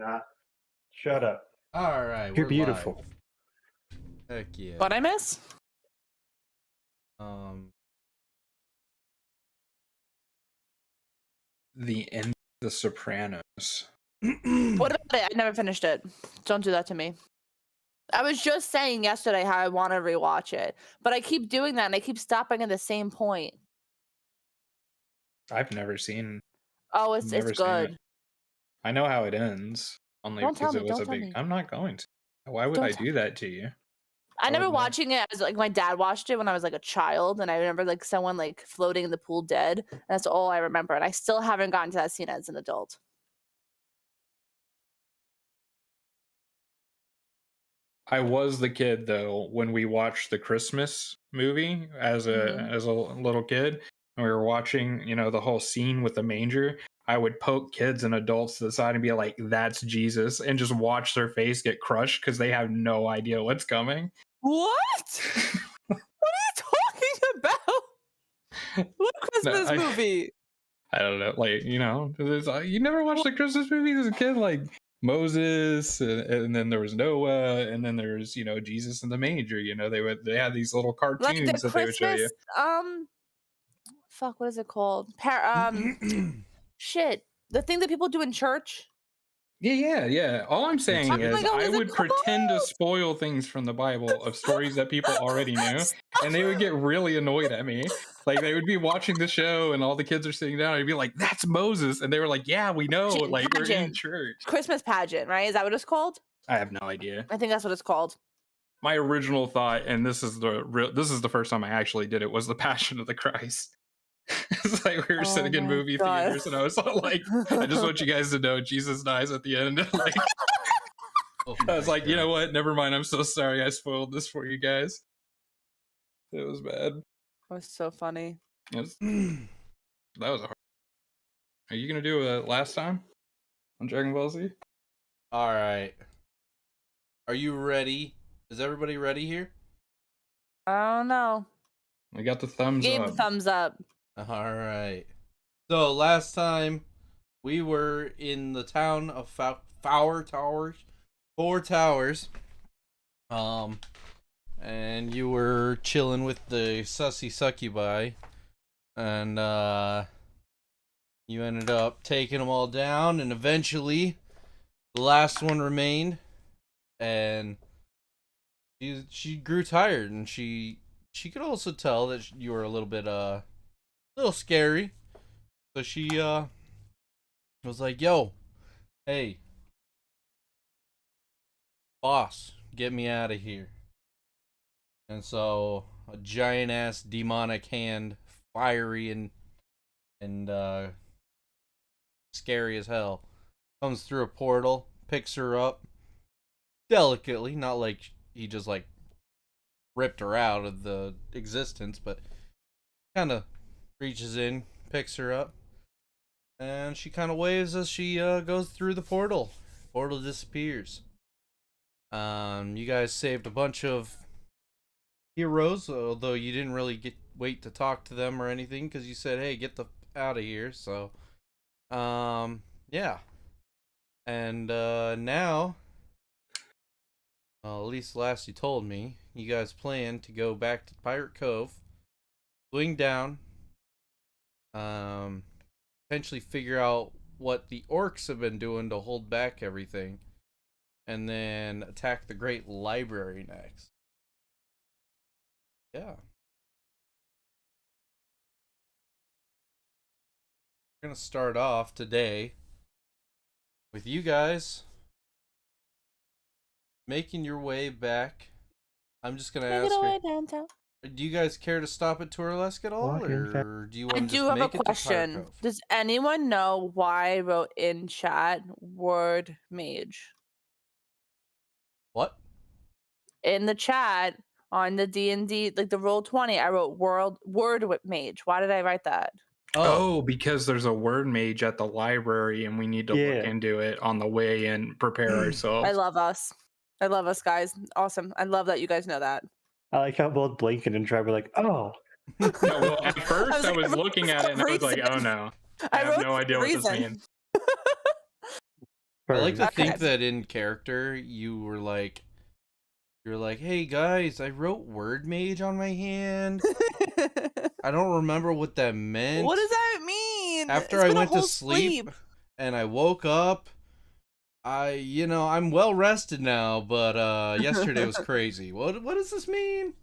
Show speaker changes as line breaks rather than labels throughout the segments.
not. Shut up.
All right,
You're
we're
beautiful.
live. Heck yeah.
What I miss?
The end of The Sopranos.
What about it? I never finished it. Don't do that to me. I was just saying yesterday how I want to rewatch it, but I keep doing that and I keep stopping at the same point.
I've never seen.
Oh, it's
Never seen
good.
it. I know how it ends. Only
Don't tell
because
me,
it was
don't
a
tell
big.
me.
I'm not going to. Why would
Don't
I
tell
do that to you?
I
I
remember
would not.
watching it as like my dad watched it when I was like a child, and I remember like someone like floating in the pool dead. And that's all I remember, and I still haven't gotten to that scene as an adult.
I was the kid though when we watched the Christmas movie as a little kid, and we were watching, the whole scene with the manger. I would poke kids and adults to the side and be like, "That's Jesus," and just watch their face get crushed because they have no idea what's coming.
What? What are you talking about? What Christmas movie?
I don't know, you never watched the Christmas movies as a kid, like Moses, and then there was Noah, and then there's Jesus in the manger. They had these little cartoons
Like the
that they would show you.
Christmas, fuck, what is it called? Shit, the thing that people do in church.
Yeah. All I'm saying
I'm
is
like, oh,
I
is it
would pretend to
called?
spoil things from the Bible of stories that people already knew, and they would get really annoyed at me. Like they would be watching the show, and all the kids are sitting down. I'd be like, "That's Moses," and they were like, "Yeah, we know." Like we're in church.
Christmas pageant, right? Is that what it's called?
I have no idea.
I think that's what it's called.
My original thought, and this is the first time I actually did it, was the Passion of the Christ. It's like we were sitting in movie theaters, and I was all like, "I just want you guys to know Jesus dies at the end." Like, I was like, "You know what? Never mind. I'm so sorry. I spoiled this for you guys." It was bad.
That was so funny.
That was a hard. Are you gonna do it last time on Dragon Ball Z?
All right. Are you ready? Is everybody ready here?
I don't know.
I got the thumbs up.
Gave the thumbs up.
All right. So last time we were in the town of Four Towers. And you were chilling with the sussy succubi, and you ended up taking them all down, and eventually the last one remained, and she grew tired, and she could also tell that you were a little scary. So she was like, "Yo, hey, boss, get me out of here." And so a giant ass demonic hand, fiery and scary as hell, comes through a portal, picks her up delicately, not like he just like ripped her out of the existence, but kind of reaches in, picks her up, and she kind of waves as she goes through the portal. Portal disappears. You guys saved a bunch of heroes, although you didn't really wait to talk to them or anything, because you said, "Hey, get the out of here." So yeah, and now, at least last you told me, you guys plan to go back to Pirate Cove, swing down, potentially figure out what the orcs have been doing to hold back everything, and then attack the Great Library next. Yeah. We're going to start off today with you guys making your way back. I'm just going to ask you,
Downtown.
do you guys care to stop at Torlesk at all, or do you want to just
have
make
a
it
question.
to Pirate Cove?
Does anyone know why I wrote in chat word mage?
What?
In the chat on the D&D, like the Roll20, I wrote word mage. Why did I write that?
Oh, because there's a word mage at the library, and we need to look into it on the way and prepare ourselves.
I love us, guys. Awesome. I love that you guys know that.
I like how both Blinken and Trevor were like, "Oh."
No, well, at first I was looking at it and I was like, "Oh no, I have no idea what this means."
I like to think
Okay.
that in character you're like, hey guys, I wrote word mage on my hand. I don't remember what that meant.
What does that mean?
After
It's
I
been a
went to
whole
sleep and I woke up, I'm well rested now, but yesterday was crazy. What does this mean?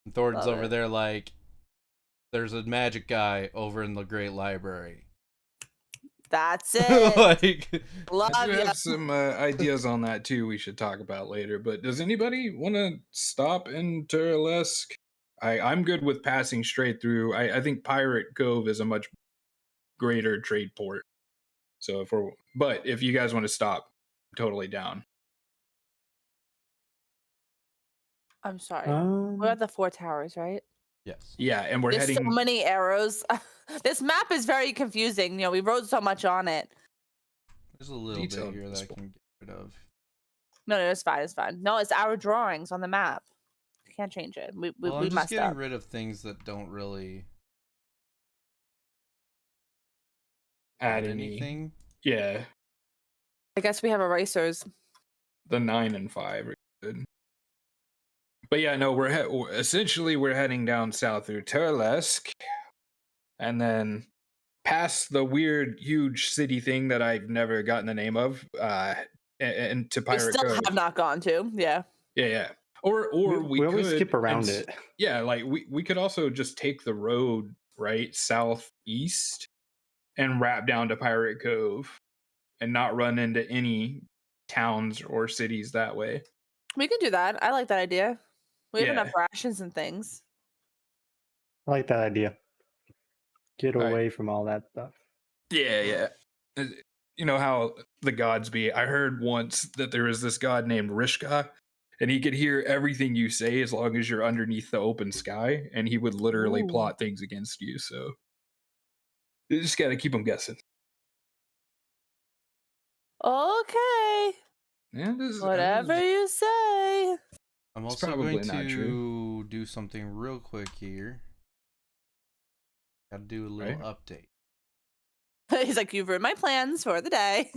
And Thornton's
Love
over
it.
there like, there's a magic guy over in the Great Library.
That's it.
Like,
Love
I do
ya.
have some ideas on that too. We should talk about later. But does anybody want to stop in Turlesque? I'm good with passing straight through. I think Pirate Cove is a much greater trade port. So if you guys want to stop, I'm totally down.
I'm sorry. We're at the 4 towers, right?
yes.
Yeah, and we're
There's
heading.
so many arrows. This map is very confusing. We wrote so much on it.
There's a little bit
Detailed
here that I
display.
can get rid of.
No, it's fine. It's fine. No, it's our drawings on the map. Can't change it. We
Well, I'm just
messed
getting
up.
rid of things that don't really
Add
add
any-
anything.
Yeah,
I guess we have erasers.
the 9 and 5 are good. But yeah, no, essentially we're heading down south through Turlesque, and then past the weird, huge city thing that I've never gotten the name of, and to
We
Pirate
still
Cove.
have not gone to. Yeah.
Yeah. Or
we always
could,
skip around
and
it.
Yeah, like we could also just take the road right southeast and wrap down to Pirate Cove and not run into any towns or cities that way.
We can do that. I like that idea. We have
Yeah.
enough rations and things.
I like that idea. Get
Right.
away from all that stuff.
Yeah. You know how the gods be. I heard once that there was this god named Rishka, and he could hear everything you say as long as you're underneath the open sky, and he would literally
Ooh.
plot things against you. So you just got to keep them guessing.
Okay.
Yeah,
Whatever you say.
I'm
It's
also
probably
going
not
to
true.
do something real quick here. Gotta do a little update.
He's like, you've ruined my plans for the day.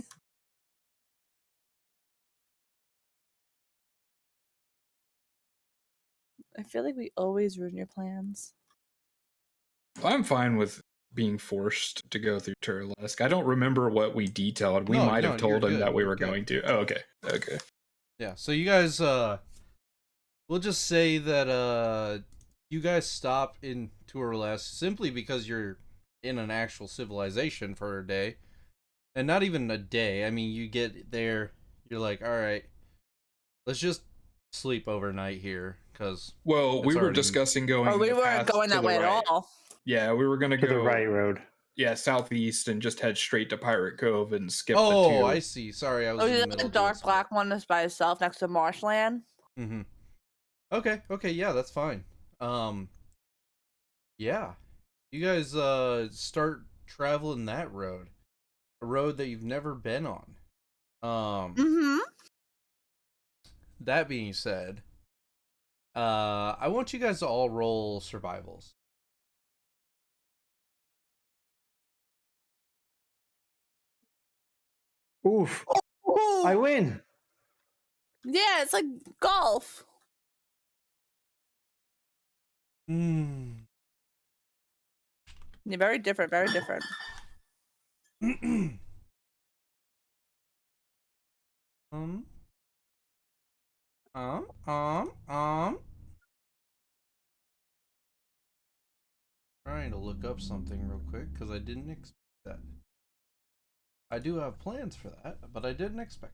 I feel like we always ruin your plans.
I'm fine with being forced to go through Turlesque. I don't remember what we detailed. We
No,
might have
no,
told
you're
him
good,
that we
you're
were
good.
going to. Oh, okay.
Yeah, so you guys, we'll just say that, you guys stop in Turlesque simply because you're in an actual civilization for a day. And not even a day. I mean, you get there, you're like, alright, let's just sleep overnight here, because...
Well, we were discussing going.
Oh, we
the
weren't
path
going
to
that
the
way
right.
at all.
Yeah, we were gonna
To
go
the right road.
Yeah, southeast and just head straight to Pirate Cove and skip the
Oh,
two.
I see. Sorry, I was
Oh,
in the
the
middle of
dark
doing
black one is by itself next to marshland.
something. Okay, yeah, that's fine. Yeah. You guys, start traveling that road. A road that you've never been on. That being said, I want you guys to all roll survivals.
Oof. I win.
Yeah, it's like golf.
Hmm.
Yeah, very different, very different.
Trying to look up something real quick because I didn't expect that. I do have plans for that, but I didn't expect.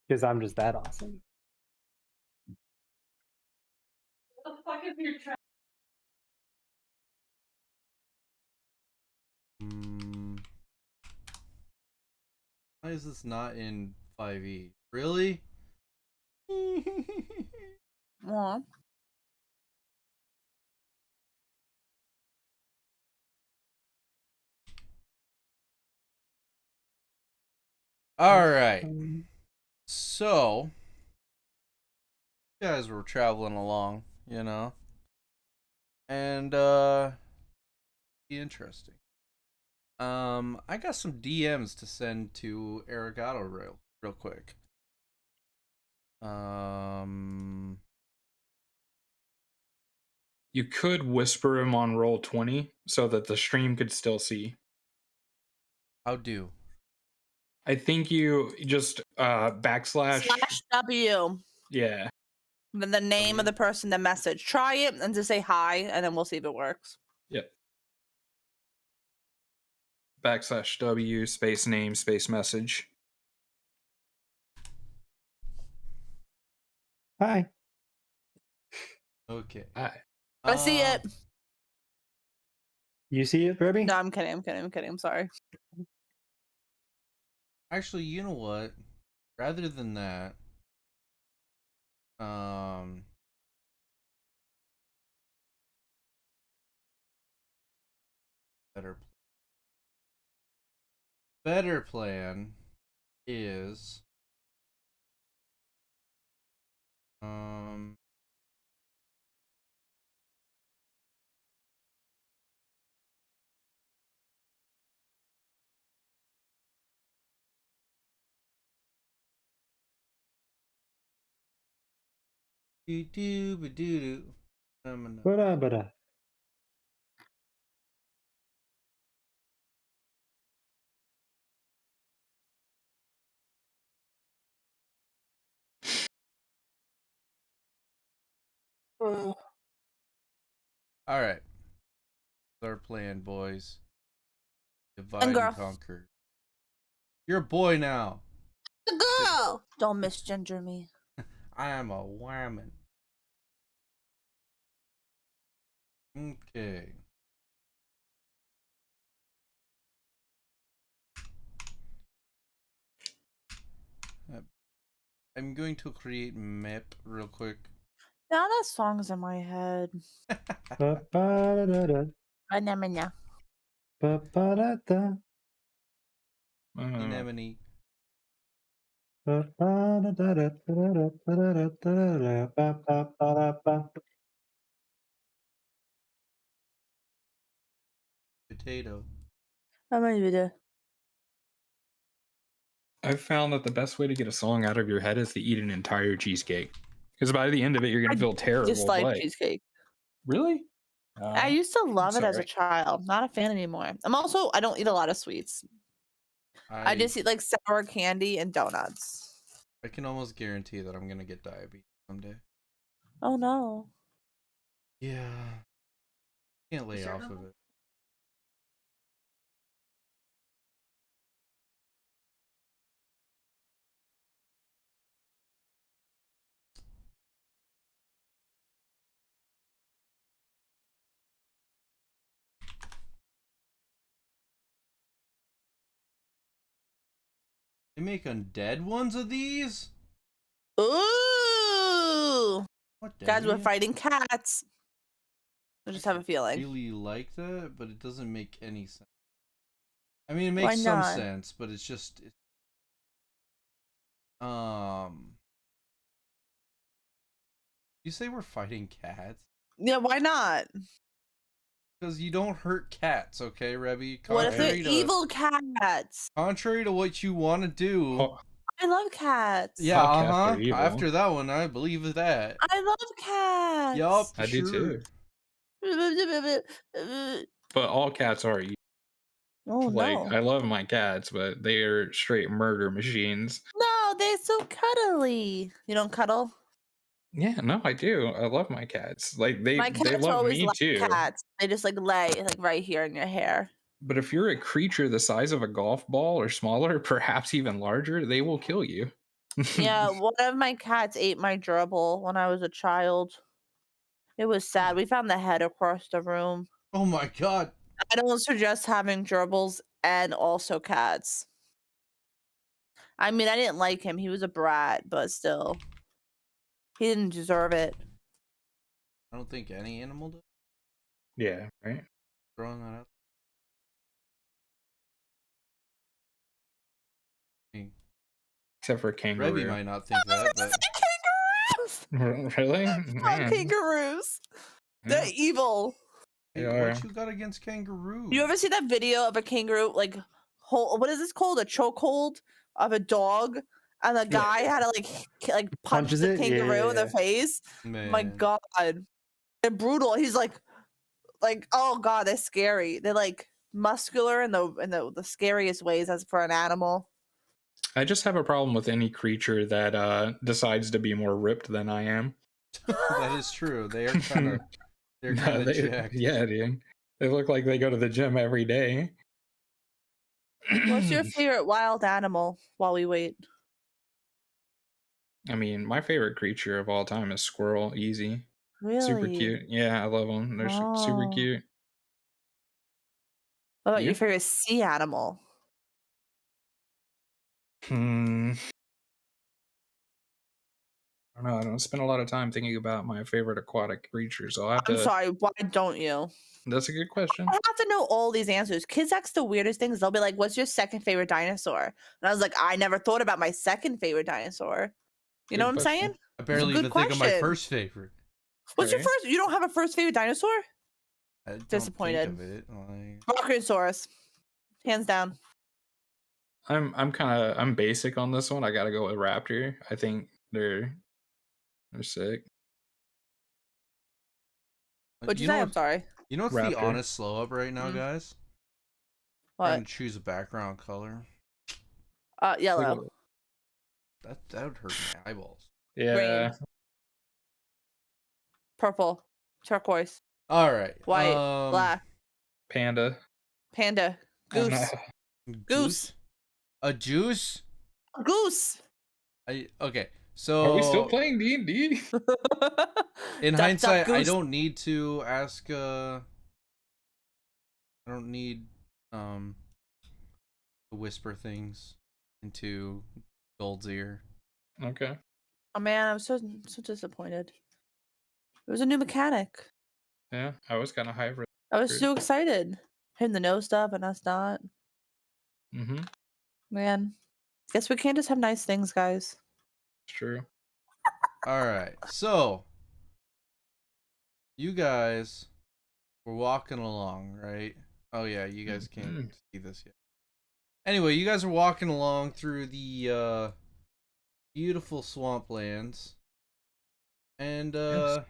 Because I'm just that awesome.
What the fuck is your track?
Why is this not in 5e? Really?
Aw.
All right. So, you guys were traveling along, and be interesting. I got some DMs to send to Arigato real quick.
You could whisper him on roll 20 so that the stream could still see.
How do?
I think you just backslash.
/W.
Yeah.
Then the name of the person, the message. Try it and just say hi, and then we'll see if it works.
Yep. /W space name space message.
Hi.
Okay.
Hi.
I see it.
You see it, Rebby?
No, I'm kidding. I'm sorry.
Actually, you know what? Rather than that, better plan is
Bada.
all right. That's our plan, boys. Divide and
girl.
conquer. You're a boy now.
Girl, don't misgender me.
I am a woman. Okay. I'm going to create map real quick.
Now that song's in my head.
Ba-ba-da-da-da.
Anemone.
Ba-ba-da-da.
Anemone.
Ba-ba-da-da-da-da-da-da-da-da-da. Ba-ba-ba-da-ba.
Potato.
I've found that the best way to get a song out of your head is to eat an entire cheesecake. Because by the end of it, you're going to feel terrible.
Dislike cheesecake.
Really?
I used to love it as a
sorry.
child. Not a fan anymore. I don't eat a lot of sweets. I just eat like sour candy and donuts.
I can almost guarantee that I'm gonna get diabetes someday.
Oh no.
Yeah. Can't lay off of it. They make undead ones of these?
Ooh.
What the
Guys, we're
hell?
fighting cats. I just have a feeling.
Really like that, but it doesn't make any sense. I mean, it
Why
makes some
not?
sense, but it's just you say we're fighting cats?
Yeah, why not?
Because you don't hurt cats, okay, Rebby?
What if they're evil cats?
Contrary to what you want to do.
Oh,
I love cats.
Yeah,
All cats are evil.
After that one, I believe that.
I love cats.
Yup,
I do too.
Oh
But all cats are evil. Like,
no.
I love my cats, but they are straight murder machines.
No, they're so cuddly. You don't cuddle?
Yeah, no, I do. I love my cats. Like
My
they
cats
love
always
me
like
too.
cats. They just like lay like right here in your hair.
But if you're a creature the size of a golf ball or smaller, perhaps even larger, they will kill you.
Yeah, one of my cats ate my gerbil when I was a child. It was sad. We found the head across the room.
Oh my god.
I don't suggest having gerbils and also cats. I mean, I didn't like him. He was a brat, but still. He didn't deserve it.
I don't think any animal does.
Yeah, right?
Throwing that out.
Except for kangaroo.
Rebby might not think that, but
Kangaroos!
Really?
Fuck
Man.
kangaroos. They're evil.
Hey, what you got against kangaroo?
You ever see that video of a kangaroo like what is this called? A chokehold of a dog, and the guy had to like punch
Punches
the
it?
kangaroo in the
Yeah.
face.
Man.
My God, they're brutal. He's like oh God, they're scary. They're like muscular in the scariest ways as for an animal.
I just have a problem with any creature that decides to be more ripped than I am.
That is true. They are kind of jacked.
Yeah, dude. They look like they go to the gym every day.
What's your favorite wild animal while we wait?
I mean, my favorite creature of all time is squirrel. Easy.
Really?
Super cute. Yeah, I love them. They're super
Oh.
cute.
What about
You?
your favorite sea animal?
I don't know. I don't spend a lot of time thinking about my favorite aquatic creatures. So
I'm sorry, why don't you?
That's a good question.
I have to know all these answers. Kids ask the weirdest things. They'll be like, "What's your second favorite dinosaur?" And I was like, "I never thought about my second favorite dinosaur." You know what I'm saying?
I barely
good
even think of my
question.
first favorite.
What's your first? You don't have a first favorite dinosaur?
I don't
Disappointed.
think of it. Like...
Brachiosaurus, hands down.
I'm basic on this one. I gotta go with raptor. I think they're sick.
What'd you say? I'm sorry.
You know what's
Raptor.
the honest slow up right now, guys?
What?
Trying to choose a background color.
Yellow.
That would hurt my eyeballs.
Yeah.
Green. Purple. Turquoise.
All right.
White. Black.
Panda.
Panda.
Oh,
Goose.
no.
Goose.
A juice?
Goose.
Okay. So
Are we still playing D&D?
in
Duck,
hindsight,
duck,
I
goose.
don't need to ask I don't need to whisper things into Gold's ear.
Okay.
Oh man, I'm so disappointed. It was a new mechanic.
Yeah, I was kind of hyped for
I was so excited. Him to know stuff and us not.
Mm-hmm.
Man, guess we can't just have nice things, guys.
It's true.
All right. So you guys were walking along, right? Oh yeah, you guys can't see this yet. Anyway, you guys are walking along through the beautiful swamplands, and
Yes.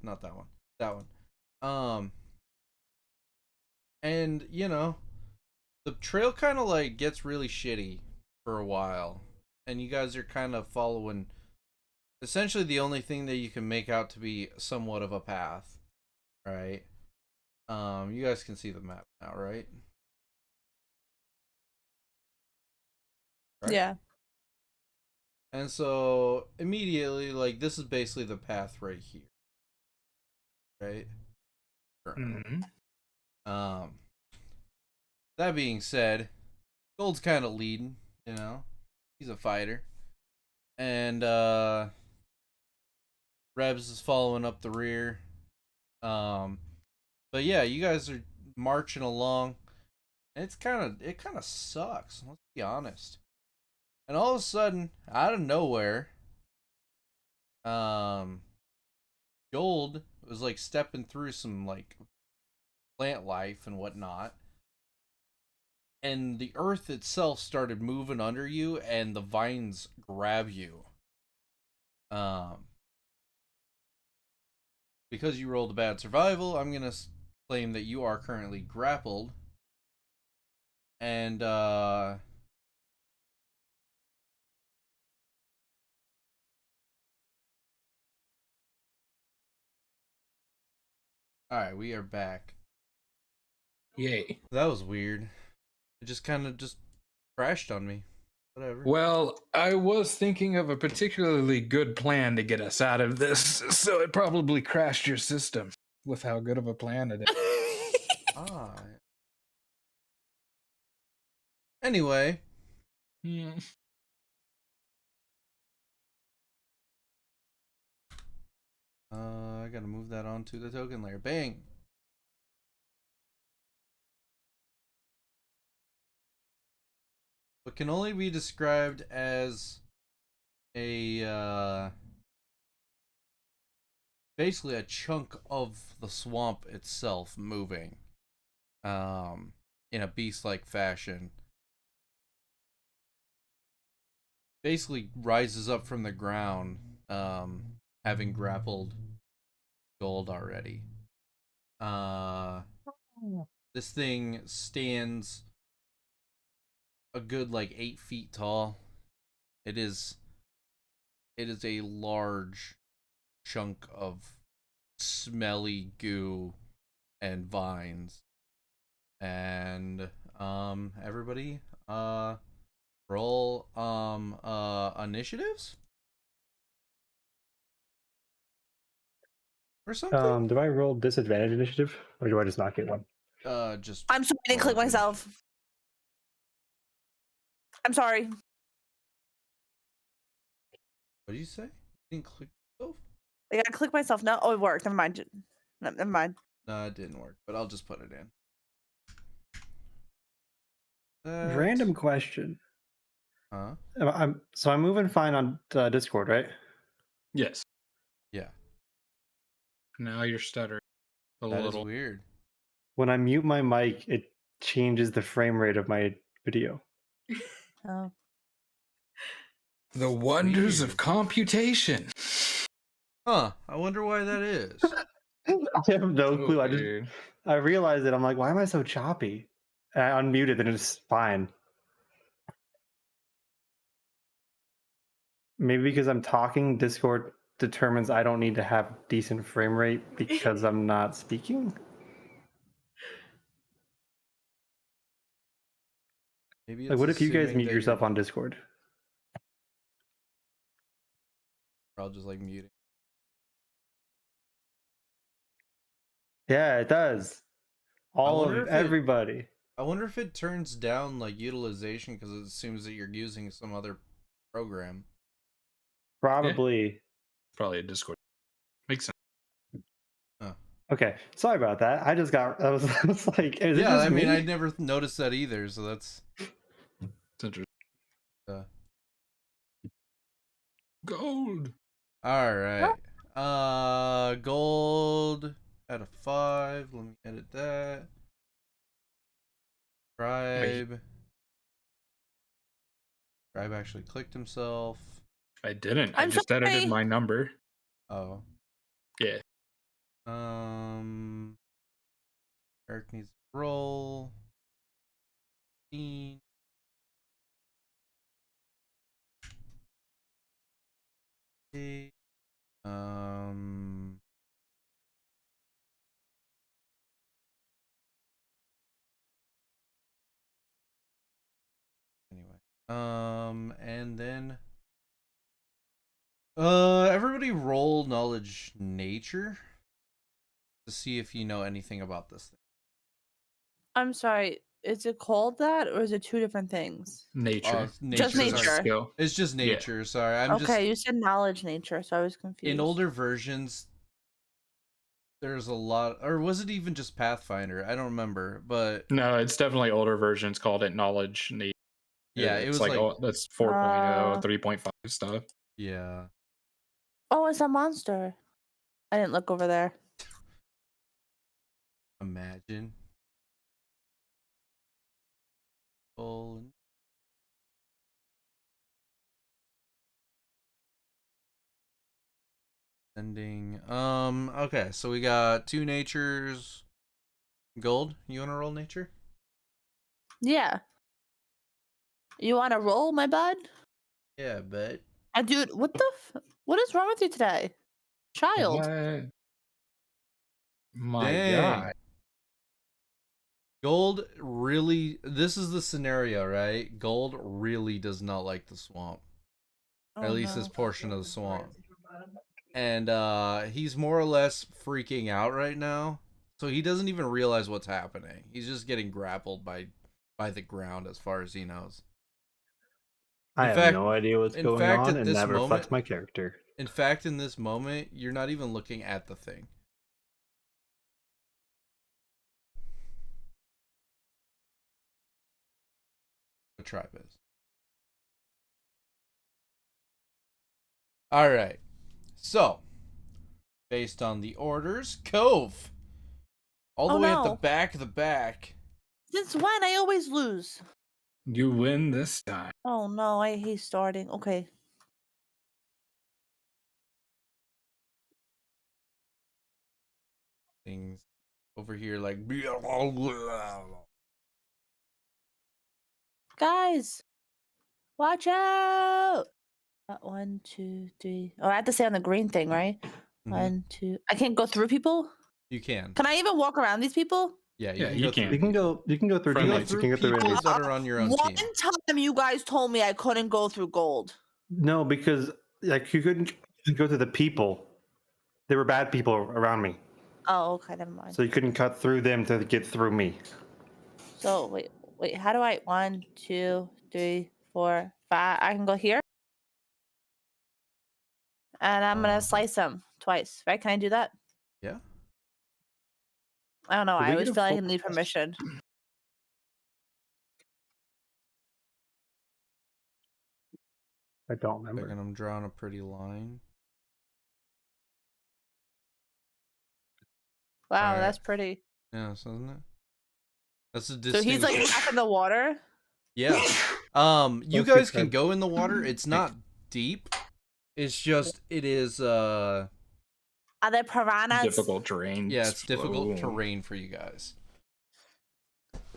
not that one, that one. And you know, the trail kind of like gets really shitty for a while, and you guys are kind of following essentially the only thing that you can make out to be somewhat of a path, right? You guys can see the map now, right?
Yeah.
And so immediately, like, this is basically the path right here, right?
Mm-hmm.
That being said, Gold's kind of leading, you know, he's a fighter, and Rebs is following up the rear. But yeah, you guys are marching along, and it kind of sucks. Let's be honest. And all of a sudden, out of nowhere, Gold was like stepping through some like plant life and whatnot, and the earth itself started moving under you, and the vines grab you. Because you rolled a bad survival, I'm gonna claim that you are currently grappled, and alright, we are back.
Yay.
That was weird. It just kind of just crashed on me. Whatever.
Well, I was thinking of a particularly good plan to get us out of this, so it probably crashed your system with how good of a plan it is.
Ah. Anyway. I gotta move that onto the token layer. Bang. What can only be described as a basically a chunk of the swamp itself moving in a beast-like fashion. Basically rises up from the ground, having grappled Gold already. This thing stands a good like 8 feet tall. It is a large chunk of smelly goo and vines. And everybody roll initiatives or something.
Do I roll disadvantage initiative, or do I just not get one?
Just
I'm sorry, I didn't click
roll
myself. I'm sorry.
What did you say? You didn't click yourself?
I gotta click myself. No, oh, it worked. Never mind. Never mind.
No, it didn't work, but I'll just put it in.
Random question.
Huh?
I'm moving fine on Discord, right?
Yes.
Yeah.
Now you're stuttering a
That is
little.
weird.
When I mute my mic, it changes the frame rate of my video.
Oh.
The wonders
Weird.
of computation.
Huh. I wonder why that is.
I have no
So
clue.
weird.
I realized it. I'm like, why am I so choppy? And I unmuted and it's fine. Maybe because I'm talking, Discord determines I don't need to have decent frame rate because I'm not speaking.
Maybe
Like,
it's
what if you guys
assuming
mute
that
yourself
you're
on Discord?
I'll just like muting.
Yeah, it does. All
wonder
of
if it-
everybody.
I wonder if it turns down like utilization because it assumes that you're using some other program.
Probably.
Probably a Discord. Makes sense.
Okay, sorry about that. I was like, is it
Yeah,
just
I mean,
me?
I never noticed that either, so that's
It's interesting.
uh,
Gold.
all right. Gold out of 5. Let me edit that. Tribe actually clicked himself.
I didn't. I
I'm
just
sorry.
edited my number.
Oh.
Yeah.
Eric needs to roll. 15. Okay. Anyway. And then everybody roll knowledge nature to see if you know anything about this thing.
I'm sorry. Is it called that, or is it two different things?
Nature.
Just
Sorry.
nature.
Skill.
It's just
Yeah.
nature. Sorry, I'm
Okay,
just
you said knowledge nature, so I was confused.
in older versions. There's a lot, or was it even just Pathfinder? I don't remember, but
No, it's definitely older versions called it knowledge.
yeah, it
it's
was like
that's 4.0, 3.5 stuff.
yeah.
Oh, it's a monster. I didn't look over there.
Imagine. Sending. Okay, so we got 2 natures. Gold, you want to roll nature?
Yeah. You want to roll, my bud?
Yeah, bet.
Dude, what the? What is wrong with you today, child?
What? My
Dang.
God.
Gold really. This is the scenario, right? Gold really does not like the swamp. At least this portion of the swamp. And he's more or less freaking out right now. So he doesn't even realize what's happening. He's just getting grappled by the ground as far as he knows.
I
In
have
fact-
no idea what's
in
going
fact,
on,
at
and
this
that reflects
moment-
my character.
In fact, in this moment, you're not even looking at the thing. The tribe is. All right. So, based on the orders. Cove. All the
Oh,
way at the
no.
back of the back.
Since when? I always lose.
You win this time.
Oh no, I hate starting. Okay.
Things over here like.
Guys, watch out. 1, 2, 3. Oh, I have to stay on the green thing, right?
Mhm.
1, 2. I can't go through people?
You can.
Can I even walk around these people?
Yeah,
Yeah,
can
you
go
can.
through
You can
people.
go. You can go through
You can go
teammates. You
through
can go through
people
enemies.
that are on your own
One
team.
time you guys told me I couldn't go through gold.
No, because like you couldn't go to the people. There were bad people around me,
Oh, okay, never mind.
so you couldn't cut through them to get through me.
So wait, how do I 1, 2, 3, 4, 5? I can go here? And I'm gonna slice them twice, right? Can I do that?
Yeah.
I don't know.
Did
I
we
always
get a
feel like I
full
need
cast?
permission.
I don't remember.
Second, I'm drawing a pretty line.
Wow,
Alright.
that's pretty.
Yeah, isn't it? That's a
So
distinct.
he's like half in the water.
Yeah. You
Let's
guys
get
can
that.
go in the water. It's not deep. It's just it is
Are there piranhas?
Difficult terrain.
yeah, it's difficult
Slow.
terrain for you guys.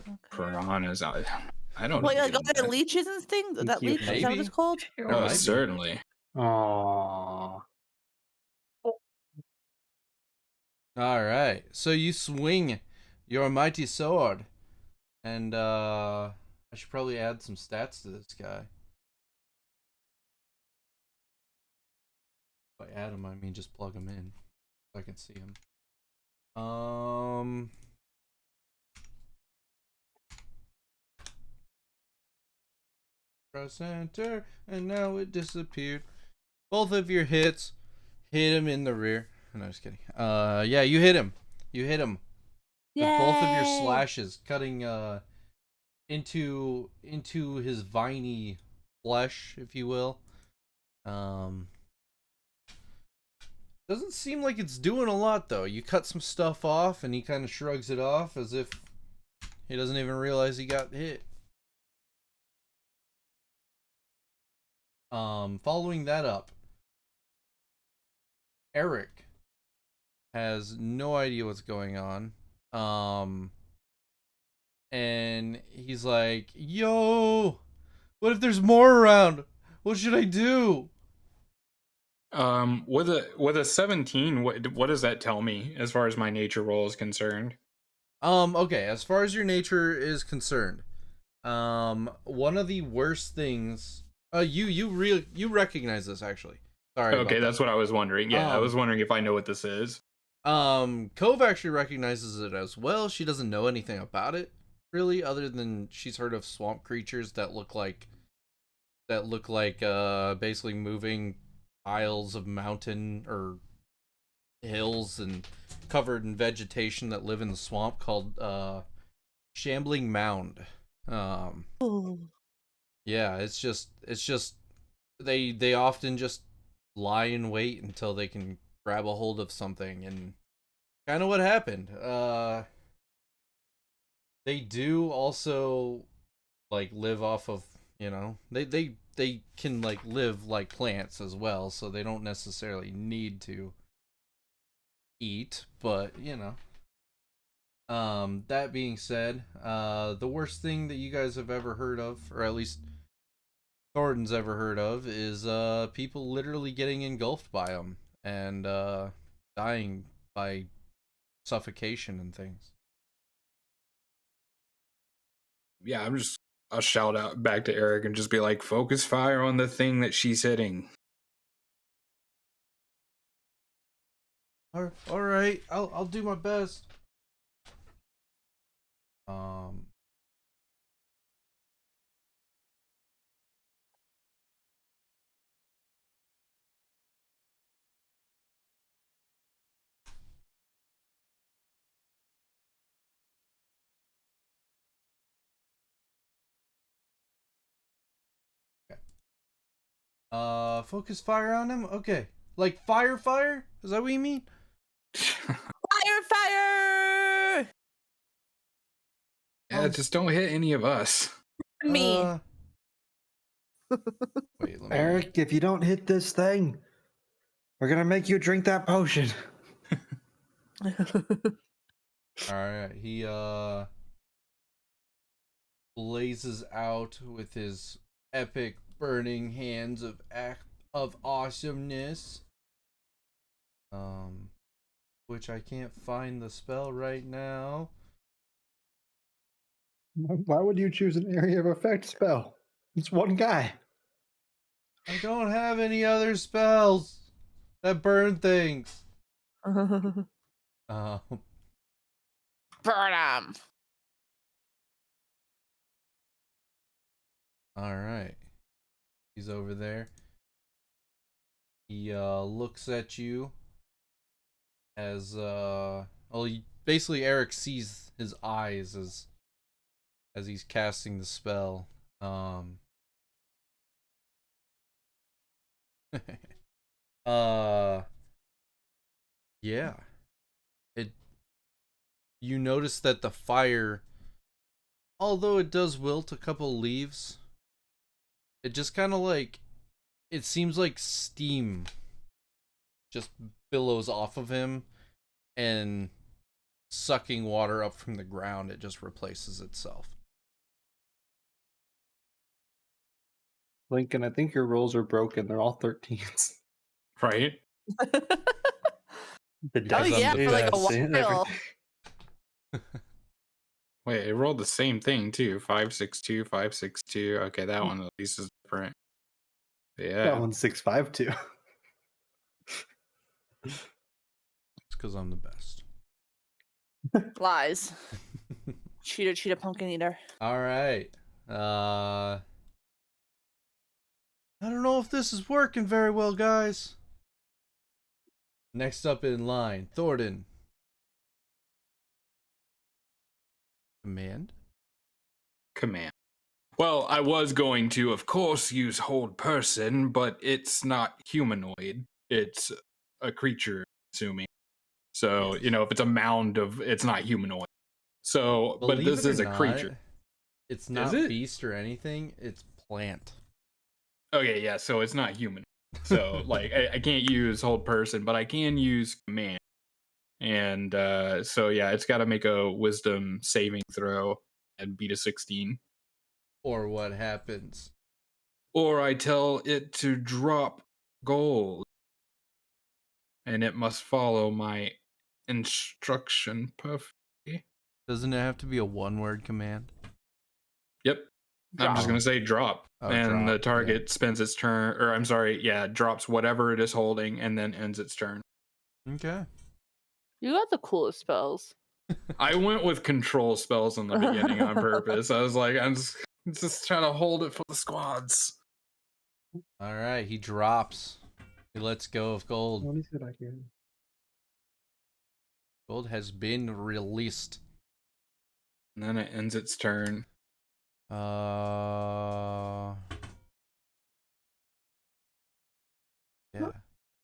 Okay.
Piranhas. I don't
Wait,
know.
like are there leeches and things?
Thank
That
you.
leech? Is that what
Maybe.
it's called?
There
Oh,
might be.
certainly.
Aww.
All right. So you swing your mighty sword, and I should probably add some stats to this guy. By add him, I mean just plug him in, so I can see him. Press enter, and now it disappeared. Both of your hits hit him in the rear. No, just kidding. Yeah, you hit him. You hit him with both of your
Yay!
slashes, cutting into his viney flesh, if you will. Doesn't seem like it's doing a lot though. You cut some stuff off, and he kind of shrugs it off as if he doesn't even realize he got hit. Following that up, Eric has no idea what's going on. And he's like, "Yo, what if there's more around? What should I do?"
With a 17, what does that tell me as far as my nature roll is concerned?
Okay, as far as your nature is concerned, one of the worst things, you recognize this actually. Sorry.
Okay, that's what I was wondering. Yeah, I was
Um,
wondering if I know what this is.
Cove actually recognizes it as well. She doesn't know anything about it really, other than she's heard of swamp creatures that look like basically moving piles of mountain or hills and covered in vegetation that live in the swamp called shambling mound.
Ooh.
Yeah, it's just they often just lie in wait until they can grab a hold of something, and kind of what happened. They do also like live off of, they can like live like plants as well, so they don't necessarily need to eat, but that being said, the worst thing that you guys have ever heard of, or at least Thornton's ever heard of, is people literally getting engulfed by them and dying by suffocation and things.
Yeah, I'll shout out back to Eric and just be like, focus fire on the thing that she's hitting.
All right, I'll do my best. Focus fire on him. Okay, like fire. Is that what you mean?
Fire! Fire!
Yeah, just don't hit any of us.
Me.
Wait, let me.
Eric, if you don't hit this thing, we're gonna make you drink that potion.
All right, he blazes out with his epic burning hands of awesomeness. Which I can't find the spell right now.
Why would you choose an area of effect spell? It's one guy.
I don't have any other spells that burn things.
Burn
Um,
him.
all right, he's over there. He looks at you as basically Eric sees his eyes as he's casting the spell. Yeah. You notice that the fire, although it does wilt a couple leaves, it just kind of like, it seems like steam just billows off of him, and sucking water up from the ground, it just replaces itself.
Lincoln, I think your rolls are broken. They're all 13s.
Right?
The
Oh
Because I'm
yeah,
the
for like a
best.
while.
Wait, it rolled the same thing too. 562, 562. Okay, that one at least is different. Yeah.
That one's 652.
It's because I'm the best.
Lies. Cheater, pumpkin eater.
All right. I don't know if this is working very well, guys. Next up in line, Thornton. Command?
Command. Well, I was going to, of course, use hold person, but it's not humanoid. It's a creature, assuming. So,
Yes.
you know, if it's a mound of, it's not humanoid. So, but
Believe
this
it or
is a
not,
creature.
It's not
it?
beast or anything. It's plant.
Okay, yeah, so it's not human. So, like, I can't use hold person, but I can use command. And so, yeah, it's got to make a wisdom saving throw and beat a 16.
Or what happens?
Or I tell it to drop gold. And it must follow my instruction perfectly.
Doesn't it have to be a one-word command?
Yep. I'm just
Drop.
going to say drop.
Oh,
and the
drop,
target spends its turn, or I'm sorry, yeah, drops whatever it is holding and then ends its turn.
Okay.
You got the coolest spells.
I went with control spells in the beginning on purpose. I was like, I'm just trying to hold it for the squads.
All right, he drops. He lets go of gold.
What is it I hear?
Gold has been released.
And then it ends its turn.
Yeah.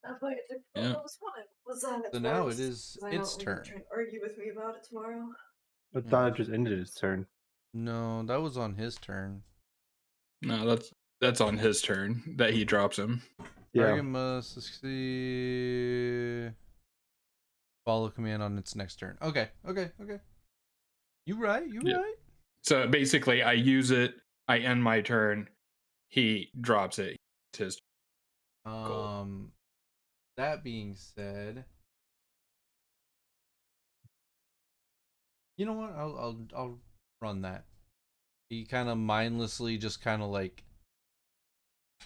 That's why it took
Yeah.
So now it is its turn.
Trying to argue with me about it tomorrow.
I thought it just ended its turn.
No, that was on his turn.
No, that's on his turn that he drops him.
Yeah.
Target must succeed. Follow command on its next turn. Okay. You right.
Yeah. So basically, I use it, I end my turn, he drops it. It's his turn.
That being said, you know what? I'll run that. He kind of mindlessly just kind of like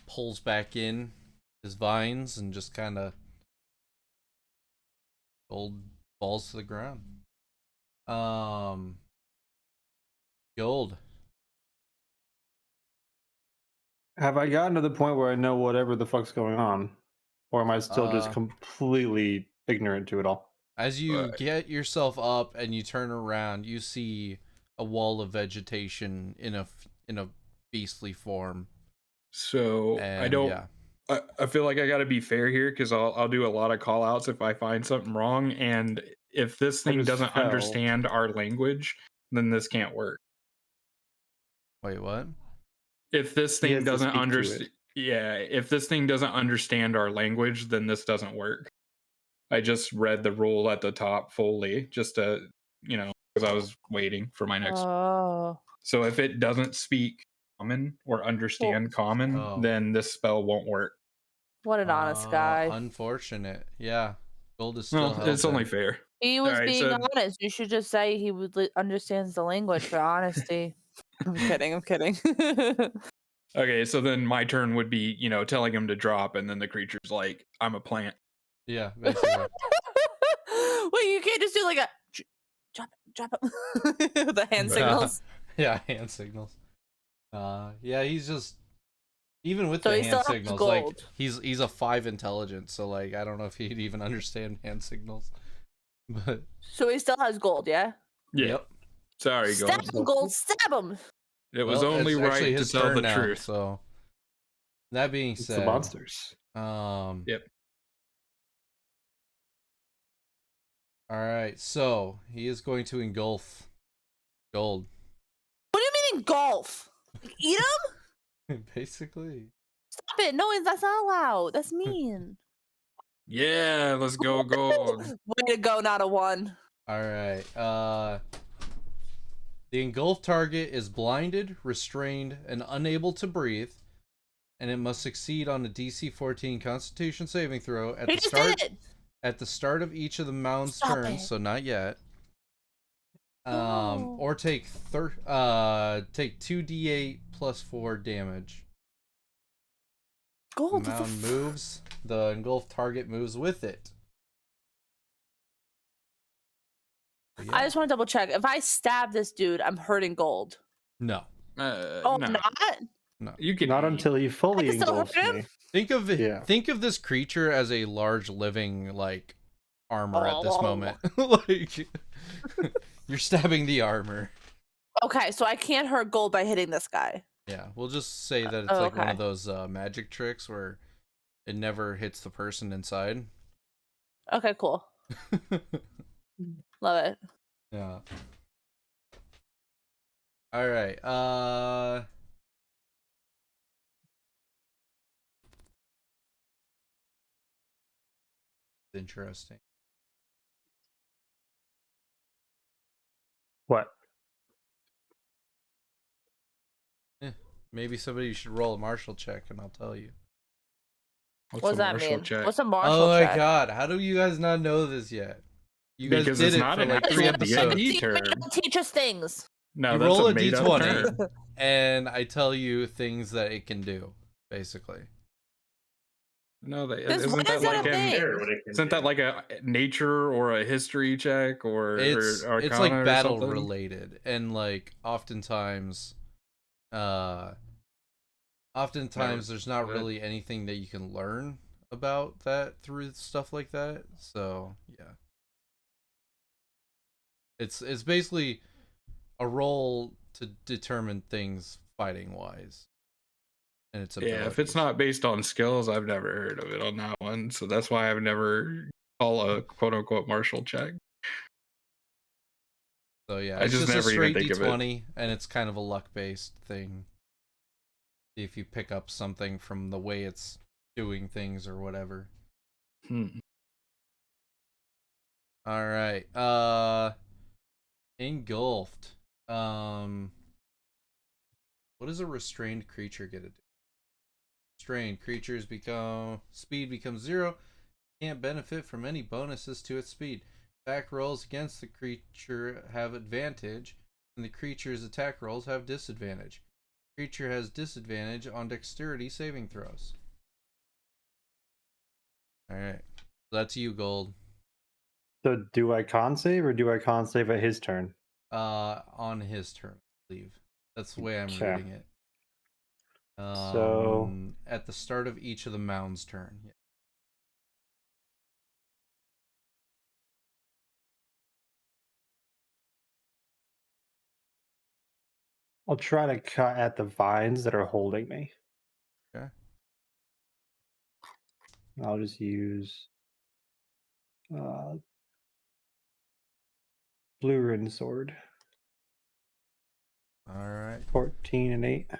pulls back in his vines and just kind of gold falls to the ground. Gold.
Have I gotten to the point where I know whatever the fuck's going on? Or am I still just completely ignorant to it all?
As you get yourself up and you turn around, you see a wall of vegetation in a beastly form.
So
And,
I don't.
yeah.
I feel like I got to be fair here because I'll do a lot of call outs if I find something wrong. And if this
I
thing
just
doesn't
fell.
understand our language, then this can't work.
Wait, what?
If this
He has
thing
to
doesn't
speak to
understand,
it.
yeah, if this thing doesn't understand our language, then this doesn't work. I just read the rule at the top fully just to, because I was waiting for my next.
Oh.
So if it doesn't speak common or understand common,
Oh.
then this spell won't work.
What an honest guy.
Unfortunate. Yeah. Gold is still
Well, it's only
helping.
fair.
He was
Alright,
being
so-
honest. You should just say he understands the language for honesty. I'm kidding. I'm kidding.
Okay, so then my turn would be, telling him to drop, and then the creature's like, I'm a plant.
Yeah, basically.
Wait, you can't just do like a drop it. The hand signals.
Yeah, hand signals. Yeah, he's just even with
So
the
he
hand
still has
signals, like
gold.
he's a 5 intelligence, so like I don't know if he'd even understand hand signals. But
So he still has gold, yeah?
Yeah.
Yep.
Sorry,
Stab
Gold.
him, gold, stab him.
It was
Well,
only
it's actually
right to
his
tell
turn
the
now,
truth.
So that being
It's the
said,
monsters.
Yep.
All right, so he is going to engulf Gold.
What do you mean engulf? Eat him?
Basically.
Stop it. No, that's not allowed. That's mean.
Yeah, let's go, Gold.
Way to go, not a 1.
All right. The engulfed target is blinded, restrained, and unable to breathe, and it must succeed on a DC 14 Constitution saving throw at
He
the
just
start
did it.
at the start of each of the mound's
Stop
turns.
it.
So not yet.
No.
Or take 2d8 plus 4 damage.
Gold.
The mound moves. The engulfed target moves with it. Yeah.
I just want to double check. If I stab this dude, I'm hurting gold.
No.
Oh,
No.
I'm not?
No.
You can
Not until he fully
I can still
engulfs
hurt him?
me.
Think of it.
Yeah.
Think of this creature as a large living like armor at this
Oh.
moment. Like you're stabbing the armor.
Okay, so I can't hurt gold by hitting this guy.
Yeah, we'll just say that it's
Oh,
like one
okay.
of those magic tricks where it never hits the person inside.
Okay, cool. Love it.
Yeah. All right. Interesting.
What?
Maybe somebody should roll a martial check, and I'll tell you.
What does
a
that
martial
mean?
check?
What's a martial
Oh my
check?
god! How do you guys not know this yet? You guys
Because
did
it's
it
not
for
an
like
actual
3
D&D
episodes.
term.
Teach us things.
No,
You
that's
roll
a
a
made-up
d20,
term.
and I tell you things that it can do, basically.
No,
When
isn't that
is that
like
a thing?
isn't that like a nature or a history check or
It's
Arcana
like
or
battle
something?
related, and like oftentimes there's not really anything that you can learn about that through stuff like that. So yeah, it's basically a roll to determine things fighting wise, and it's
Yeah, if it's not based on skills, I've never heard of it on that one. So that's why I've never call a quote unquote martial check.
So yeah,
I
it's
just
just a
never even
straight
think of it.
d20, and it's kind of a luck based thing. See if you pick up something from the way it's doing things or whatever. All right. Engulfed. What does a restrained creature get to do? Restrained creatures speed becomes 0. Can't benefit from any bonuses to its speed. Attack rolls against the creature have advantage, and the creature's attack rolls have disadvantage. Creature has disadvantage on dexterity saving throws. All right, that's you, Gold.
So do I con save or do I con save at his turn?
On his turn, I believe. That's the way I'm
Okay.
reading it.
So
At the start of each of the mound's turn. Yeah.
I'll try to cut at the vines that are holding me.
Okay.
I'll just use blue rin sword.
All right.
14 and 8.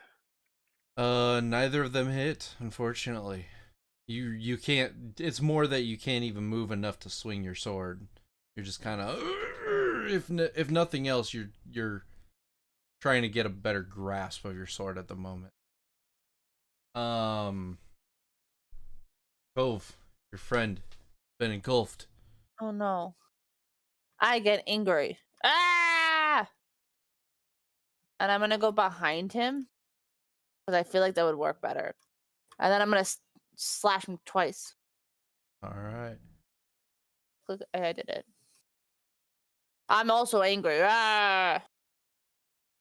Neither of them hit, unfortunately. You can't. It's more that you can't even move enough to swing your sword. You're just kind of, if nothing else, you're trying to get a better grasp of your sword at the moment. Cove, your friend, been engulfed.
Oh no. I get angry. Ah! And I'm gonna go behind him because I feel like that would work better. And then I'm gonna slash him twice.
All right.
Look, I did it. I'm also angry. Ah!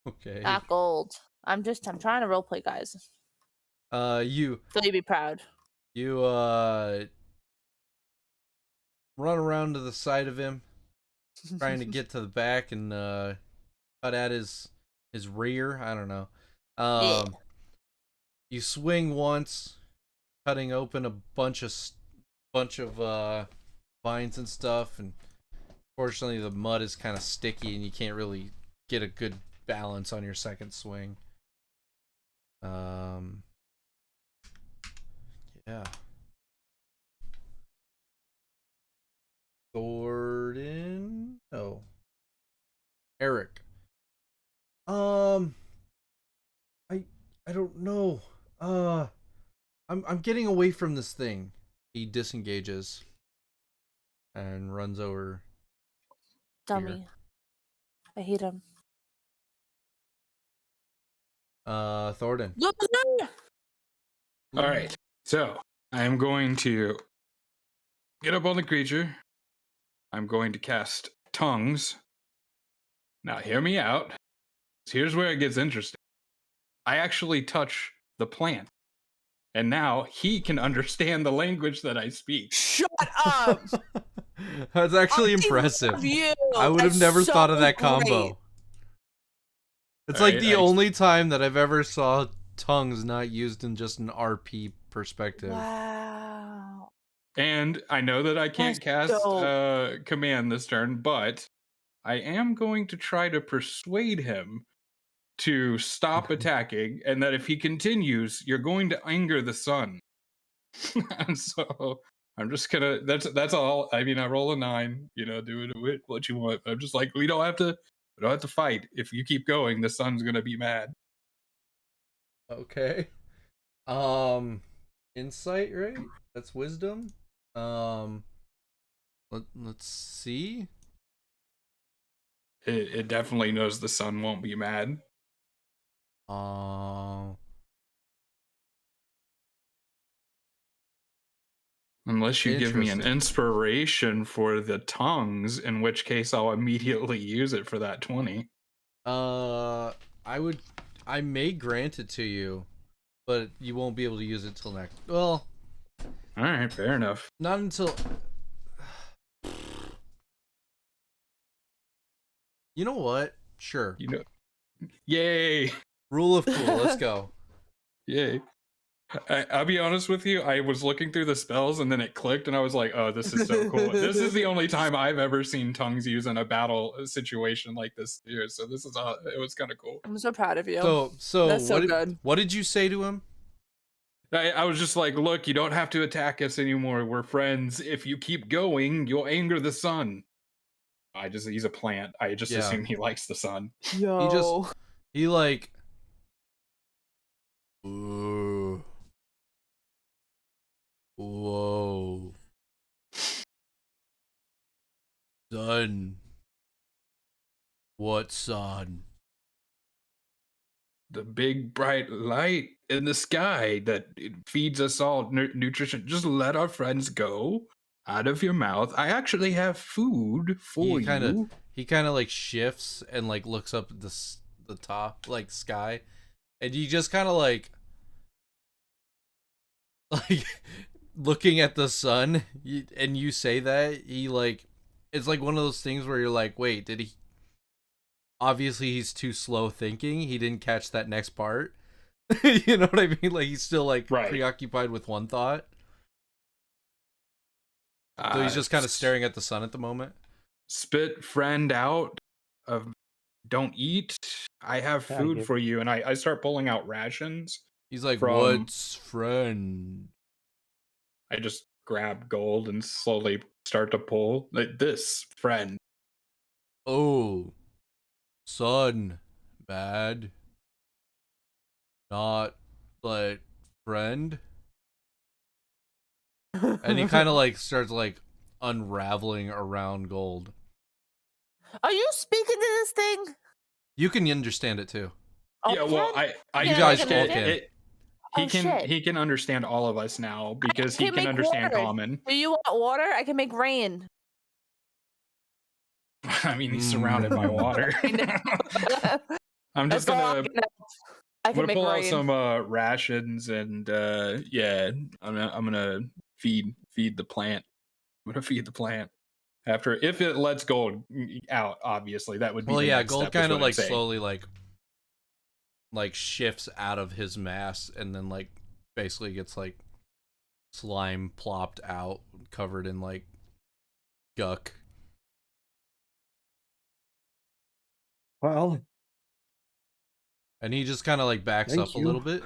Okay.
Not gold. I'm trying to roleplay, guys.
You
So you be proud.
run around to the side of him, trying to get to the back and cut at his rear. I don't know.
Yeah.
You swing once, cutting open a bunch of vines and stuff, and fortunately the mud is kind of sticky and you can't really get a good balance on your second swing. Yeah. Gordon. Oh. Eric. I don't know. I'm getting away from this thing. He disengages and runs over.
Dummy. I hate him.
Thornton.
All right. So I am going to get up on the creature. I'm going to cast tongues. Now, hear me out. Here's where it gets interesting. I actually touch the plant. And now he can understand the language that I speak.
Shut up!
That's actually impressive.
You.
I would have
That's
never
so
thought of that
great.
combo. It's
All
like
right,
the only time that I've ever saw tongues not used in just an RP perspective.
Wow.
And I know that I can't
That's
cast command this turn, but I am going to try to persuade him to stop attacking, and that if he continues, you're going to anger the sun. And so I'm just gonna. That's all. I mean, I roll a 9. You know, do it what you want. I'm just like, we don't have to fight. If you keep going, the sun's gonna be mad.
Okay. Insight, right? That's wisdom. Let's see.
It definitely knows the sun won't be mad. Unless you give me an inspiration for the tongues, in which case I'll immediately use it for that 20.
I may grant it to you, but you won't be able to use it till next. Well,
all right, fair enough.
Not until. You know what? Sure.
You know, yay!
Rule of cool. Let's go.
Yay! I'll be honest with you. I was looking through the spells and then it clicked, and I was like, "Oh, this is so cool! This is the only time I've ever seen tongues used in a battle situation like this here." So this is it was kind of cool.
I'm so proud of you.
So
That's so good.
What did you say to him?
I was just like, "Look, you don't have to attack us anymore. We're friends. If you keep going, you'll anger the sun." He's a plant. I just assume he likes the sun.
Yo.
He like. Ooh. Whoa. Sun. What sun?
The big bright light in the sky that feeds us all nutrition. Just let our friends go out of your mouth. I actually have food for you.
He kind of like shifts and like looks up at the top like sky, and you just kind of like looking at the sun, and you say that he like, it's like one of those things where you're like, wait, did he? Obviously, he's too slow thinking. He didn't catch that next part. You know what I mean? Like he's still like preoccupied with one thought. So he's just kind of staring at the sun at the moment.
Spit friend out of don't eat. I have food for you. And I start pulling out rations.
He's like, what's friend?
I just grab gold and slowly start to pull. Like, this friend.
Oh, son, bad. Not like friend. And he kind of like starts like unraveling around gold.
Are you speaking to this thing?
You can understand it too.
Oh,
Yeah, well, I
you guys all
can. He can understand all of us now because he can understand
water.
common.
Do you want water? I can make rain.
I mean, he's surrounded by water. I'm just gonna pull out some rations and yeah, I'm gonna feed the plant. I'm gonna feed the plant. After, if it lets gold out, obviously that would be. Well,
yeah, gold kind of like slowly like shifts out of his mass and then like basically gets like slime plopped out, covered in like guck.
Well,
and he just kind of like backs up a little bit,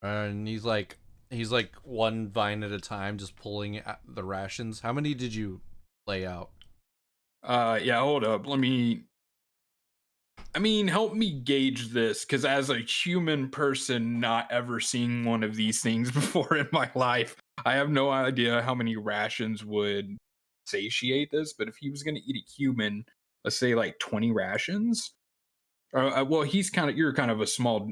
and he's like one vine at a time, just pulling at the rations. How many did you lay out?
Yeah, hold up. Help me gauge this, because as a human person not ever seeing one of these things before in my life, I have no idea how many rations would satiate this. But if he was going to eat a human, let's say like 20 rations. Well, you're kind of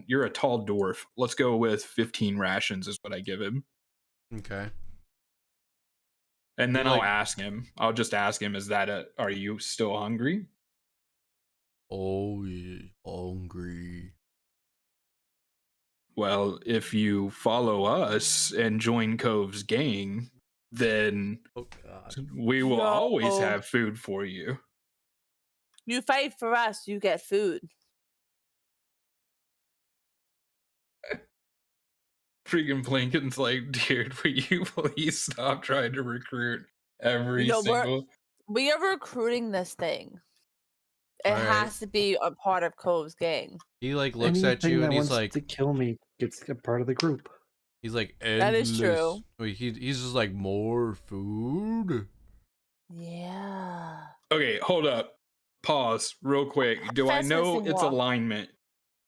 you're a tall dwarf. Let's go with 15 rations is what I give him.
Okay.
And then I'll just ask him, are you still hungry?
Oh, yeah, hungry.
Well, if you follow us and join Cove's gang, then we will always have food for you.
You fight for us, you get food.
Freaking Blinken's like, dude, will you please stop trying to recruit every single...
We are recruiting this thing. It has to be a part of Cove's gang.
He like looks at you and he's like,
to kill me gets a part of the group.
He's like,
that is true.
Wait, he's just like, more food.
Yeah.
Okay, hold up. Pause real quick. Do I know its alignment?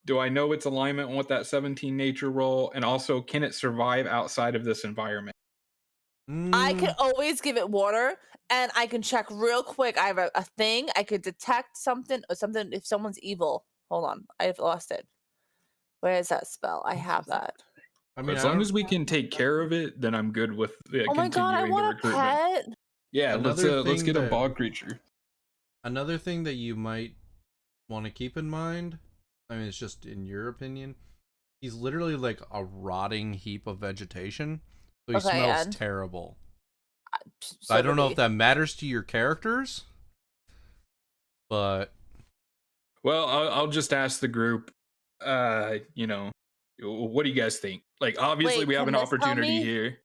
Do I know its alignment with that 17 nature roll? And also, can it survive outside of this environment?
I can always give it water, and I can check real quick. I have a thing. I could detect something if someone's evil. Hold on. I've lost it. Where is that spell? I have that.
I mean, as long as we can take care of it, then I'm good with
oh my god, I want a pet.
Yeah, let's get a bog creature.
Another thing that you might want to keep in mind, I mean, it's just in your opinion, he's literally like a rotting heap of vegetation, so he smells terrible. I don't know if that matters to your characters, but
well, I'll just ask the group. What do you guys think? Like, obviously, we have an opportunity here.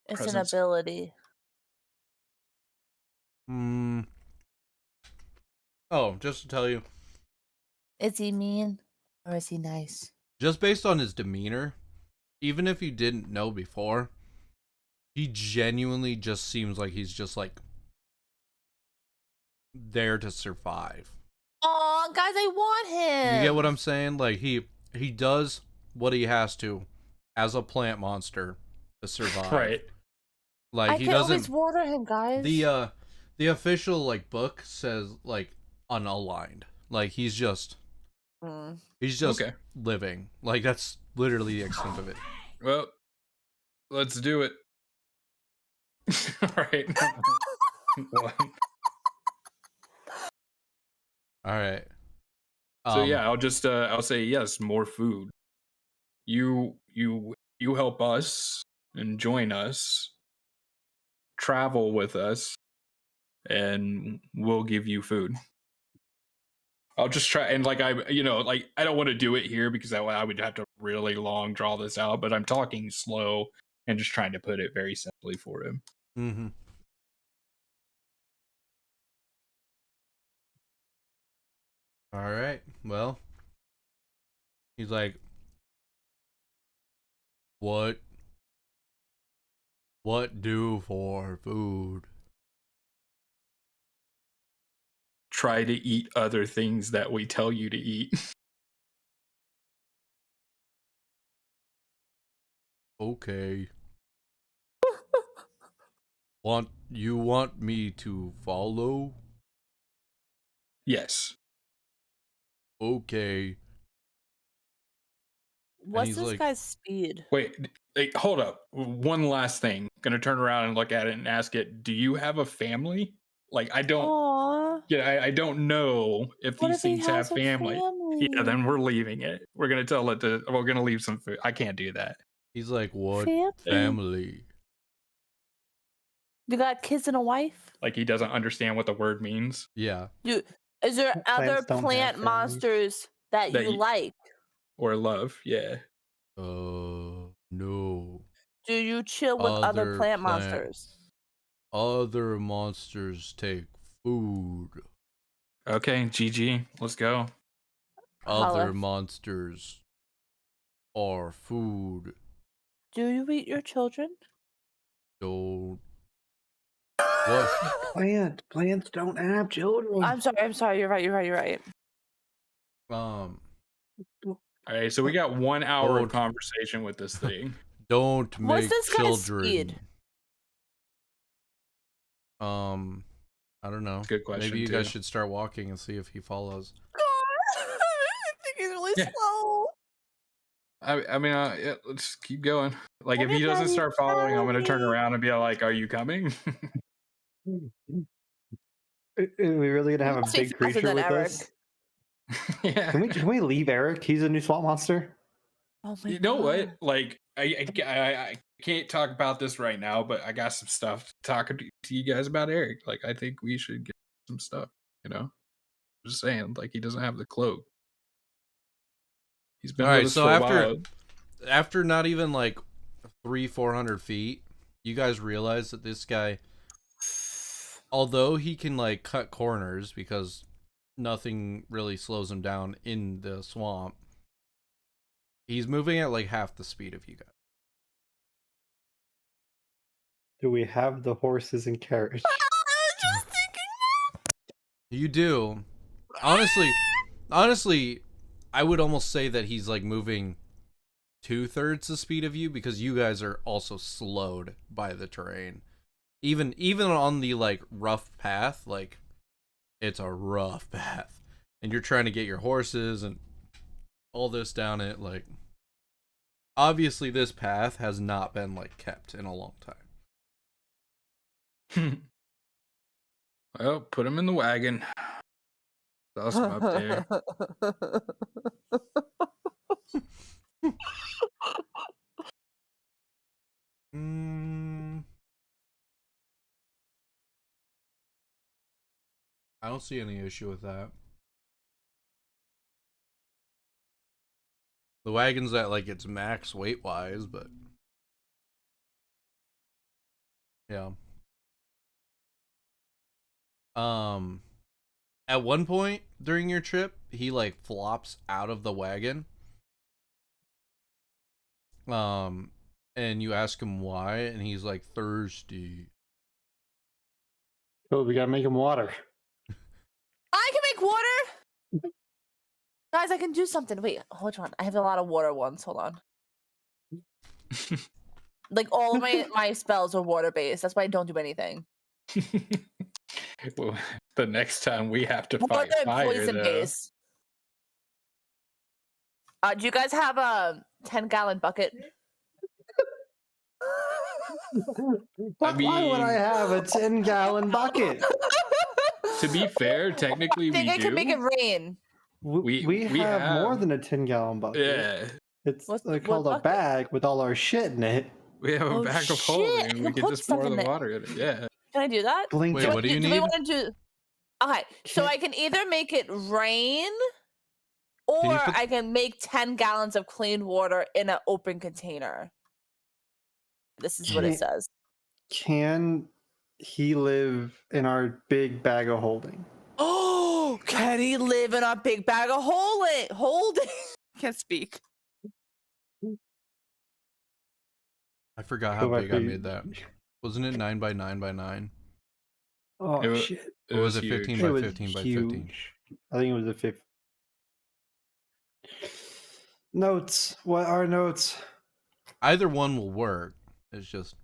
It's an ability.
Oh, just to tell you.
Is he mean or is he nice?
Just based on his demeanor, even if you didn't know before, he genuinely just seems like he's just like there to survive.
Oh, guys, I want him.
You get what I'm saying? Like he does what he has to as a plant monster to survive.
Right.
Like
he doesn't always water him, guys.
The official like book says like unaligned. Like he's just living. Like that's literally the extent of it.
Well, let's do it. All right.
All right.
So yeah, I'll say yes, more food. You help us and join us, travel with us, and we'll give you food. I'll just try, and I don't want to do it here because I would have to really long draw this out, but I'm talking slow and just trying to put it very simply for him.
Mm-hmm. All right. Well, he's like, what do for food?
Try to eat other things that we tell you to eat.
Okay. You want me to follow?
Yes.
Okay.
What's
he's
this
like-
guy's speed?
Wait, hold up. One last thing. Gonna turn around and look at it and ask it, do you have a family? Like, I don't.
Aww.
Yeah, I don't know if
What
these
if he
things have
has a
family. Yeah, then we're leaving it. We're gonna tell it to. We're gonna leave some food. I can't do that.
He's like, what
Family?
family?
You got kids and a wife?
Like, he doesn't understand what the word means.
Yeah.
Is there other
Plants don't have
plant
families.
monsters that
That
you
you-
like?
Or love. Yeah.
No.
Do you chill with other
Other
plant
plants.
monsters?
Other monsters take food.
Okay, GG. Let's go.
Other
Holla.
monsters are food.
Do you eat your children?
Don't. What?
Plants don't have children.
I'm sorry. You're right.
All right, so we got 1 hour of
Don't.
conversation with this thing.
Don't
What's
make
this guy's
children.
speed?
I don't know.
Good question.
Maybe you guys should start walking and see if he follows.
I think he's really
Yeah.
slow.
I mean, yeah, let's keep going. Like, if he doesn't
Everybody
start following, I'm gonna turn
follow me.
around and be like, "Are you coming?"
Are we really gonna have a
must be
big
faster
creature
than
with
Eric.
us?
Yeah.
Can we leave Eric? He's a new swamp monster.
Oh my
You know
God.
what? Like, I can't talk about this right now, but I got some stuff to talk to you guys about Eric. Like, I think we should get some stuff. You know, just saying. Like, he doesn't have the cloak. He's been
All
with
right,
us
so
for a
after
while.
after not even like 300-400 feet, you guys realize that this guy, although he can like cut corners because nothing really slows him down in the swamp, he's moving at like half the speed of you guys.
Do we have the horses and carriage?
Just thinking.
You do. Honestly, I would almost say that he's like moving 2/3 the speed of you because you guys are also slowed by the terrain. Even on the like rough path, like it's a rough path. And you're trying to get your horses and all this down it, like obviously this path has not been like kept in a long time.
Well, put him in the wagon. Toss him up there.
I don't see any issue with that. The wagon's at like its max weight wise, but yeah. At one point during your trip, he like flops out of the wagon. And you ask him why, and he's like thirsty.
Oh, we gotta make him water.
I can make water. Guys, I can do something. Wait, hold on. I have a lot of water ones. Hold on. Like all of my spells are water based. That's why I don't do anything.
Well, the next time we have to
Water
fight
and
fire,
poison
though.
based. Do you guys have a 10-gallon bucket?
Why would I have a 10-gallon bucket?
To be fair, technically
I think
we
I
do.
can make it rain.
We have more
have-
than a 10-gallon bucket.
Yeah,
It's
What
called a
bucket?
bag with all our shit in it.
we have a
Oh,
bag of
shit,
holding.
I
We
can
can
put
just
stuff
pour
in
the
it.
water in it. Yeah.
Can I do that?
Blink
Wait,
it.
what do you
we
need?
want to do? Okay, so
Can't-
I can either make it rain,
Can
or
you put-
I can make 10 gallons of clean water in an open container. This is what it says.
Can he live in our big bag of holding?
Oh, can he live in a big bag of holding? Can't speak.
I forgot how big I made that. Wasn't it 9 by 9 by 9?
Oh shit!
Or was it
huge.
15
It
by
was
15 by
huge.
15?
I think it was a 50. Notes. What are notes?
Either one will work. It's just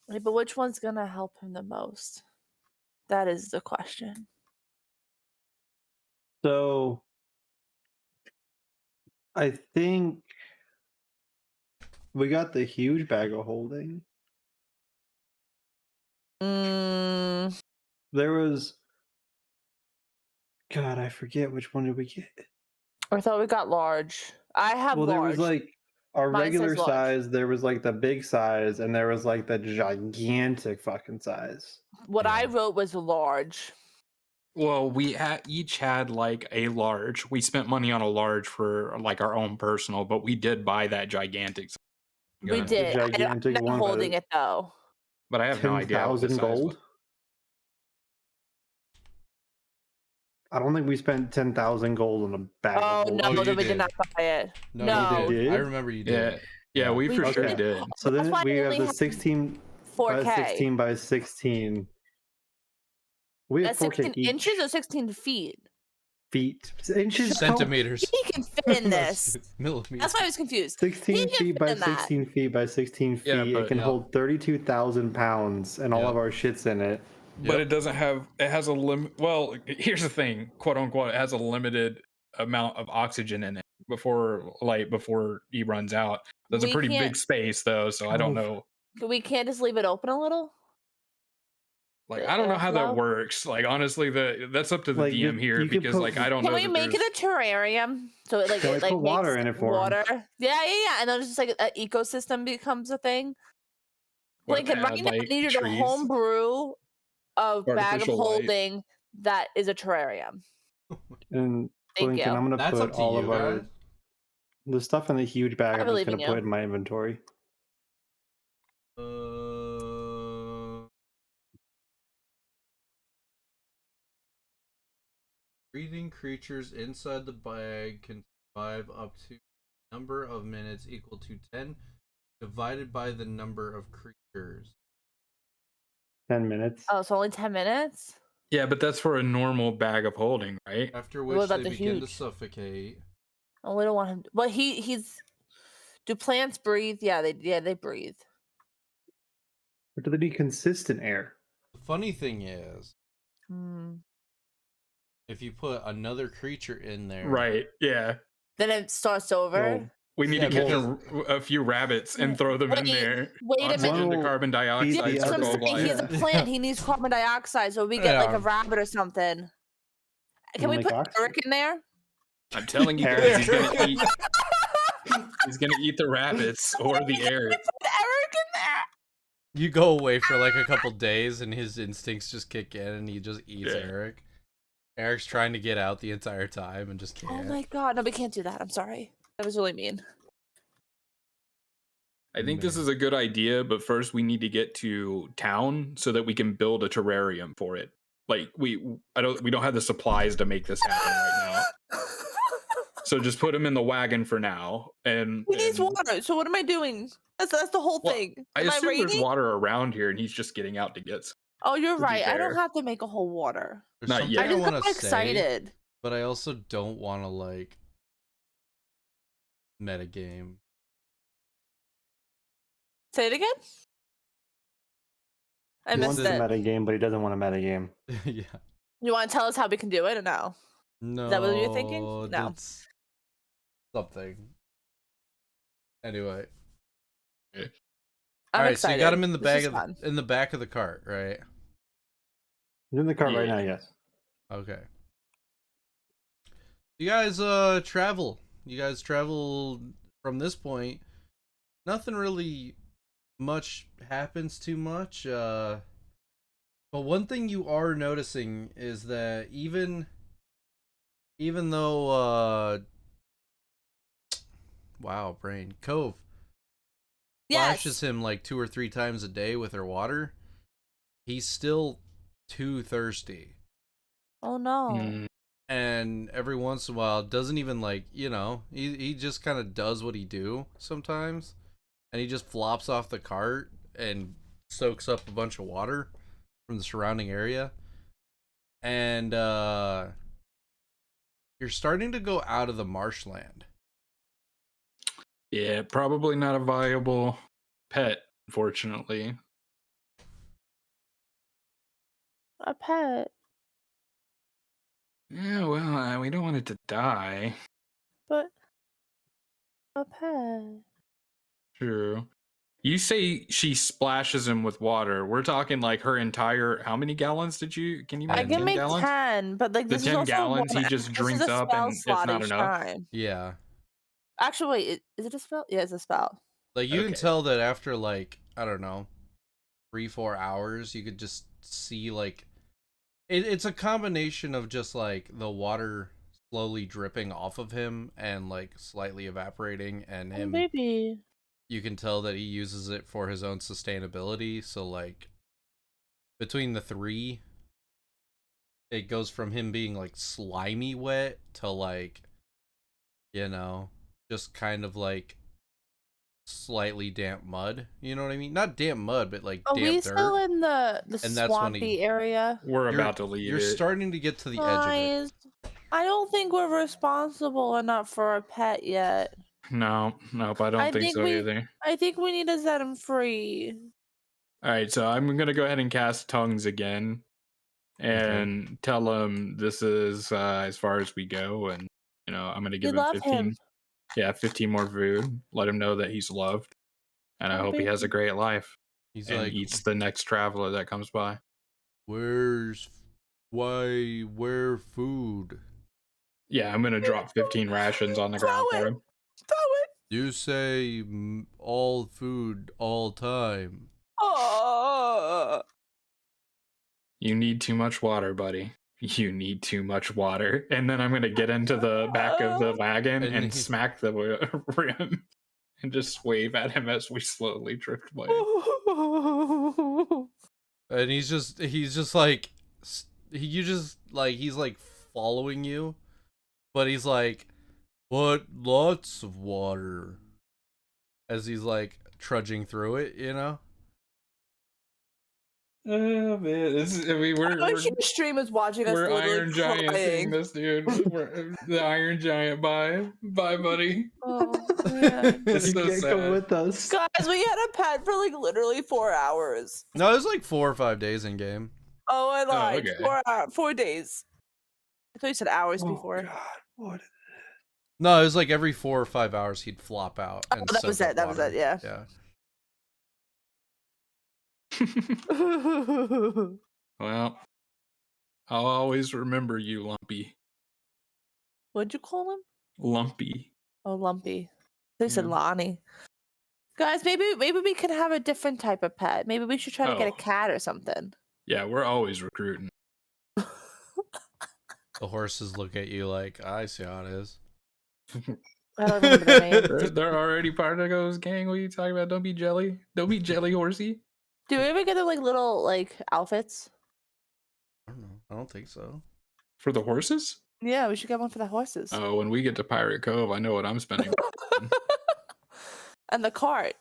Wait, but which one's gonna help him the most? That is the question.
So I think we got the huge bag of holding.
Mm,
There was, God, I forget which one did we get.
I thought we got large. I have
Well,
large.
there was like our
Mine says
regular
large.
size. There was like the big size, and there was like the gigantic fucking size.
What I
Yeah.
wrote was large.
Well, we each had like a large. We spent money on a large for like our own personal, but we did buy that gigantic.
We
gun.
did. I'm
gigantic
not
one,
holding
but
it though.
But I have no idea what the
10,000
size was.
gold. I don't think we spent 10,000 gold on a bag.
Oh
of
no,
Oh, you
then we
did.
did not buy it.
no,
No.
you did.
did?
I remember you did.
Yeah, we
We
for sure
did.
did.
So
That's
then
why
we
I
have
only
the
have
16 by
4K.
16 by 16. We have
That's
4K
16
each.
inches or 16 feet?
Feet. Inches.
Centimeters.
He can fit in this.
Millimeters.
That's why I was confused.
16
He can
feet
fit
by
in that.
16 feet by 16 feet.
Yeah,
it
but-
can
yeah.
hold 32,000 pounds and all
Yep.
of our shit's in it.
But it doesn't have. It has a limit. Well, here's the thing, quote unquote. It has a limited amount of oxygen in it before he runs out. That's a
We
pretty
can't-
big space, though. So I don't know.
We can't just leave it open a little?
Like
The
I don't know how that
airflow?
works. Like honestly, that's up to the
Like,
DM here
you could
because
put-
like I don't
Can
know.
we
that
make it
there's-
a terrarium? So it like
Can we
it like
put water
makes
in it for 'em?
water. Yeah. And then it's just like an ecosystem becomes a thing.
what,
Lincoln, right now I
like
need you to
trees?
homebrew a bag of
Artificial light.
holding that is a terrarium.
And
Thank
Lincoln,
you.
I'm gonna
That's
put
up to
all
you
of our
guys.
the stuff in the huge bag.
I
I'm just
believe in
gonna
you.
put in my inventory.
Breathing creatures inside the bag can survive up to number of minutes equal to 10 divided by the number of creatures.
10 minutes.
Oh, it's only 10 minutes?
Yeah, but that's for a normal bag of holding, right?
After
What
which
about
they
the
begin to
huge?
suffocate.
Oh, we don't want him. Well, he's. Do plants breathe? Yeah, they breathe.
Or do they need consistent air?
The funny thing is,
Hmm.
if you put another creature in there,
Right. Yeah.
Then it starts over.
Well,
We need
Yeah,
to catch
because-
a few rabbits and throw them in
Wait,
there.
wait a
Oxygen
minute.
to carbon
One will
yeah,
dioxide.
the
that's what I'm
other.
saying. He has a
Yeah.
plant. He needs carbon dioxide, so we get like
Yeah.
a rabbit or something. Can we
Like
put
oxygen.
Eric in there?
I'm telling you
Eric.
guys, he's gonna eat. He's gonna eat the rabbits or the air.
Put Eric in there.
you go away for like a couple days and his instincts just kick in and he just eats
Yeah.
Eric. Eric's trying to get out the entire time and just
Oh
can't.
my god, no, we can't do that. I'm sorry. That was really mean.
I think this
Man.
is a good idea, but first we need to get to town so that we can build a terrarium for it. Like we don't have the supplies to make this happen right now. So just put him in the wagon for now. And
He needs
and
water. So what am I doing? That's the whole
Well,
thing.
I
Am I
assume there's
raiding?
water around here, and he's just getting out to get some.
Oh, you're
to be
right. I don't
fair.
have to make a whole water.
There's
Not
something
yet.
I
I
just
want
got
to say,
excited.
but I also don't want to like metagame.
Say it again. I
He wants
missed
to
it.
meta game, but he doesn't want to meta game.
Yeah.
You want to tell us how we can do it or no?
No.
that what you're thinking? No.
That's something. Anyway.
I'm
All right,
excited.
so you got him in the
This
bag
is
of
fun.
in the back of the cart, right?
He's in the car right
Yeah.
now. Yes.
Okay. You guys travel. You guys travel from this point. Nothing really much happens too much. Cove But one thing you are noticing is that even though wow, brain Cove flashes him like 2 or 3 times a day with her water, he's still too thirsty.
Oh no.
Mm.
And every once in a while doesn't even like, he just kind of does what he do sometimes, and he just flops off the cart and soaks up a bunch of water from the surrounding area. And you're starting to go out of the marshland.
Yeah, probably not a viable pet, unfortunately.
A pet.
Yeah, well, we don't want it to die.
But a pet.
True. You say she splashes him with water. We're talking like her entire. How many gallons can you make?
I can
10
make
gallons?
10, but like
The
this
10
is also
gallons he
one-
just
this
drinks
is a
up
spell
and it's
slot
not
each
enough.
time.
Yeah.
Actually, wait, is it a spell? Yeah, it's a spell.
Like you can
Okay.
tell that after like, I don't know, 3-4 hours, you could just see like it's a combination of just like the water slowly dripping off of him and like slightly evaporating, and
Oh,
him
baby.
you can tell that he uses it for his own sustainability. So like between the 3, it goes from him being like slimy wet to like, just kind of like slightly damp mud. You know what I mean? Not damp mud, but like
Are
damp
we
dirt.
still in the
And that's when
swampy area?
We're
You're-
about to leave
You're
it.
starting to get to the edge of it.
Guys, I don't think we're responsible enough for a pet yet.
Nope, I don't think so either.
I think we need to set him free.
All right, so I'm gonna go ahead and cast tongues again, and tell him this is as far as we go, and I'm gonna give him
love
15.
him.
Yeah, 15 more food. Let him know that he's loved, and I
Oh,
hope he has a
baby.
great life
He's
and
like,
eats the next traveler that comes by.
where food?
Yeah, I'm gonna drop 15 rations on the ground
Throw
for
it.
him.
Throw it.
You say all food all time.
Oh.
You need too much water, buddy. You need too much water. And then I'm gonna get into the back of the wagon
And
and
he-
smack the rim and just wave at him as we slowly drift away.
And he's just like, he's like following you, but he's like, what? Lots of water. As he's like trudging through it,
Oh man,
Our huge stream is watching us
we're
literally
Iron Giant seeing
crying.
this dude. We're the Iron Giant. Bye, buddy.
Oh, man.
It's
You
so
can't come
sad.
with us.
Guys, we had a pet for like literally 4 hours.
No, it was like 4 or 5 days in game.
Oh, I lied.
okay.
4 days. I thought you said hours
Oh,
before.
God, what?
No, it was like every 4 or 5 hours he'd flop out.
Oh,
And
that was
soak
it.
up
That was
water.
it. Yeah.
Yeah.
Well, I'll always remember you, Lumpy.
What'd you call him?
Lumpy.
Oh, Lumpy. They said
Yeah.
Lonnie. Guys, maybe we can have a different type of pet. Maybe we should try to get a
Oh.
cat or something.
Yeah, we're always recruiting.
The horses look at you like, I see how it is.
I don't remember their name.
They're already part of those gang. What are you talking about? Don't be jelly. Don't be jelly horsey.
Do we ever get them like little like outfits?
I don't know. I don't think so.
For the horses?
Yeah, we should get one for the horses.
Oh, when we get to Pirate Cove, I know what I'm spending.
And the cart.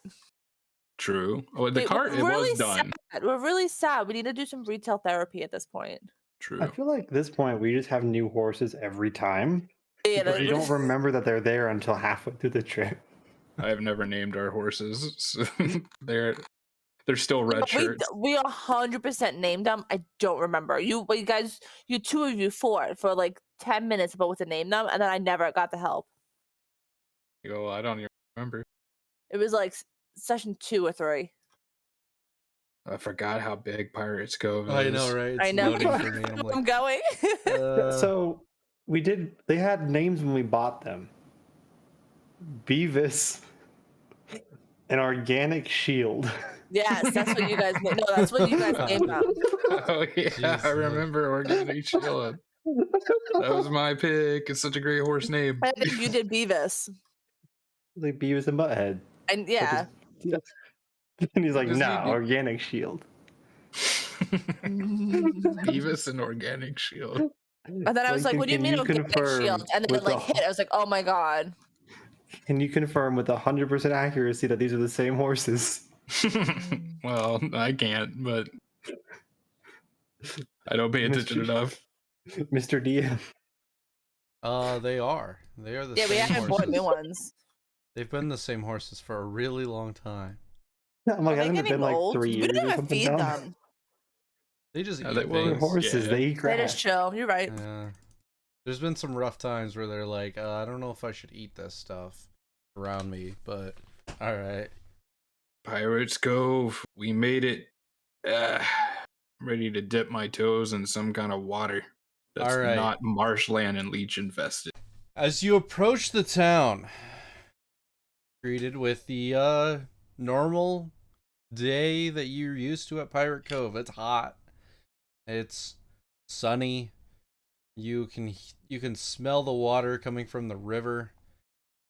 True. Oh, the
Wait,
cart,
we're
it
really
was done.
sad. We're really sad. We need to do some retail therapy at this point.
True.
I feel like at this point we just have new horses every time.
Yeah,
But you don't remember that they're there until halfway through the trip.
I have never named our horses. So they're still red shirts.
We 100% named them. I don't remember. You guys, you two of you fought for like 10 minutes about what to name them, and then I never got the help.
You go, I don't even remember.
It was like session 2 or 3.
I forgot how big Pirates Cove is.
I know, right?
I know.
Loading for me. I'm
I'm
like,
going.
So they had names when we bought them. Beavis, An organic shield.
Yes, that's what you guys named. No, that's what you guys named them.
Oh yeah,
Jesus.
I remember organic shield. That was my pick. It's such a great horse name.
I think you did Beavis.
Like Beavis and Butthead.
And yeah.
And he's like,
does he
nah,
do?
organic shield.
Beavis and organic shield.
And then I was like,
Lincoln,
what do you
can
mean organic
confirm
shield? And then it
with
like hit. I was like, oh my god.
Can you confirm with 100% accuracy that these are the same horses?
Well, I can't, but I don't pay attention enough.
Mr. DM.
They are. They are the
Yeah, we
same
haven't bought
horses.
new ones.
They've been the same horses for a really long time.
I'm like,
Are they
hasn't it
getting
been like
old?
3
We
years
don't
or
even
something
feed
now?
them.
They just
Yeah,
eat
they
They're
things.
horses,
yeah.
they eat
They
grass.
just chill. You're right.
Yeah. There's been some rough times where they're like, I don't know if I should eat this stuff around me, but all right.
Pirates Cove, we made it. I'm ready to dip my toes in some kind of water that's
All right.
not marshland and leech infested.
As you approach the town, greeted with the normal day that you're used to at Pirate Cove. It's hot. It's sunny. You can smell the water coming from the river.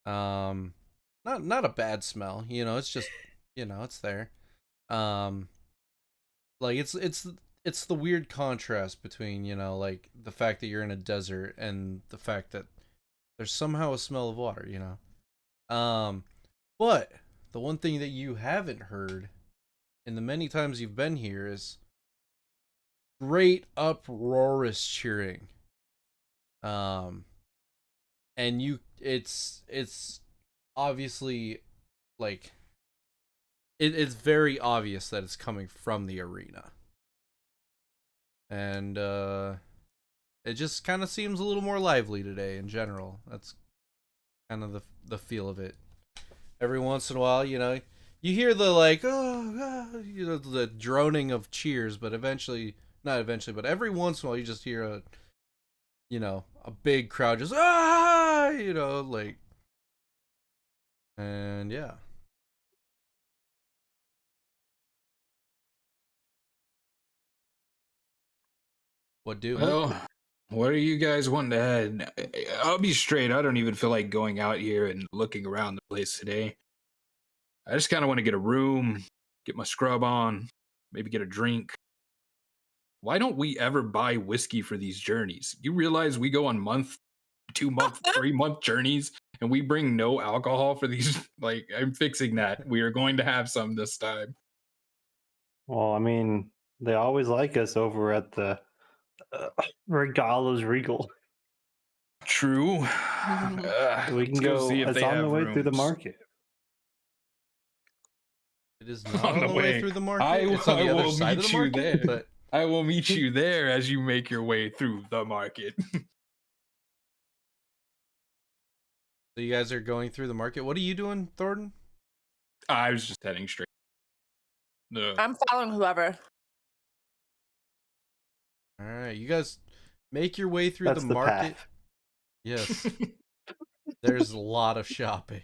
Not a bad smell, it's just, it's there. Like it's the weird contrast between, like the fact that you're in a desert and the fact that there's somehow a smell of water, But the one thing that you haven't heard in the many times you've been here is great uproarious cheering. And it's obviously like it's very obvious that it's coming from the arena. And it just kind of seems a little more lively today in general. That's kind of the feel of it. Every once in a while, you hear the like, the droning of cheers, but not eventually, but every once in a while you just hear a big crowd just, like, and yeah. What do?
Well, what are you guys wanting to head? I'll be straight. I don't even feel like going out here and looking around the place today. I just kind of want to get a room, get my scrub on, maybe get a drink. Why don't we ever buy whiskey for these journeys? You realize we go on month, 2 month, 3 month journeys and we bring no alcohol for these? Like, I'm fixing that. We are going to have some this time.
Well, I mean, they always like us over at the Regalo's Regal.
True.
We can go, it's on the way through the market.
It is not on the way through the market. It's on the other side of the market,
there.
But
I will meet you there as you make your way through the market.
So you guys are going through the market. What are you doing, Thornton?
I was just heading straight. No.
I'm following whoever.
All right, you guys make your way through
That's
the
the
market.
path.
Yes. There's a lot of shopping.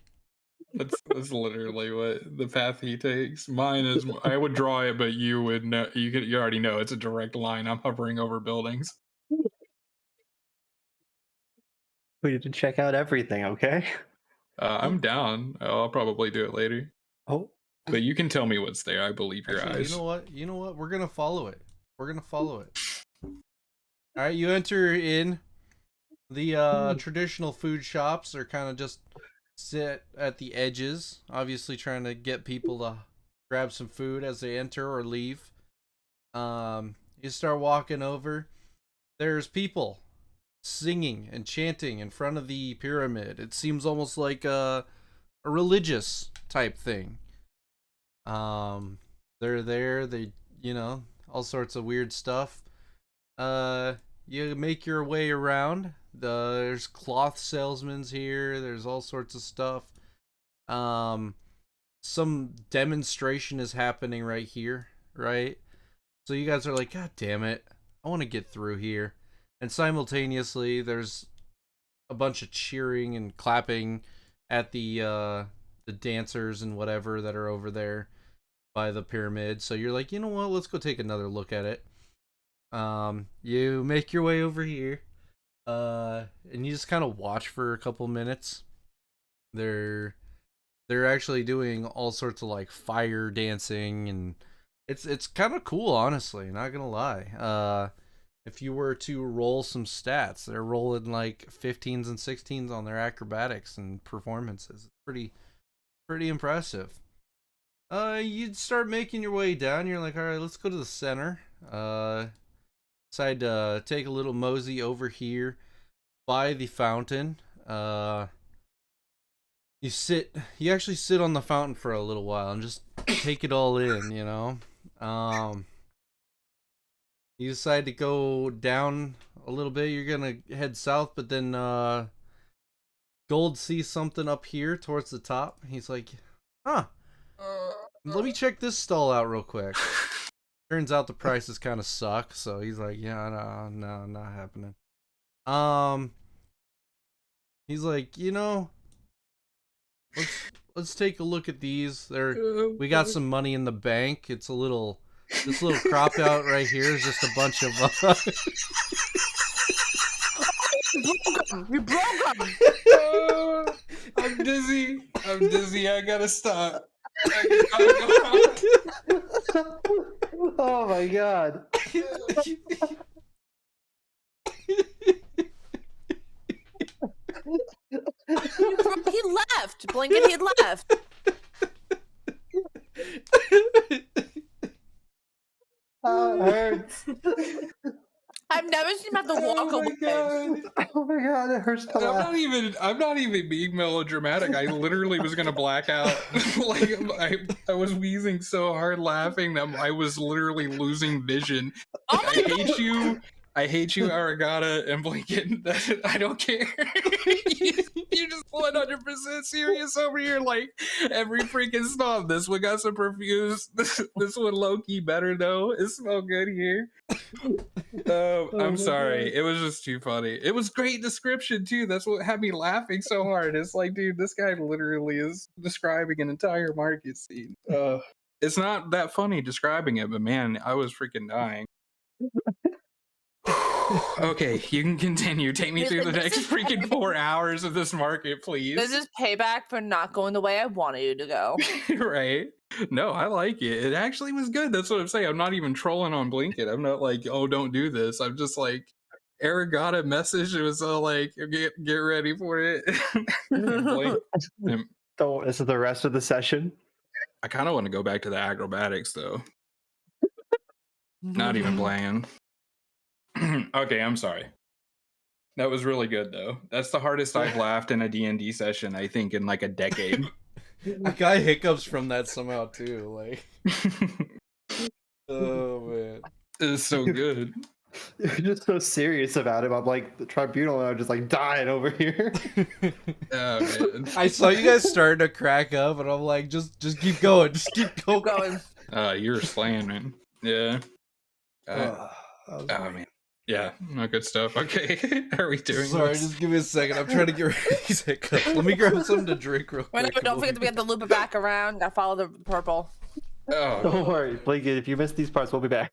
That's literally what the path he takes. Mine is, I would draw it, but you would know. You already know it's a direct line. I'm hovering over buildings.
We need to check out everything, okay?
I'm down. I'll probably do it later.
Oh,
But you can tell me what's there. I believe your
Actually,
eyes.
You know what? We're gonna follow it. All right, you enter in the traditional food shops. Are kind of just sit at the edges, obviously trying to get people to grab some food as they enter or leave. You start walking over. There's people singing and chanting in front of the pyramid. It seems almost like a religious type thing. They're there. They, all sorts of weird stuff. You make your way around. There's cloth salesmen here. There's all sorts of stuff. Some demonstration is happening right here, right? So you guys are like, God damn it, I want to get through here. And simultaneously, there's a bunch of cheering and clapping at the dancers and whatever that are over there by the pyramid. So you're like, you know what? Let's go take another look at it. You make your way over here, and you just kind of watch for a couple minutes. They're actually doing all sorts of like fire dancing, and it's kind of cool, honestly. Not gonna lie. If you were to roll some stats, they're rolling like 15s and 16s on their acrobatics and performances. Pretty impressive. You'd start making your way down. You're like, all right, let's go to the center. Decide to take a little mosey over here by the fountain. You actually sit on the fountain for a little while and just take it all in, you know. You decide to go down a little bit. You're gonna head south, but then Gold sees something up here towards the top. He's like, huh, let me check this stall out real quick. Turns out the prices kind of suck, so he's like, yeah, no, not happening. He's like, you know, let's take a look at these. We got some money in the bank. It's this little crop out right here is just a bunch of
You broke him.
I'm dizzy. I gotta stop.
Oh my god.
He left. Blinking, he left.
Oh, it hurts.
I've never seen him have to walk away.
Oh my god, it hurts to laugh.
I'm not even being melodramatic. I literally was gonna black out. Like I was wheezing so hard laughing that I was literally losing vision.
Oh my God.
I hate you, Aragata and Blinken. I don't care. You're just 100% serious over here, like every freaking snob. This one got some perfumes. This one low-key better though. It smelled good here. I'm sorry. God. It was just too funny. It was great description too. That's what had me laughing so hard. It's like, dude, this guy literally is describing an entire market scene. It's not that funny describing it, but man, I was freaking dying. Okay, you can continue. Take me through the next freaking 4 hours of this market, please.
This is payback for not going the way I wanted you to go.
Right? No, I like it. It actually was good. That's what I'm saying. I'm not even trolling on Blinket. I'm not like, oh, don't do this. I'm just like, Aragata message. It was all like, get ready for it.
So this is the rest of the session.
I kind of want to go back to the acrobatics though. Not even playing. Okay, I'm sorry. That was really good though. That's the hardest I've laughed in a D&D session, I think, in like a decade.
I got hiccups from that somehow too. Like, oh man,
it's so good.
You're just so serious about it. I'm like the tribunal, and I'm just like dying over here.
Oh man,
I saw you guys starting to crack up, and I'm like, just keep going, just keep going.
You're slaying, man. Yeah. Oh man. Yeah, no good stuff. Okay, are we doing
Sorry,
this?
just give me a second. I'm trying to get rid of these hiccups. Let me grab something to drink real quick.
Don't forget to to loop it back around. Gotta follow the purple.
Oh.
Don't worry, Blinket. If you miss these parts, we'll be back.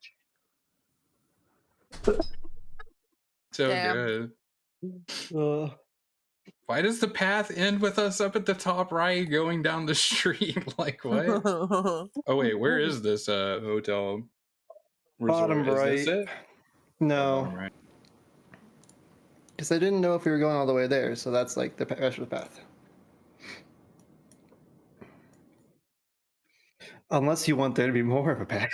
So good. Why does the path end with us up at the top right going down the street? Like what? Oh wait, where is this hotel resort?
Bottom right.
Is this it?
No. Because I didn't know if we were going all the way there, so that's like the rest of the path. Unless you want there to be more of a path.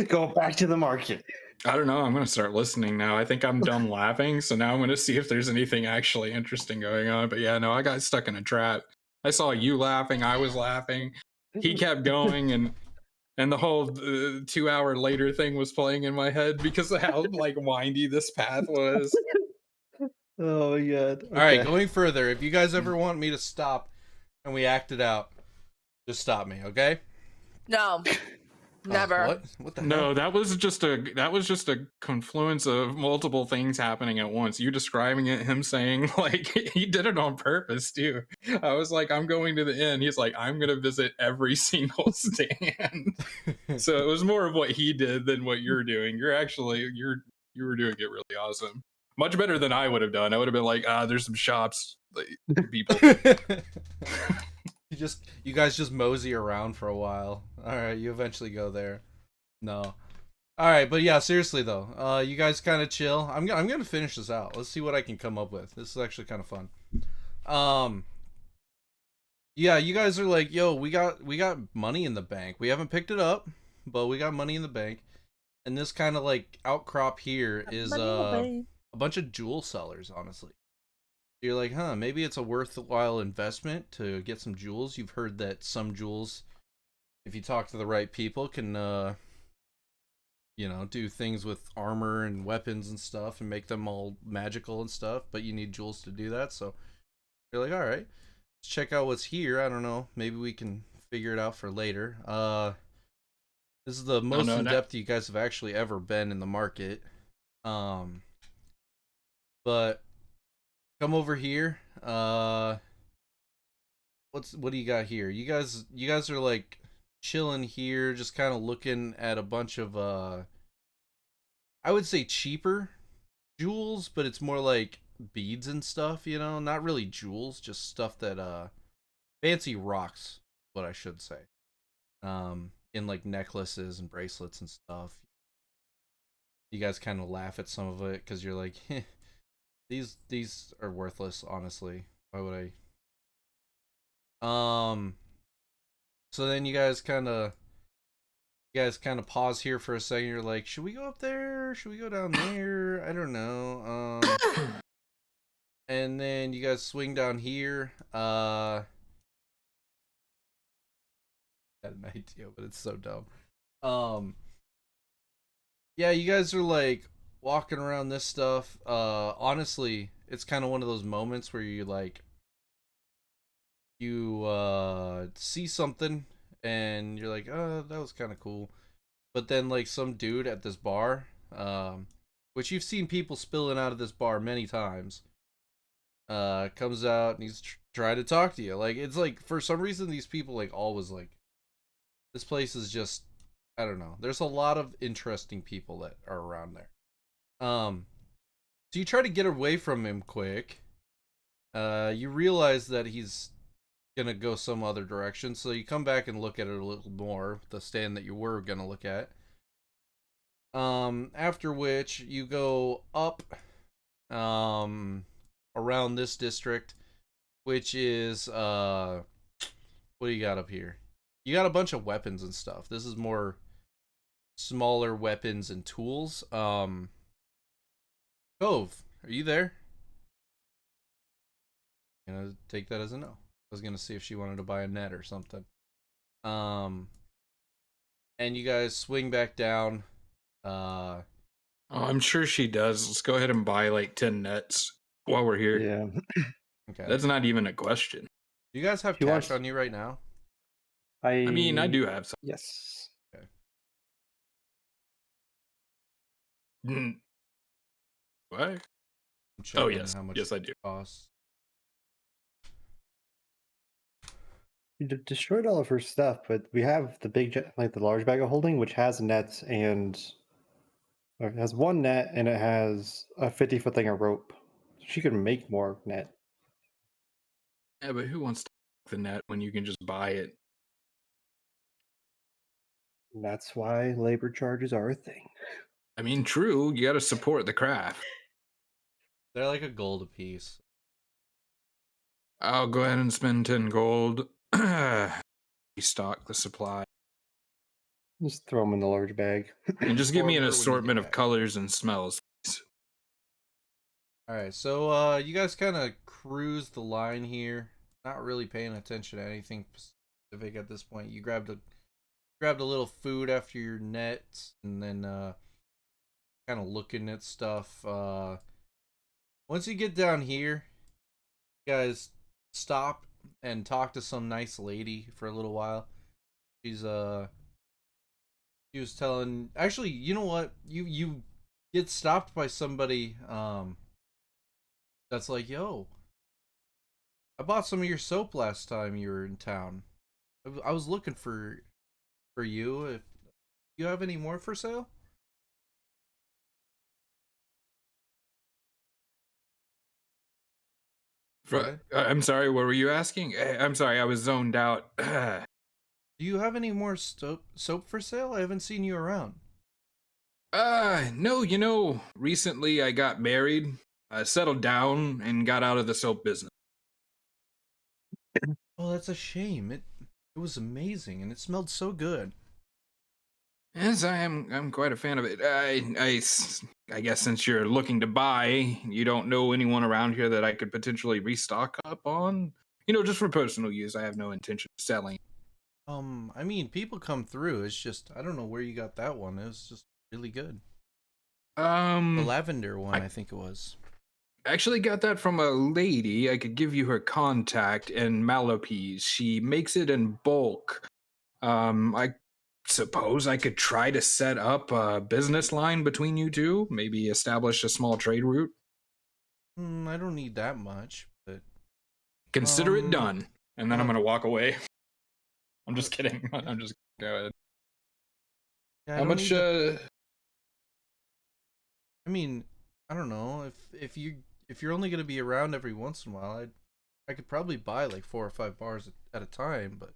Go back to the market.
I don't know. I'm going to start listening now. I think I'm done laughing, so now I'm going to see if there's anything actually interesting going on. But yeah, no, I got stuck in a trap. I saw you laughing. I was laughing. He kept going, and the whole 2 hour later thing was playing in my head because of how like windy this path was.
Oh my god. Okay.
All right, going further. If you guys ever want me to stop and we act it out, just stop me, okay?
No. Never.
What the hell?
No, that was just a confluence of multiple things happening at once. You describing it, him saying like he did it on purpose too. I was like, I'm going to the inn. He's like, I'm gonna visit every single stand. So it was more of what he did than what you're doing. You were doing it really awesome. Much better than I would have done. I would have been like, there's some shops, like, people.
You guys just mosey around for a while. All right, you eventually go there. No. All right, but yeah, seriously though, you guys kind of chill. I'm gonna finish this out. Let's see what I can come up with. This is actually kind of fun. Yeah, you guys are like, yo, we got money in the bank. We haven't picked it up, but we got money in the bank. And this kind of like outcrop here is a bunch of jewel sellers, honestly. You're like, huh, maybe it's a worthwhile investment to get some jewels. You've heard that some jewels, if you talk to the right people, can do things with armor and weapons and stuff and make them all magical and stuff, but you need jewels to do that. So you're like, all right, let's check out what's here. I don't know, maybe we can figure it out for later. This is the most in depth you guys have actually ever been in the market. But come over here. What do you got here? You guys are like chilling here, just kind of looking at a bunch of I would say cheaper jewels, but it's more like beads and stuff, not really jewels, just stuff that fancy rocks, what I should say. In like necklaces and bracelets and stuff. You guys kind of laugh at some of it because you're like, these are worthless, honestly. Why would I? So then you guys kind of pause here for a second. You're like, should we go up there? Should we go down there? I don't know. And then you guys swing down here. Had an idea, but it's so dumb. Yeah, you guys are like walking around this stuff. Honestly, it's kind of one of those moments where you see something and you're like, oh, that was kind of cool. But then like some dude at this bar, which you've seen people spilling out of this bar many times, comes out and he's trying to talk to you. Like, it's like, for some reason, these people like always like, this place is just, I don't know. There's a lot of interesting people that are around there. So you try to get away from him quick. You realize that he's gonna go some other direction, so you come back and look at it a little more, the stand that you were gonna look at. After which you go up around this district, which is what do you got up here? You got a bunch of weapons and stuff. This is more smaller weapons and tools. Cove, are you there? I'm gonna take that as a no. I was gonna see if she wanted to buy a net or something. And you guys swing back down.
I'm sure she does. Let's go ahead and buy like 10 nets while we're here.
Yeah.
Okay. That's not even a question.
Do you guys have cash on you right now?
I mean, I do have some.
Yes.
Okay.
What? Oh, yes. How much yes, I do.
Costs.
We destroyed all of her stuff, but we have the the large bag of holding, which has nets and it has one net and it has a 50-foot thing of rope. She could make more net.
Yeah, but who wants to make the net when you can just buy it?
And that's why labor charges are a thing.
I mean, true. You got to support the craft.
They're like a gold a piece.
I'll go ahead and spend 10 gold. Restock the supply.
Just throw them in the large bag.
And just give me an assortment of colors and smells.
Alright, so you guys kind of cruise the line here. Not really paying attention to anything specific at this point. You grabbed a little food after your nets, and then kind of looking at stuff. Once you get down here, you guys stop and talk to some nice lady for a little while. She's He was telling. Actually, you know what? You get stopped by somebody. That's like, yo, I bought some of your soap last time you were in town. I was looking for you. If you have any more for sale? Okay.
I'm sorry, what were you asking? I'm sorry, I was zoned out.
Do you have any more soap for sale? I haven't seen you around.
No, recently I got married, settled down, and got out of the soap business.
Oh, that's a shame. It was amazing, and it smelled so good.
Yes, I'm quite a fan of it. I guess since you're looking to buy, you don't know anyone around here that I could potentially restock up on? Just for personal use. I have no intention of selling.
I mean, people come through. It's just I don't know where you got that one. It was just really good. The lavender one, I think it was.
Actually got that from a lady. I could give you her contact in Malopese. She makes it in bulk. I suppose I could try to set up a business line between you two. Maybe establish a small trade route.
I don't need that much, but
consider it done. And then I'm gonna walk away. I'm just kidding. I'm just go ahead.
Yeah,
How much?
I mean, I don't know if you're only gonna be around every once in a while. I could probably buy like 4 or 5 bars at a time, but.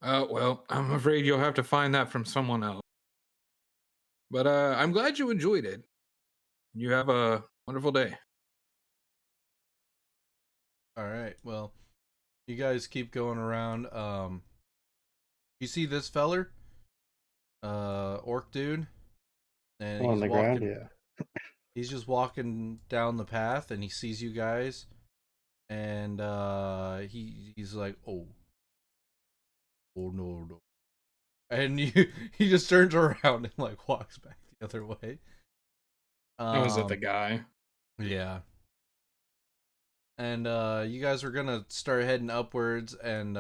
Well, I'm afraid you'll have to find that from someone else. But I'm glad you enjoyed it. You have a wonderful day.
All right. Well, you guys keep going around. You see this feller? Orc dude. And
on
he's
the
walking,
ground, yeah.
He's just walking down the path, and he sees you guys, and he's like, oh no, and he just turns around and like walks back the other way.
Was it the guy?
Yeah. And you guys are gonna start heading upwards, and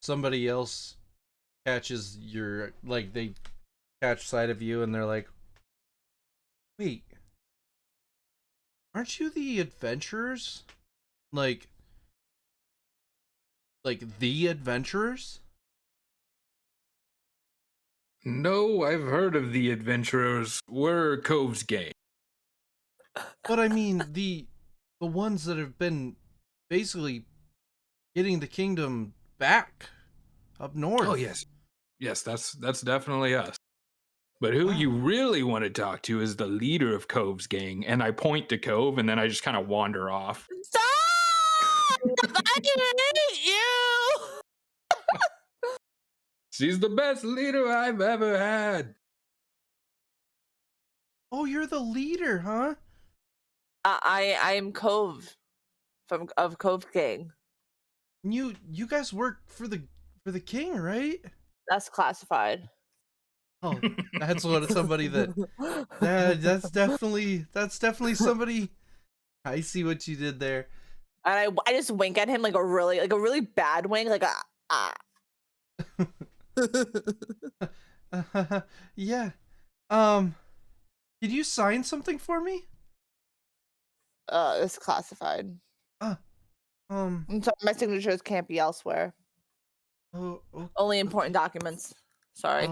somebody else catches they catch sight of you, and they're like, wait, aren't you the adventurers? Like the adventurers?
No, I've heard of the adventurers. We're Cove's gang.
But I mean the ones that have been basically getting the kingdom back up north.
Oh yes, that's definitely us. But who you really want to talk to is the leader of Cove's gang, and I point to Cove, and then I just kind of wander off.
Stop! I hate you!
She's the best leader I've ever had.
Oh, you're the leader, huh?
I am Cove of Cove Gang.
You guys work for the king, right?
That's classified.
Oh, that's what somebody that's definitely somebody. I see what you did there.
And I just wink at him like a really bad wink, like
Yeah. Did you sign something for me?
It's classified. I'm sorry, my signatures can't be elsewhere.
Oh,
Only important documents. Sorry.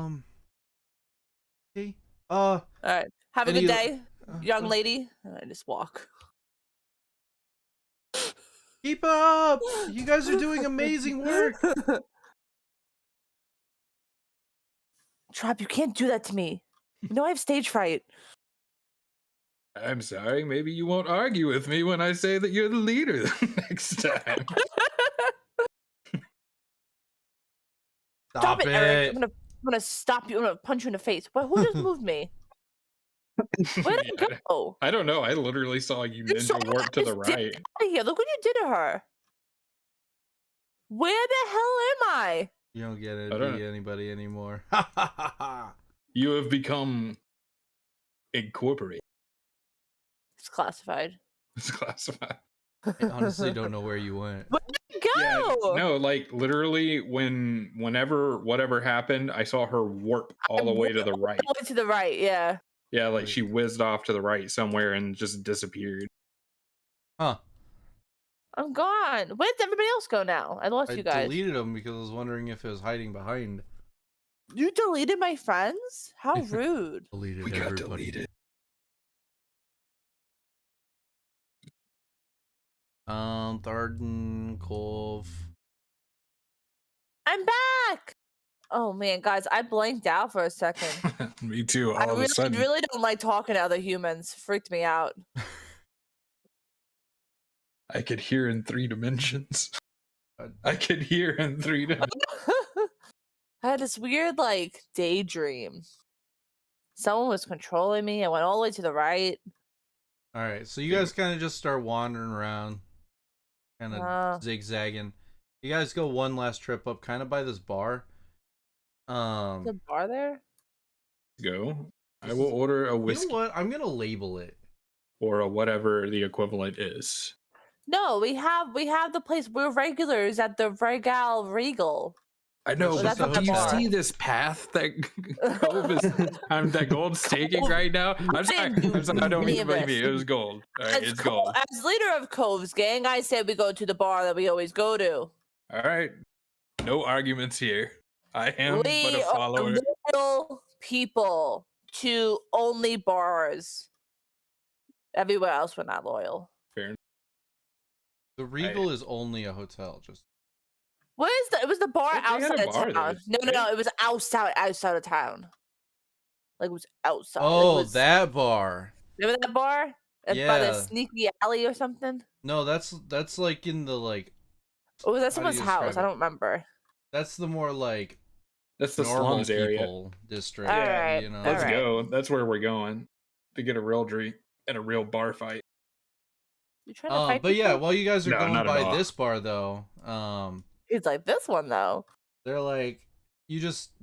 Okay.
All right. Have a good day, young lady. And I just walk.
Keep up! You guys are doing amazing work.
Trap, you can't do that to me. You know I have stage fright.
I'm sorry, maybe you won't argue with me when I say that you're the leader the next time.
Stop it, Eric. I'm gonna stop you. I'm gonna punch you in the face. Who just moved me? Where'd it go?
I don't know. I literally saw you ninja warp to the right.
Out of here. Look what you did to her. Where the hell am I?
You don't get to be anybody anymore.
You have become incorporated.
It's classified.
It's classified.
I honestly don't know where you went.
Where'd it go?
No, like literally whenever whatever happened, I saw her warp all the way to the right.
All the way to the right, yeah.
Yeah, like she whizzed off to the right somewhere and just disappeared.
Huh.
I'm gone. Where did everybody else go now? I lost
I
you guys.
deleted him because I was wondering if it was hiding behind.
You deleted my friends? How rude.
Deleted
We got
everybody.
deleted.
Tharden, Cove.
I'm back. Oh man, guys, I blanked out for a second.
Me too.
I
All of a sudden,
really don't like talking to other humans. Freaked me out.
I could hear in 3 dimensions. I could hear in 3 dimensions.
I had this weird like daydream. Someone was controlling me. I went all the way to the right.
All right, so you guys kind of just start wandering around, kind of
Uh.
zigzagging. You guys go one last trip up, kind of by this bar.
The bar there?
Go. I will order a
You
whiskey
know what? I'm gonna label it.
or a whatever the equivalent is.
No, we have the place. We're regulars at the Regal.
I know,
Well,
but
that's
do you
not a bar.
see this path that Cove is? That Gold's taking right now. I'm sorry. I don't mean to blame you. It was gold. All right, it's gold.
As leader of Cove's gang, I said we go to the bar that we always go to.
All right. No arguments here. I am but
We
a
are
follower.
loyal people to only bars. Everywhere else, we're not loyal.
Fair.
The Regal is only a hotel. Just
Where's the? It was the bar
They had
outside
a
of
bar
town.
there,
No,
right?
it was outside of town. Like it was outside. Like,
oh,
it was,
that bar.
remember that bar? By the
Yeah.
sneaky alley or something.
No, that's like in the like.
Or was that
How do you
someone's house?
describe
I
it?
don't remember.
That's the more like
That's the
normal
slums area.
people district.
Alright,
You know.
Let's
alright.
go. That's where we're going to get a real drink and a real bar fight.
You trying to fight
But yeah,
people?
while you guys are
No,
going
not at
by
all.
this bar though,
He's like this one though.
they're like you just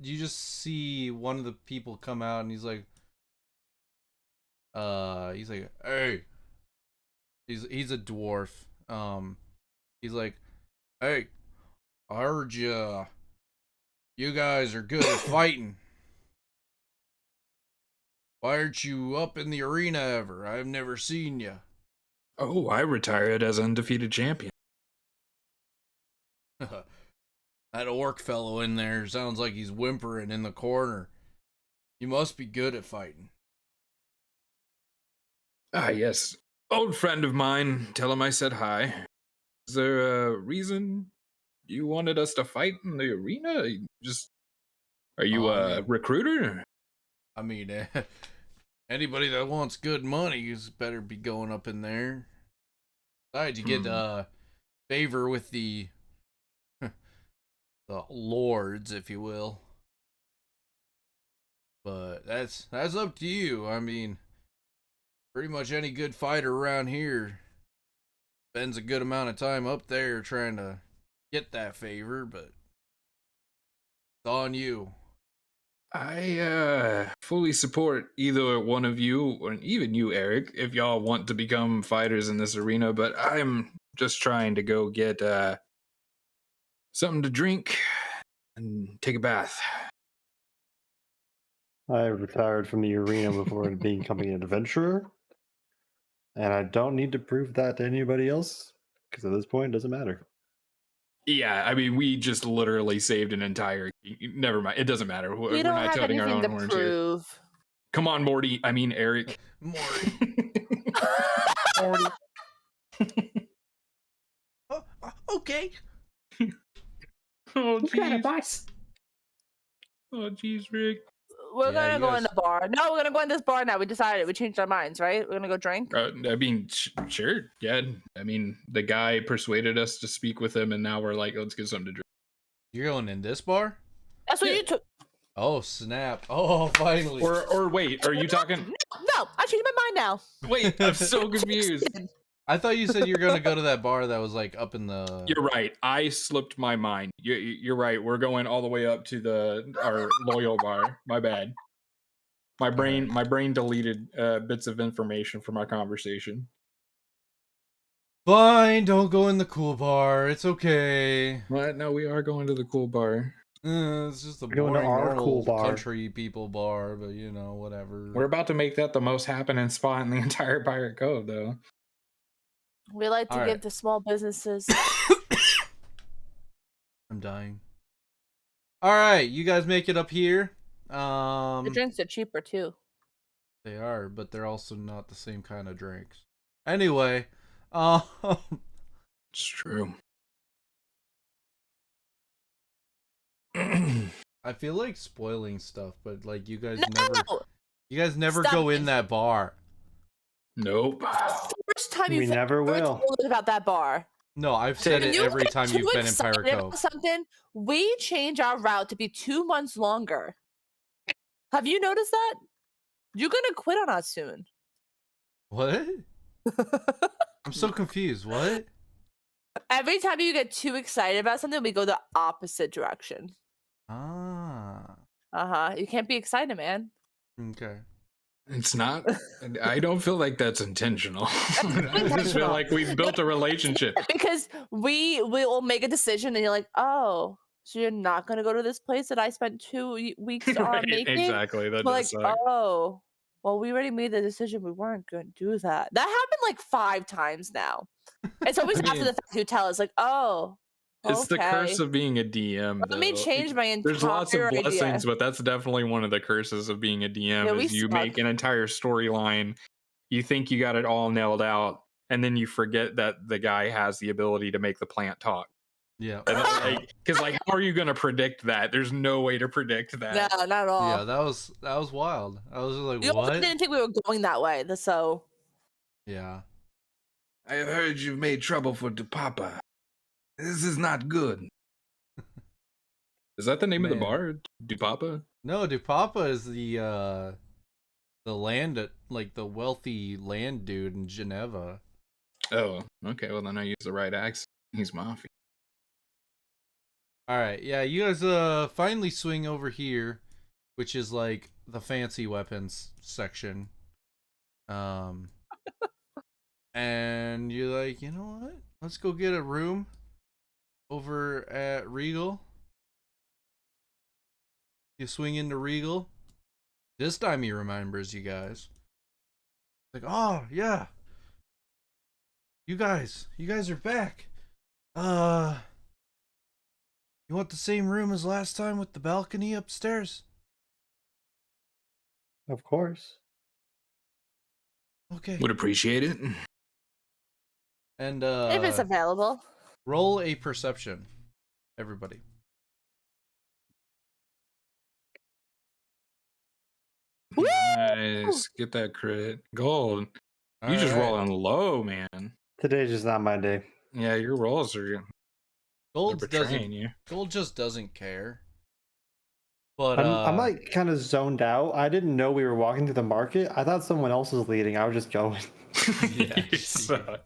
see one of the people come out and he's like hey, he's a dwarf. He's like, hey, I heard you guys are good at fighting. Why aren't you up in the arena ever? I've never seen you.
Oh, I retired as undefeated champion.
That orc fellow in there sounds like he's whimpering in the corner. You must be good at fighting.
Ah, yes. Old friend of mine. Tell him I said hi. Is there a reason you wanted us to fight in the arena? Are you a recruiter?
I mean, anybody that wants good money is better be going up in there. Besides, you get favor with the lords, if you will. But that's up to you. I mean, pretty much any good fighter around here spends a good amount of time up there trying to get that favor, but it's on you.
I fully support either one of you, or even you, Eric, if y'all want to become fighters in this arena, but I'm just trying to go get something to drink and take a bath.
I retired from the arena before becoming an adventurer, and I don't need to prove that to anybody else because at this point, it doesn't matter.
Yeah, I mean, we just literally saved an entire. Never mind, it doesn't matter.
We
We're
don't
not
have
touting our
anything
own
to
horns here.
prove.
Come on, Morty. I mean, Eric.
Morty. Okay.
Oh, jeez.
boss.
Oh, jeez, Rick.
We're
Yeah,
gonna
you
go
guys-
in the bar. No, we're gonna go in this bar now. We decided. We changed our minds, right? We're gonna go drink.
I mean, sure. Yeah. I mean, the guy persuaded us to speak with him, and now we're like, let's get something to drink.
You're going in this bar?
That's what
Yeah.
you took.
Oh, snap. Oh, finally.
Or wait, are you talking?
No, I changed my mind now.
Wait, I'm so confused.
I thought you said you were going to go to that bar that was like up in the...
You're right. I slipped my mind. You're right. We're going all the way up to our loyal bar. My bad. My brain deleted bits of information from our conversation.
Fine, don't go in the cool bar. It's okay.
What? No, we are going to the cool bar.
It's just a
We're going to
boring,
our
normal
cool bar.
country people bar, but you know, whatever.
We're about to make that the most happening spot in the entire Pirate Cove, though.
We like to
All
give
right.
to small businesses.
I'm dying. All right, you guys make it up here.
The drinks are cheaper too.
They are, but they're also not the same kind of drinks. Anyway,
It's true.
I feel like spoiling stuff, but like you guys
No!
never
Stop
go
it.
in that bar.
Nope.
First time
We
you
never
ever
will.
told us about that bar.
No, I've said
When
it
you
every
get
time
too
you've been in
excited
Pirate
about
Cove.
something, we change our route to be 2 months longer. Have you noticed that? You're gonna quit on us soon.
What? I'm so confused. What?
Every time you get too excited about something, we go the opposite direction.
Ah.
You can't be excited, man.
Okay.
It's not. I don't feel like that's intentional. I just feel
intentional.
like we've built a relationship.
Because we will make a decision, and you're like, oh, so you're not gonna go to this place that I spent 2 weeks on
Right,
making?
exactly. That
We're
does
like,
suck.
oh, well, we already made the decision. We weren't gonna do that. That happened like 5 times now. It's always
I
after
mean,
the fact you tell us, like, oh,
it's the curse
okay.
of being a DM.
Let me
though.
change my entire
There's lots of
idea.
blessings, but that's definitely one of the curses of being a DM.
Yeah, we
is you make
suck.
an entire storyline, you think you got it all nailed out, and then you forget that the guy has the ability to make the plant talk.
Yeah.
Because like, how are you going to predict that? There's no way to predict
No,
that.
not at all.
Yeah, that was wild. I was just like,
You also
what?
didn't think we were going that way, so.
Yeah.
I have heard you've made trouble for Dupapa. This is not good.
Is that the name of the
Man.
bar? Dupapa?
No, Dupapa is the land, like the wealthy land dude in Geneva.
Oh, okay. Well, then I use the right accent. He's mafia.
All right, yeah, you guys finally swing over here, which is like the fancy weapons section. And you're like, you know what? Let's go get a room over at Regal. You swing into Regal. This time he remembers you guys. Like, oh yeah. You guys are back. You want the same room as last time with the balcony upstairs?
Of course.
Okay.
Would appreciate it.
And
If it's available.
roll a perception, everybody.
Woo!
Nice. Get that crit. Gold. You just
All right.
rolling low, man.
Today's just not my day.
Yeah, your rolls are they're
Gold
betraying
doesn't.
you.
Gold just doesn't care. But
I'm like kind of zoned out. I didn't know we were walking through the market. I thought someone else was leading. I was just going.
Yeah,
You suck.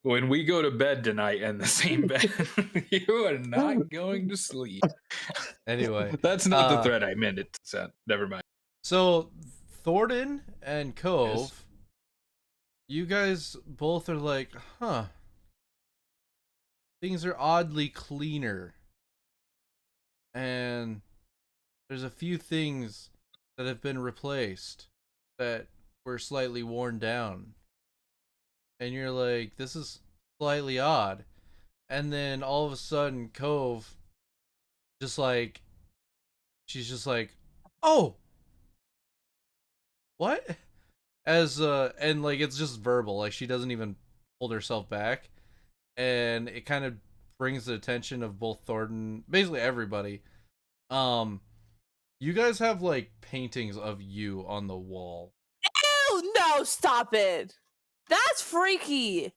When we go to bed tonight in the same bed, you are not going to sleep.
anyway,
That's not the threat I meant it to send. Never mind.
so Thornton and Cove,
Yes.
you guys both are like, huh? Things are oddly cleaner. And there's a few things that have been replaced that were slightly worn down. And you're like, this is slightly odd. And then all of a sudden, Cove, just like, she's just like, oh, what? And like, it's just verbal. Like, she doesn't even hold herself back. And it kind of brings the attention of both Thornton, basically everybody. You guys have like paintings of you on the wall.
Ew, no, stop it. That's freaky.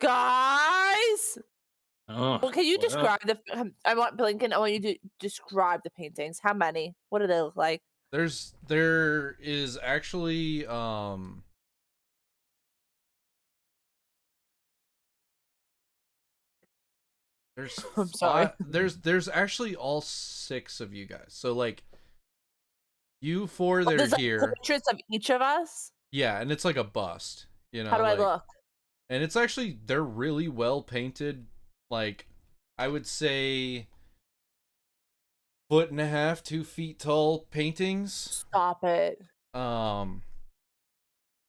Guys.
Oh,
Well, can you
well,
describe the I want Blinken, I want you to describe the paintings. How many? What do they look like?
There is actually there's
I'm sorry.
there's actually all 6 of you guys. So like you 4 that
There's
are
like
here.
portraits of each of us.
Yeah, and it's like a bust, you know,
How do I
like,
look?
and it's actually, they're really well painted. Like, I would say 1.5 feet, 2 feet tall paintings.
Stop it.
Um,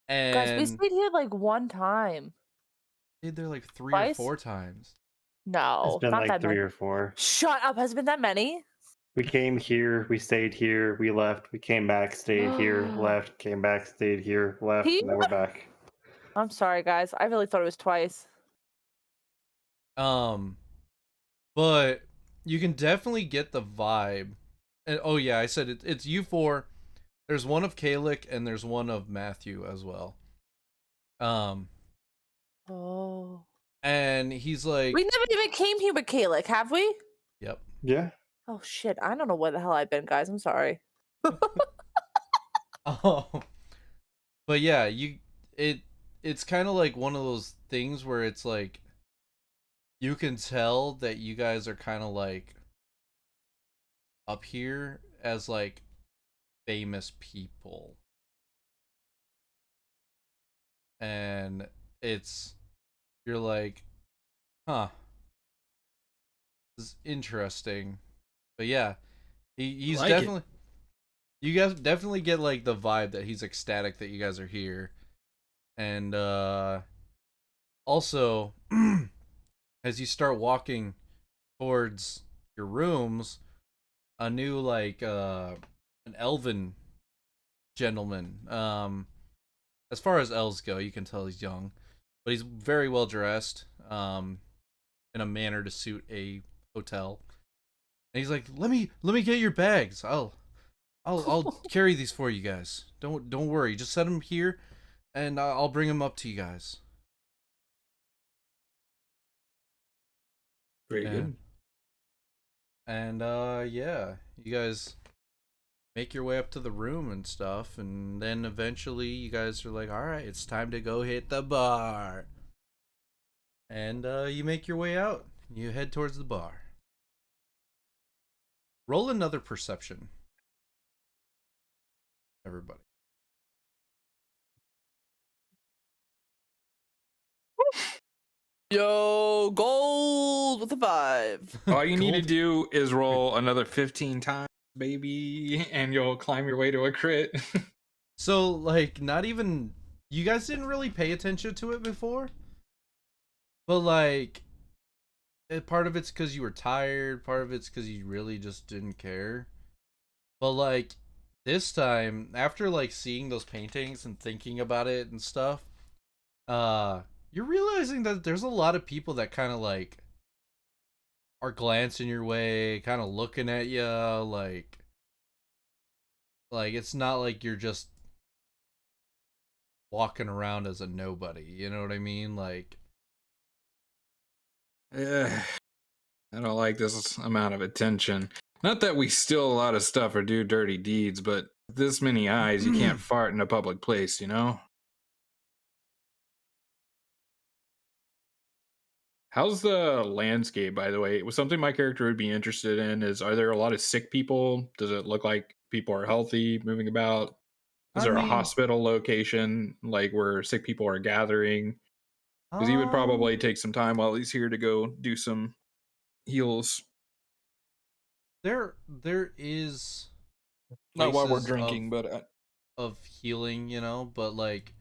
Guys, we
and
stayed here like one time.
stayed there like 3 or
Twice?
4 times.
It's
No,
been
not
like
that
3
many.
or 4.
Shut up. Has it been that many?
We came here, we stayed here, we left, we came back, stayed here, left, came back, stayed here, left,
He-
and now we're back.
I'm sorry, guys. I really thought it was twice.
But you can definitely get the vibe. And oh yeah, I said it's you four. There's one of Kalik and there's one of Matthew as well.
Oh.
And he's like,
We never even came here with Kalik, have we?
yep.
Yeah.
Oh shit. I don't know where the hell I've been, guys. I'm sorry.
Oh, but yeah, it's kind of like one of those things where it's like you can tell that you guys are kind of like up here as like famous people, and you're like, huh, this is interesting. But yeah, he's
Like it.
definitely, you guys definitely get like the vibe that he's ecstatic that you guys are here. And also as you start walking towards your rooms, a new like an elven gentleman, as far as elves go, you can tell he's young, but he's very well dressed, in a manner to suit a hotel. And he's like, let me get your bags. I'll carry these for you guys. Don't worry. Just set them here, and I'll bring them up to you guys.
Very
Yeah.
good.
And yeah, you guys make your way up to the room and stuff, and then eventually you guys are like, all right, it's time to go hit the bar. And you make your way out. You head towards the bar. Roll another perception, everybody.
Yo, gold with a 5.
All you need to
Gold.
do is roll another 15 times, baby, and you'll climb your way to a crit.
So, like, not even, you guys didn't really pay attention to it before, but like, part of it's because you were tired, part of it's because you really just didn't care. But like, this time, after like seeing those paintings and thinking about it and stuff, you're realizing that there's a lot of people that kind of like are glancing your way, kind of looking at you, like it's not like you're just walking around as a nobody, you know what I mean? Like,
Yeah, I don't like this amount of attention. Not that we steal a lot of stuff or do dirty deeds, but this many eyes, you can't fart in a public place, you know? How's the landscape, by the way? It was something my character would be interested in is, are there a lot of sick people? Does it look like people are healthy, moving about? Is
I
there a
mean,
hospital location, like where sick people are gathering? Because he would probably take some time while he's here to go do some heals.
there is
Not while we're
places
drinking, but
of healing, you know, but like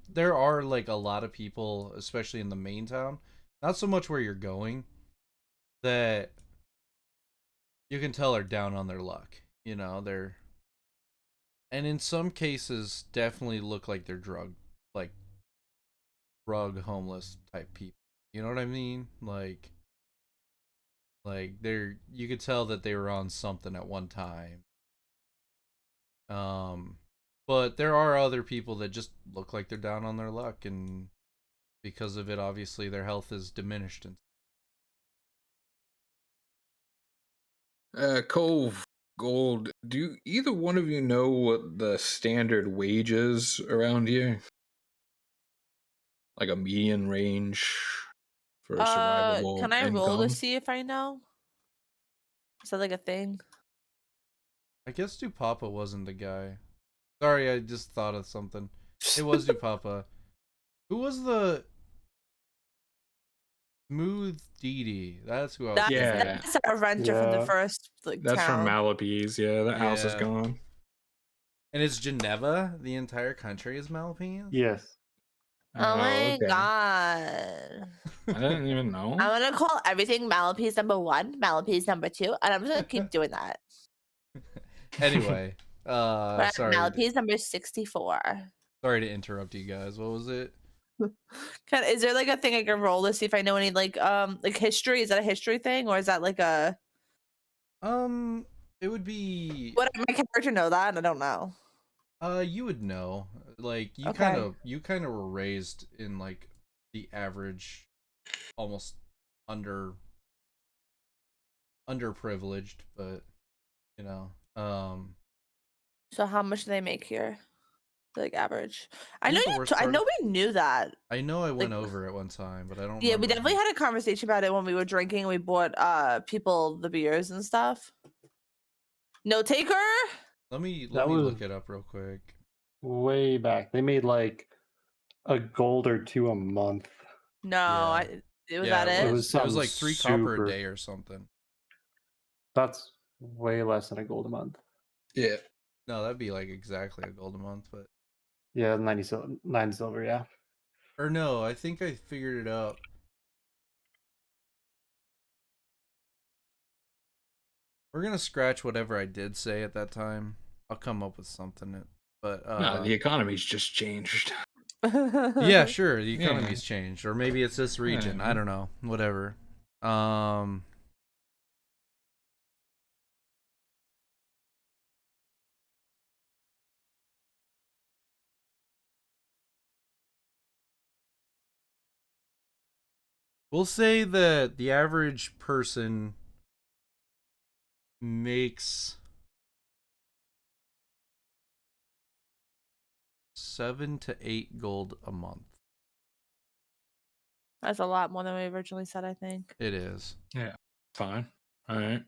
there are like a lot of people, especially in the main town, not so much where you're going, that you can tell are down on their luck, you know, and in some cases definitely look like they're like drug homeless type people. You know what I mean? Like you could tell that they were on something at one time. But there are other people that just look like they're down on their luck, and because of it, obviously their health is diminished. And
Cove, Gold, do either one of you know what the standard wage is around here? Like a median range for a survivable
Can I roll to
income?
see if I know? Is that like a thing?
I guess Dupapa wasn't the guy. Sorry, I just thought of something. It was Dupapa. Who was the Smooth Dee? That's who I was
That's,
thinking.
Yeah.
that's our Ranger from the
Yeah.
first like
That's from
town.
Malopese. Yeah, that house is
Yeah.
gone.
And it's Geneva. The entire country is Malopese.
Yes.
Oh my
okay.
god.
I didn't even know.
I'm gonna call everything Malopese number 1, Malopese number 2, and I'm just gonna keep doing that.
Anyway,
We're at
sorry.
Malopese number 64.
Sorry to interrupt you guys. What was it?
Is there like a thing I can roll to see if I know any like history? Is that a history thing, or is that like a
It would be.
what my character know that? I don't know.
You would know. Like you
Okay.
kind of were raised in like the average, almost underprivileged, but you know,
So how much do they make here? Like average. I
think
know
the worst
I
part-
know we knew that.
I know I went
Like-
over it one time, but I don't.
Yeah, we
remember.
definitely had a conversation about it when we were drinking. We bought people the beers and stuff. No taker?
Let me
That
look
was-
it up real quick.
Way back. They made like a gold or 2 a month.
No,
Yeah.
it was
Yeah,
that
it
it?
was
something
like 3 copper a
super-
day or something.
That's way less than a gold a month.
Yeah.
No, that'd be like exactly a gold a month, but
Yeah, 9 silver, yeah.
or no, I think I figured it out. We're gonna scratch whatever I did say at that time. I'll come up with something. But
No, the economy's just changed.
yeah, sure, the
Yeah.
economy's changed, or maybe it's this region.
Yeah.
I don't know. Whatever. We'll say that the average person makes 7 to 8 gold a month.
That's a lot more than we originally said, I think.
It is.
Fine. All right.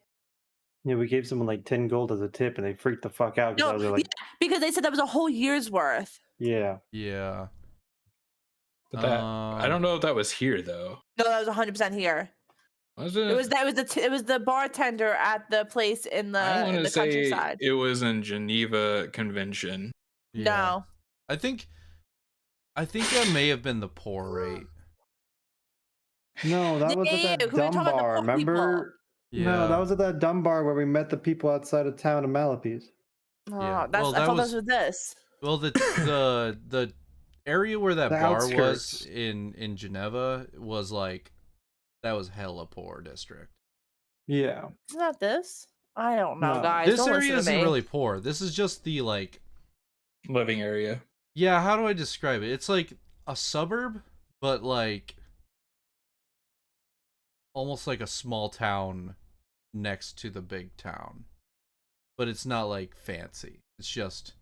Yeah, we gave someone like 10 gold as a tip and they freaked the fuck out because
No,
I was like,
because they said that was a whole year's worth.
yeah.
Yeah.
But that I don't know if that was here though.
No, that was 100% here.
Was it?
It was the bartender at the place in
I want
the
to say
countryside.
it was in Geneva Convention.
Yeah.
No.
I think that may have been the poor rate.
No, that was at
Yeah,
that
'cause we were
dumb
talking about the
bar.
poor
Remember?
Yeah.
No, that was at that dumb bar where we met the people outside of town in Malopese.
Oh,
Yeah.
that's
Well,
I
that
thought
was-
this was this.
Well, the area where that
The
bar
outskirts.
was in Geneva was like that was hella poor district.
Yeah.
Isn't that this? I don't know,
No.
guys.
This
don't
area
listen to
isn't
me.
really poor. This is just the like
Living area.
yeah, how do I describe it? It's like a suburb, but like almost like a small town next to the big town. But it's not like fancy. It's just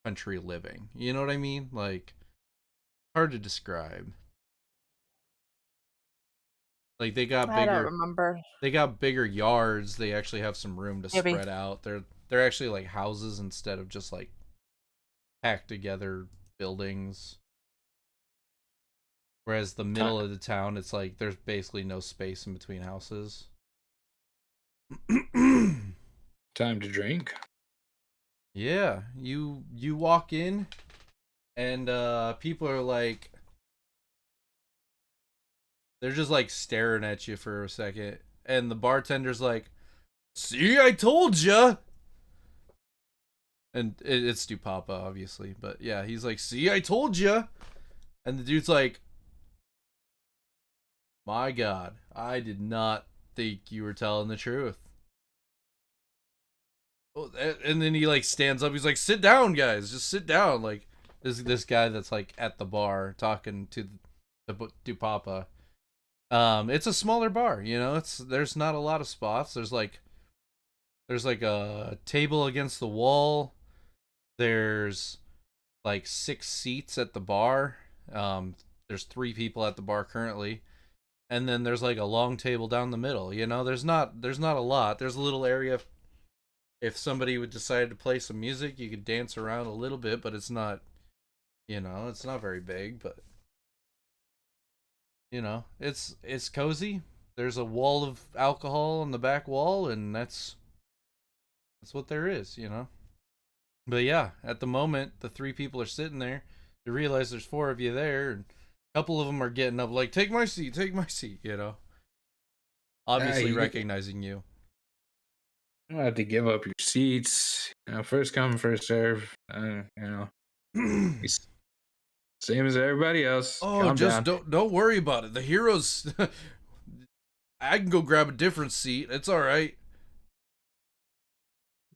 country living. You know what I mean? Like hard to describe. Like they got
I don't
bigger
remember.
they got bigger yards. They actually have some room to
Maybe.
spread out. They're actually like houses instead of just like packed together buildings. Whereas the middle of the town, it's like there's basically no space in between houses.
Time to drink.
Yeah, you walk in and people are like they're just like staring at you for a second and the bartender's like, "See, I told ya." And it's Dupapa obviously, but yeah, he's like, "See, I told ya." And the dude's like, "My god, I did not think you were telling the truth." And then he like stands up. He's like, "Sit down, guys. Just sit down." Like this guy that's like at the bar talking to the Dupapa. It's a smaller bar, you know. There's not a lot of spots. There's like a table against the wall. There's like 6 seats at the bar. There's 3 people at the bar currently. And then there's like a long table down the middle, you know. There's not a lot. There's a little area if somebody would decide to play some music, you could dance around a little bit, but it's not You know, it's not very big, but you know, it's cozy. There's a wall of alcohol on the back wall, and that's what there is, you know. But yeah, at the moment, the 3 people are sitting there. They realize there's 4 of you there, and a couple of them are getting up, like, take my seat, you know. Obviously recognizing you.
You don't have to give up your seats. You know, first come, first serve. You know, same as everybody else.
Oh,
Calm
just
down.
don't worry about it. The heroes. I can go grab a different seat. It's all right.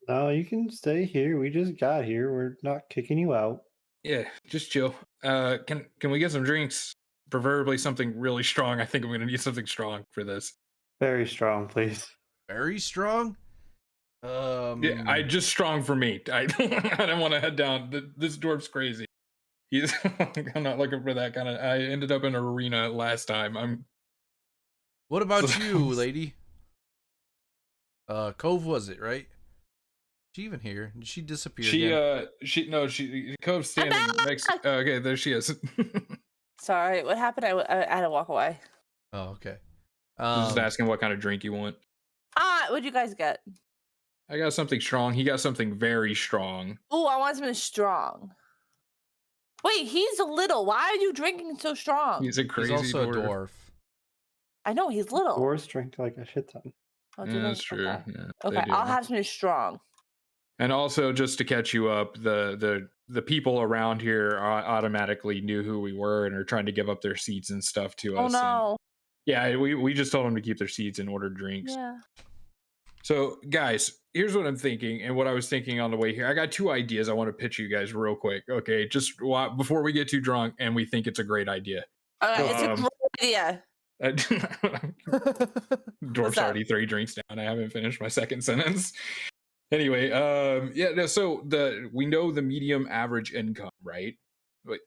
No, you can stay here. We just got here. We're not kicking you out.
Yeah, just chill. Can we get some drinks? Preferably something really strong. I think I'm gonna need something strong for this.
Very strong, please.
Very strong.
Yeah, I just strong for me. I don't want to head down. This dwarf's crazy. He's. I'm not looking for that kind of. I ended up in an arena last time.
What about you, lady? Cove was it, right? Is she even here? Did she disappear again?
She Cove's standing next. Okay, there she is.
Sorry, what happened? I had to walk away.
Oh, okay.
Just asking what kind of drink you want.
What'd you guys get?
I got something strong. He got something very strong.
Oh, I want something strong. Wait, he's a little. Why are you drinking so strong?
He's a crazy
He's also
dwarf.
a dwarf.
I know he's little.
Dwarves drink like a shit ton.
Oh, do
Yeah,
they?
that's true.
Okay,
Yeah, they
okay.
do.
I'll have something strong.
And also, just to catch you up, the people around here automatically knew who we were and are trying to give up their seats and stuff to
Oh
us.
no.
Yeah, we just told them to keep their seats and order drinks.
Yeah.
So, guys, here's what I'm thinking, and what I was thinking on the way here. I got 2 ideas I want to pitch you guys real quick. Okay, just before we get too drunk and we think it's a great idea.
It's a great idea.
Dwarf's already 3 drinks down. I haven't finished my second sentence. Anyway, so we know the medium average income, right? But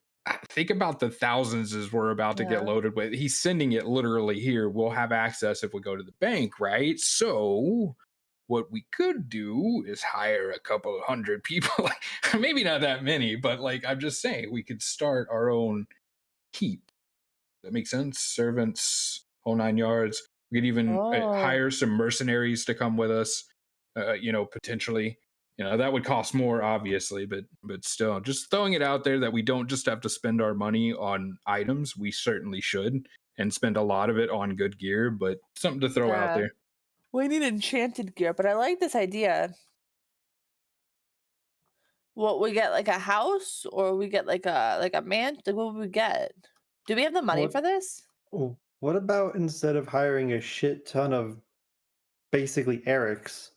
think about the thousands as we're about to get loaded with. He's sending it literally here. We'll have access if we go to the bank, right? So what we could do is hire a couple of 100 people. Maybe not that many, but like I'm just saying, we could start our own keep. That makes sense. Servants, whole 9 yards. We could even hire some mercenaries to come with us. Potentially, that would cost more, obviously, but still, just throwing it out there that we don't just have to spend our money on items. We certainly should, and spend a lot of it on good gear, but something to throw out there.
We need enchanted gear, but I like this idea. What we get, like a house, or we get like a man? Like, what would we get? Do we have the money for this?
Oh, what about instead of hiring a shit ton of basically Erics,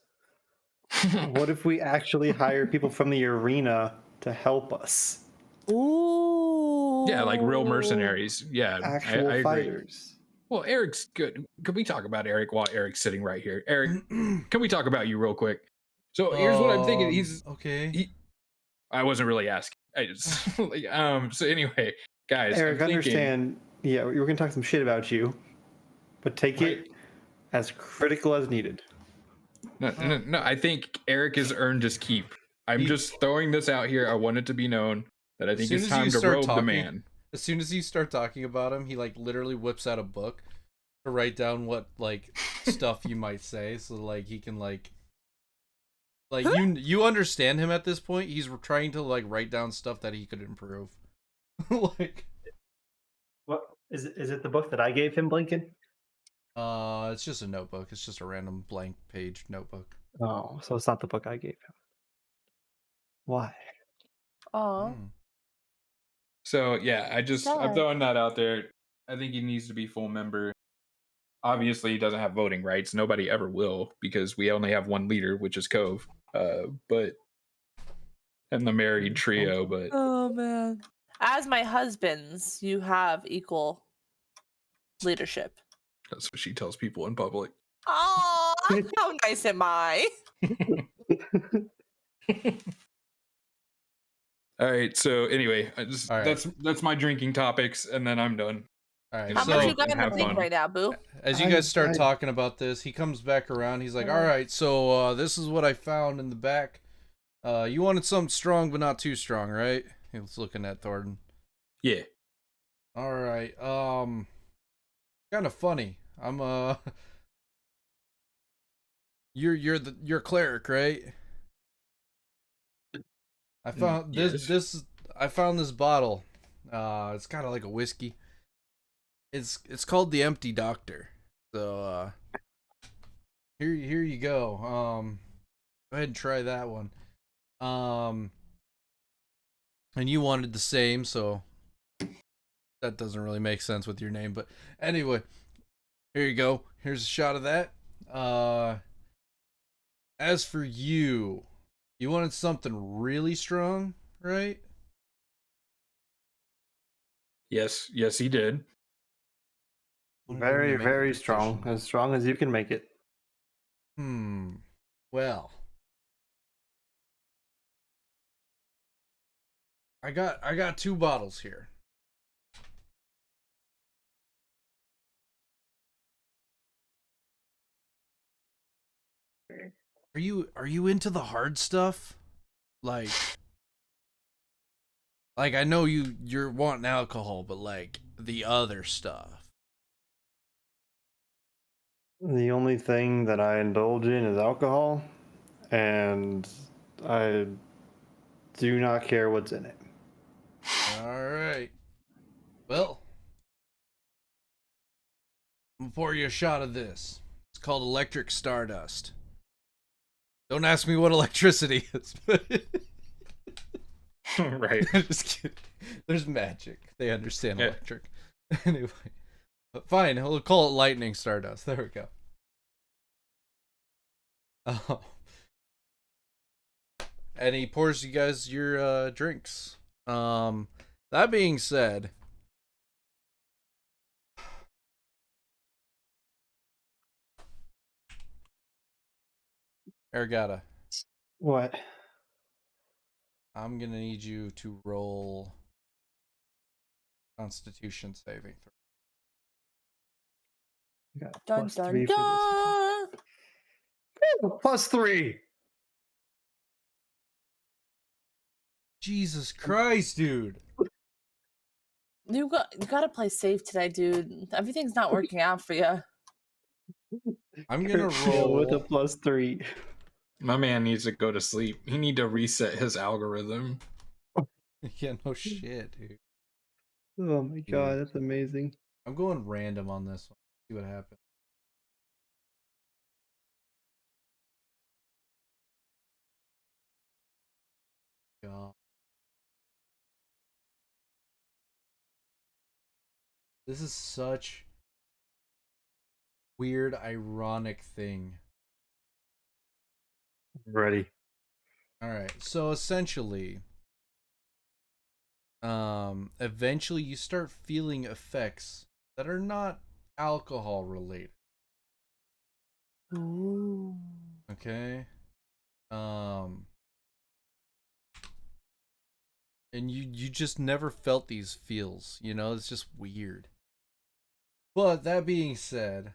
what if we actually hire people from the arena to help us?
Ooh.
Yeah, like real mercenaries. Yeah,
Actual
I agree.
fighters.
Well, Eric's good. Can we talk about Eric while Eric's sitting right here? Eric, can we talk about you real quick? So here's what I'm thinking. He's
okay.
I wasn't really asking. I just so anyway, guys.
Eric, understand. Yeah, we're gonna talk some shit about you, but take it as critical as needed.
No. I think Eric has earned his keep. I'm just throwing this out here. I want it to be known that I think it's time to robe the man.
As soon as you start talking about him, he like literally whips out a book to write down what like stuff you might say, so like he can like you understand him at this point. He's trying to like write down stuff that he could improve. Like,
what is it? Is it the book that I gave him, Blinken?
It's just a notebook. It's just a random blank page notebook.
Oh, so it's not the book I gave him. Why?
Oh.
So yeah, I'm throwing that out there. I think he needs to be full member. Obviously, he doesn't have voting rights. Nobody ever will, because we only have one leader, which is Cove. And the married trio. But
oh man, as my husband's, you have equal leadership.
That's what she tells people in public.
Oh, how nice am I?
All right. So anyway, that's my drinking topics, and then I'm done.
All right.
How much you got in the thing right now, Boo?
As you guys start talking about this, he comes back around. He's like, "All right, so this is what I found in the back. You wanted something strong, but not too strong, right?" He was looking at Thornton.
Yeah.
All right. Kind of funny. I'm you're a cleric, right? I found
Yes.
I found this bottle. It's kind of like a whiskey. It's called the Empty Doctor. So here you go. Go ahead and try that one. And you wanted the same, so that doesn't really make sense with your name, but anyway, here you go. Here's a shot of that. As for you wanted something really strong, right?
Yes, he did.
Wanted you to
Very,
make a
very
decision.
strong as you can make it.
Well, I got 2 bottles here. Are you into the hard stuff? Like I know you're wanting alcohol, but like the other stuff.
The only thing that I indulge in is alcohol, and I do not care what's in it.
All right. Well, I'm gonna pour you a shot of this. It's called Electric Stardust. Don't ask me what electricity is.
Right.
Just kidding. There's magic. They understand
Yeah.
electric. Anyway, but fine. We'll call it Lightning Stardust. There we go. Oh. And he pours you guys your drinks. That being said, Aragata,
What?
I'm gonna need you to roll Constitution saving throw.
I got a
Dun
plus
dun
3 for
dun.
this. Ooh, plus 3.
Jesus Christ, dude!
You gotta play safe today, dude. Everything's not working out for you.
I'm gonna
Fail with a
roll.
plus 3.
My man needs to go to sleep. He need to reset his algorithm.
Yeah, no shit, dude.
Oh my god, that's amazing.
I'm going random on this one. See what happens. God. This is such weird, ironic thing.
Ready.
Alright, so essentially, eventually you start feeling effects that are not alcohol related.
Ooh.
Okay? And you just never felt these feels, you know, it's just weird. But that being said,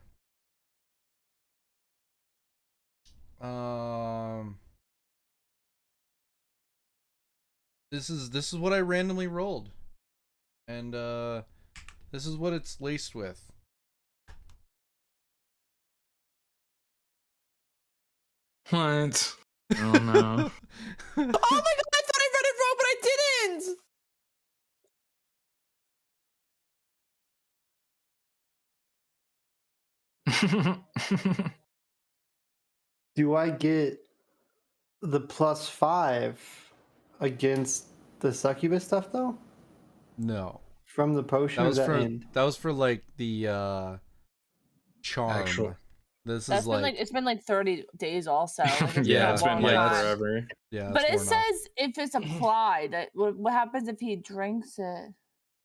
this is what I randomly rolled. And this is what it's laced with.
What? Oh no.
Oh my god, I thought I read it wrong, but I didn't!
Do I get the plus 5 against the succubus stuff though?
No.
From the potion
That
or
was
that
for
end?
that was for like the charm.
Actual.
This
That's
is
been
like
it's been like 30 days also. Like, it's
Yeah,
been a
it's been
long
like
time.
forever.
yeah.
But
it's
it
worn off.
says if it's applied, what happens if he drinks it?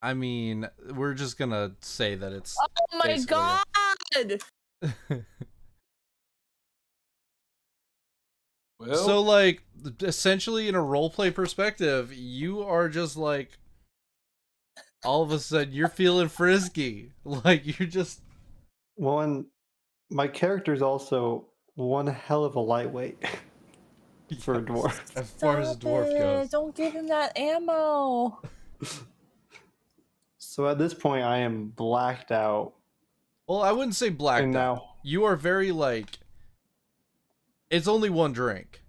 I mean, we're just gonna say that it's.
Oh my
basically
god!
Well,
So like, essentially, in a roleplay perspective, you are just like, all of a sudden, you're feeling frisky. Like you're just.
Well, and my character's also one hell of a lightweight. for a dwarf.
As far as
Stop
dwarf
it.
goes.
Don't give him that ammo.
So at this point, I am blacked out.
Well, I wouldn't say blacked
And
out.
now-
You are very like. It's only one drink,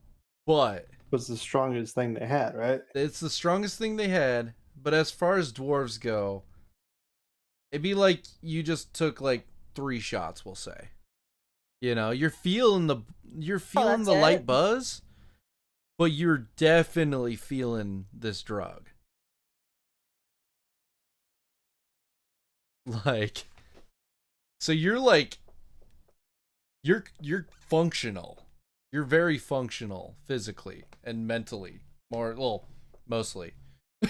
but
Was the strongest thing they had, right?
it's the strongest thing they had. But as far as dwarves go, it'd be like you just took like 3 shots, we'll say. You know, you're feeling the
that's
light
it?
buzz, but you're definitely feeling this drug. Like, so you're like, you're functional. You're very functional physically and mentally, mostly.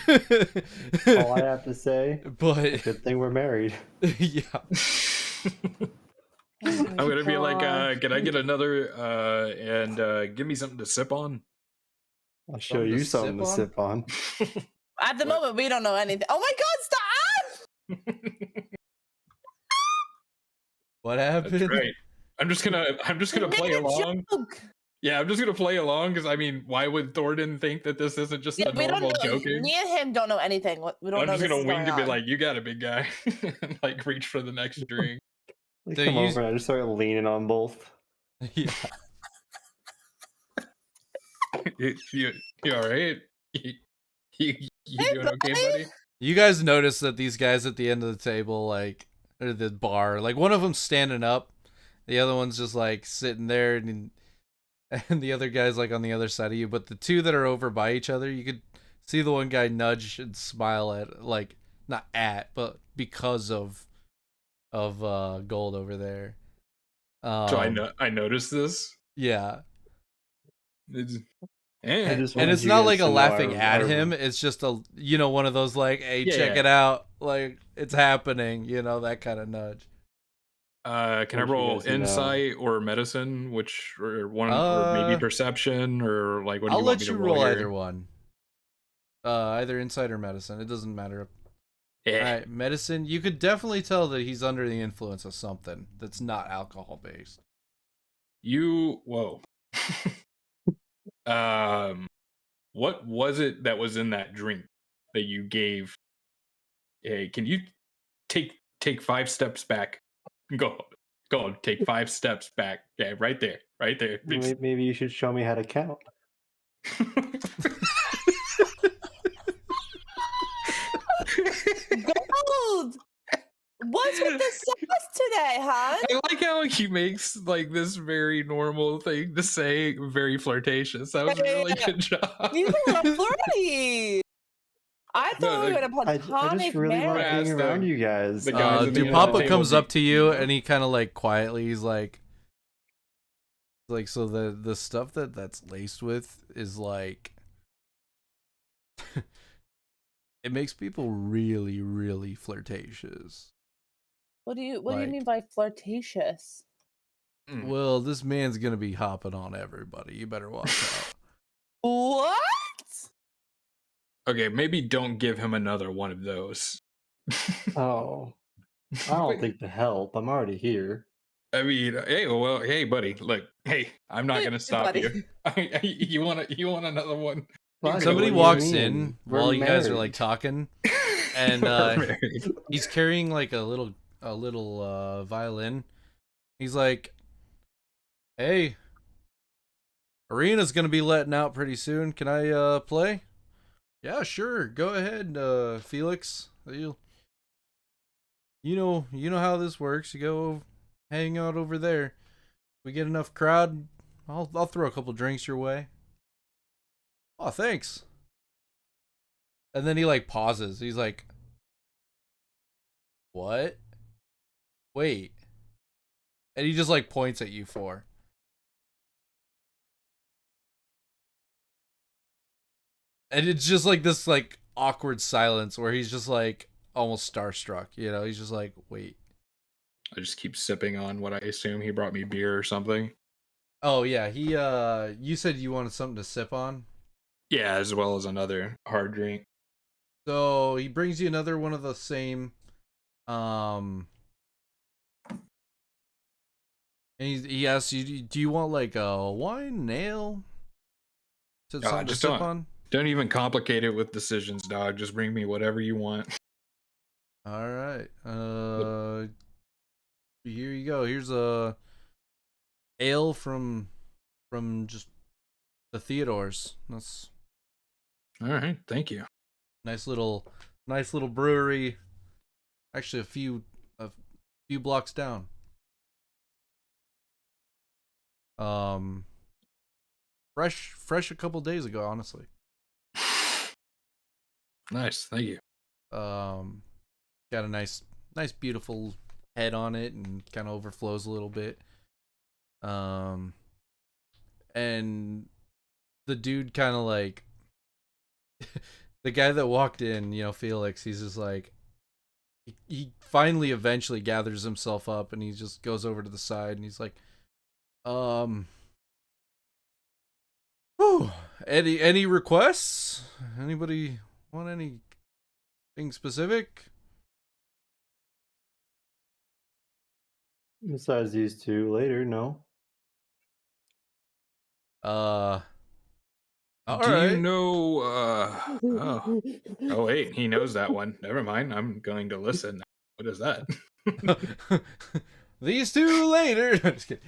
All I have to say,
But
good thing we're married.
yeah.
I'm gonna be like, can I get another and give me something to sip on?
I'll show
Something to
you something to
sip
sip on.
At the
What?
moment, we don't know anything. Oh my god, stop!
What happened?
That's right. I'm just gonna play
Make a
along.
joke.
Yeah, I'm just gonna play along because I mean, why would Thornton think that this isn't just
Yeah,
a
we don't
normal
know.
joking?
Me and him don't know anything. We don't
I'm
know
just
this
gonna
is
wing
going
to be
on.
like, "You got it, big guy," and like reach for the next drink.
They
So
come
you-
over and I just start leaning on both.
Yeah.
You all right? You
Hey,
doing okay,
buddy?
buddy?
You guys notice that these guys at the end of the table, like, or the bar, like one of them's standing up, the other one's just like sitting there, and the other guy's like on the other side of you. But the two that are over by each other, you could see the one guy nudge and smile at, like, not at, but because of Gold over there.
So I noticed this.
Yeah,
It's,
I
eh.
just
and
wanted
it's
you
not
guys
like
to
a
know
laughing
our-
at
our-
him. It's just a, you know, one of those like, hey, check
Yeah.
it out, like it's happening, you know, that kind of nudge.
Can I
Want you
roll
guys to know.
insight or medicine, which or one or
Uh,
maybe perception or like what do
I'll
you want
let
me
you
to
roll
here?
either one. Either insight or medicine. It doesn't matter.
Eh.
Alright, medicine. You could definitely tell that he's under the influence of something that's not alcohol based.
Whoa. What was it that was in that drink that you gave? Hey, can you take 5 steps back? Go on, take 5 steps back. Yeah, right there.
Maybe you should show me how to count.
Gold! What's with the sauce today, hon?
I like how he makes like this very normal thing to say, very flirtatious. That was a really good job.
You were flirty. I thought we were in a
I
platonic
just really like
marriage.
being around you guys.
the guys at the end of the
Dupapa
table
comes
be-
up to you and he kind of like quietly, he's like, so the stuff that's laced with is like, it makes people really, really flirtatious.
What do you
Like-
mean by flirtatious?
Mm.
Well, this man's gonna be hopping on everybody. You better watch out.
What?
Okay, maybe don't give him another one of those.
Oh, I don't think to help. I'm already here.
I mean, hey, buddy, look, hey, I'm not
Hey,
gonna stop
buddy.
you. You want another one?
Buddy,
Somebody
what do you
walks
mean?
in
We're
while you guys are
married.
like talking, and
We're married.
he's carrying like a little violin. He's like, "Hey, Arena's gonna be letting out pretty soon. Can I play?" "Yeah, sure. Go ahead, Felix. You know how this works. You go hang out over there. We get enough crowd, I'll throw a couple drinks your way." "Oh, thanks." And then he like pauses. He's like, "What? Wait." And he just like points at you four. And it's just like this like awkward silence where he's just like almost starstruck, you know? He's just like, "Wait."
I just keep sipping on what I assume he brought me beer or something.
Oh yeah, he you said you wanted something to sip on?
Yeah, as well as another hard drink.
So he brings you another one of the same and he asks you, "Do you want like a wine, an ale?" something to
just
sip on?
Don't even complicate it with decisions, dog. Just bring me whatever you want.
All right. Here you go. Here's a ale from just the Theodores. That's
All right, thank you.
nice little brewery. Actually, a few blocks down. Fresh a couple days ago, honestly.
Nice, thank you.
Got a nice beautiful head on it and kind of overflows a little bit. And the dude kind of like the guy that walked in, Felix, he's just like, he finally eventually gathers himself up and he just goes over to the side and he's like, whew, any requests? Anybody want anything specific?
Besides these two later, no.
All
Do
right.
you know? Oh wait, he knows that one. Never mind. I'm going to listen. What is that?
These two later. Just kidding.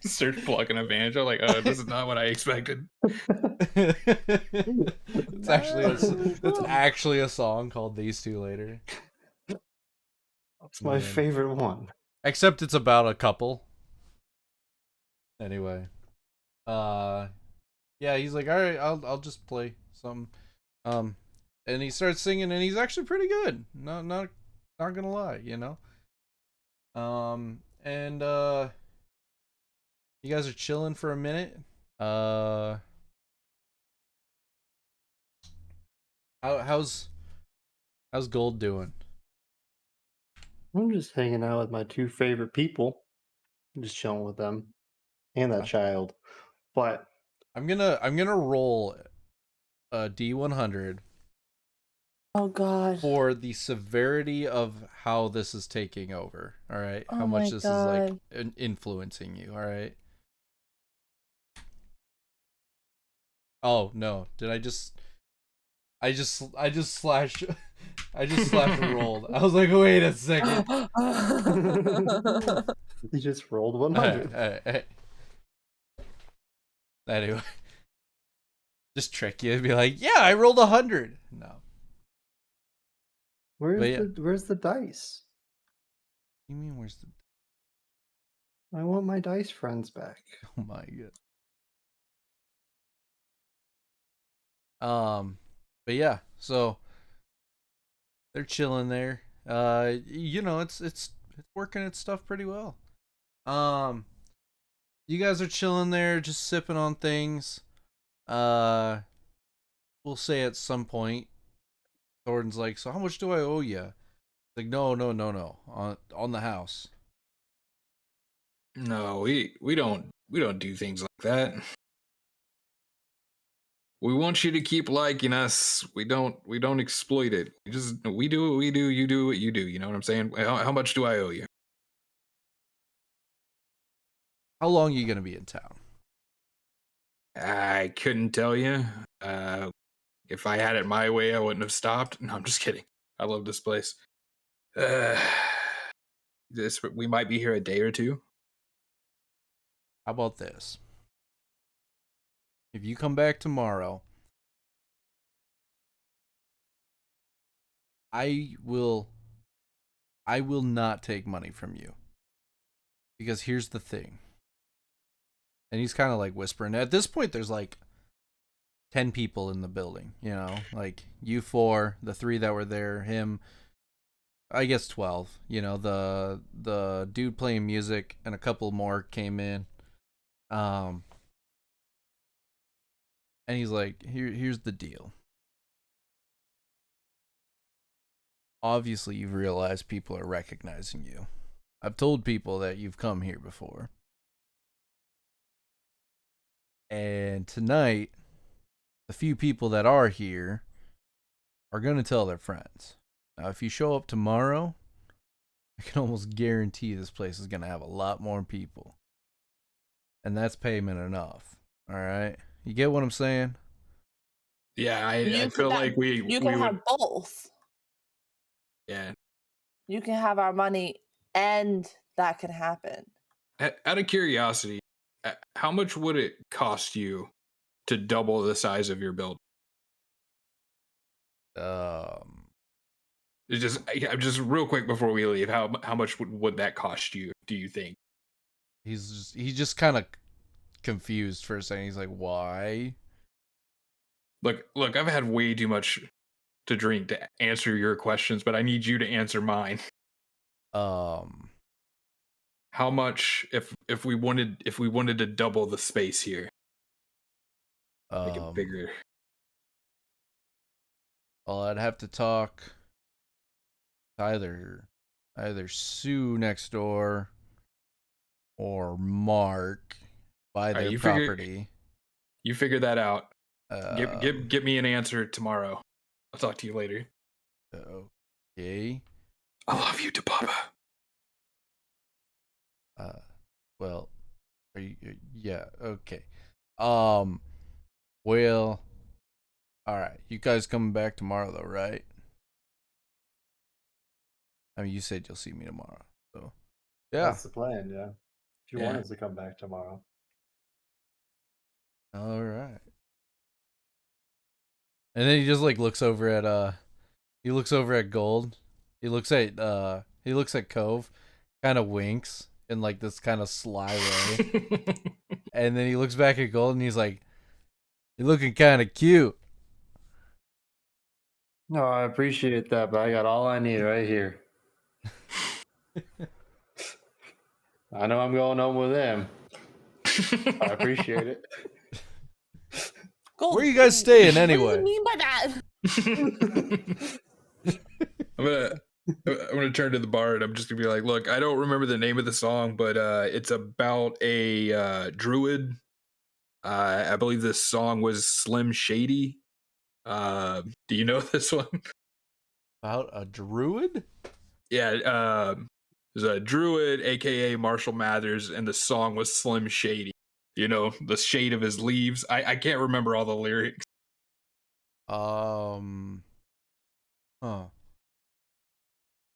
Start plucking a banjo. Like, oh, this is not what I expected.
It's actually a song called "These Two Later."
That's my favorite one.
Except it's about a couple. Anyway, yeah, he's like, all right, I'll just play some, and he starts singing, and he's actually pretty good. Not gonna lie, and you guys are chilling for a minute. How's Gold doing?
I'm just hanging out with my two favorite people. I'm just chilling with them and that child. But
I'm gonna roll a D100.
Oh God.
For the severity of how this is taking over. All right,
Oh
how much
my
this
God.
is like influencing you. All right. Oh no! Did I just slash? I just slash rolled. I was like, wait a second.
he just rolled 100.
Hey. Anyway, just trick you and be like, yeah, I rolled 100. No.
Where's the dice?
You mean where's the?
I want my dice friends back.
Oh my God. But yeah, so they're chilling there. It's working its stuff pretty well. You guys are chilling there, just sipping on things. We'll say at some point, Thornton's like, so how much do I owe you? Like, no, on the house.
No, we don't do things like that. We want you to keep liking us. We don't exploit it. We do what we do. You do what you do. You know what I'm saying? How much do I owe you?
How long are you gonna be in town?
I couldn't tell you. If I had it my way, I wouldn't have stopped. No, I'm just kidding. I love this place. We might be here a day or two.
How about this? If you come back tomorrow, I will not take money from you. Because here's the thing. And he's kind of like whispering. At this point, there's like 10 people in the building, like you four, the three that were there, him, I guess 12, the dude playing music and a couple more came in. And he's like, here's the deal. Obviously, you've realized people are recognizing you. I've told people that you've come here before. And tonight, the few people that are here are going to tell their friends. Now, if you show up tomorrow, I can almost guarantee this place is going to have a lot more people. and that's payment enough. All right, you get what I'm saying?
Yeah, I
You
feel
can-
like we
You can
would.
have both.
Yeah.
You can have our money, and that can happen.
Out of curiosity, how much would it cost you to double the size of your build? It's just real quick before we leave. How much would that cost you? Do you think?
He's just kind of confused for a second. He's like, "Why?"
Look, I've had way too much to drink to answer your questions, but I need you to answer mine. How much if we wanted to double the space here, make it bigger?
Well, I'd have to talk to either Sue next door or Mark, buy their property.
You figure that out.
Um,
Give me an answer tomorrow. I'll talk to you later.
Okay.
I love you, Papa.
Well, are you? Yeah. Okay. Well, all right. You guys coming back tomorrow, though, right? I mean, you said you'll see me tomorrow, so yeah.
That's the plan, yeah. If you want us to come back tomorrow.
All right. And then he just like looks over at he looks over at Gold. He looks at Cove, kind of winks in like this kind of sly way. And then he looks back at Gold and he's like, "You're looking kind of cute."
No, I appreciate that, but I got all I need right here. I know I'm going home with them. I appreciate it.
Gold,
Where are you guys staying anyway?
What do you mean by that?
I'm gonna turn to the bar and I'm just gonna be like, look, I don't remember the name of the song, but it's about a druid. I believe this song was Slim Shady. Do you know this one?
About a druid?
Yeah, there's a druid, aka Marshall Mathers, and the song was Slim Shady. You know, the shade of his leaves. I can't remember all the lyrics.
Huh.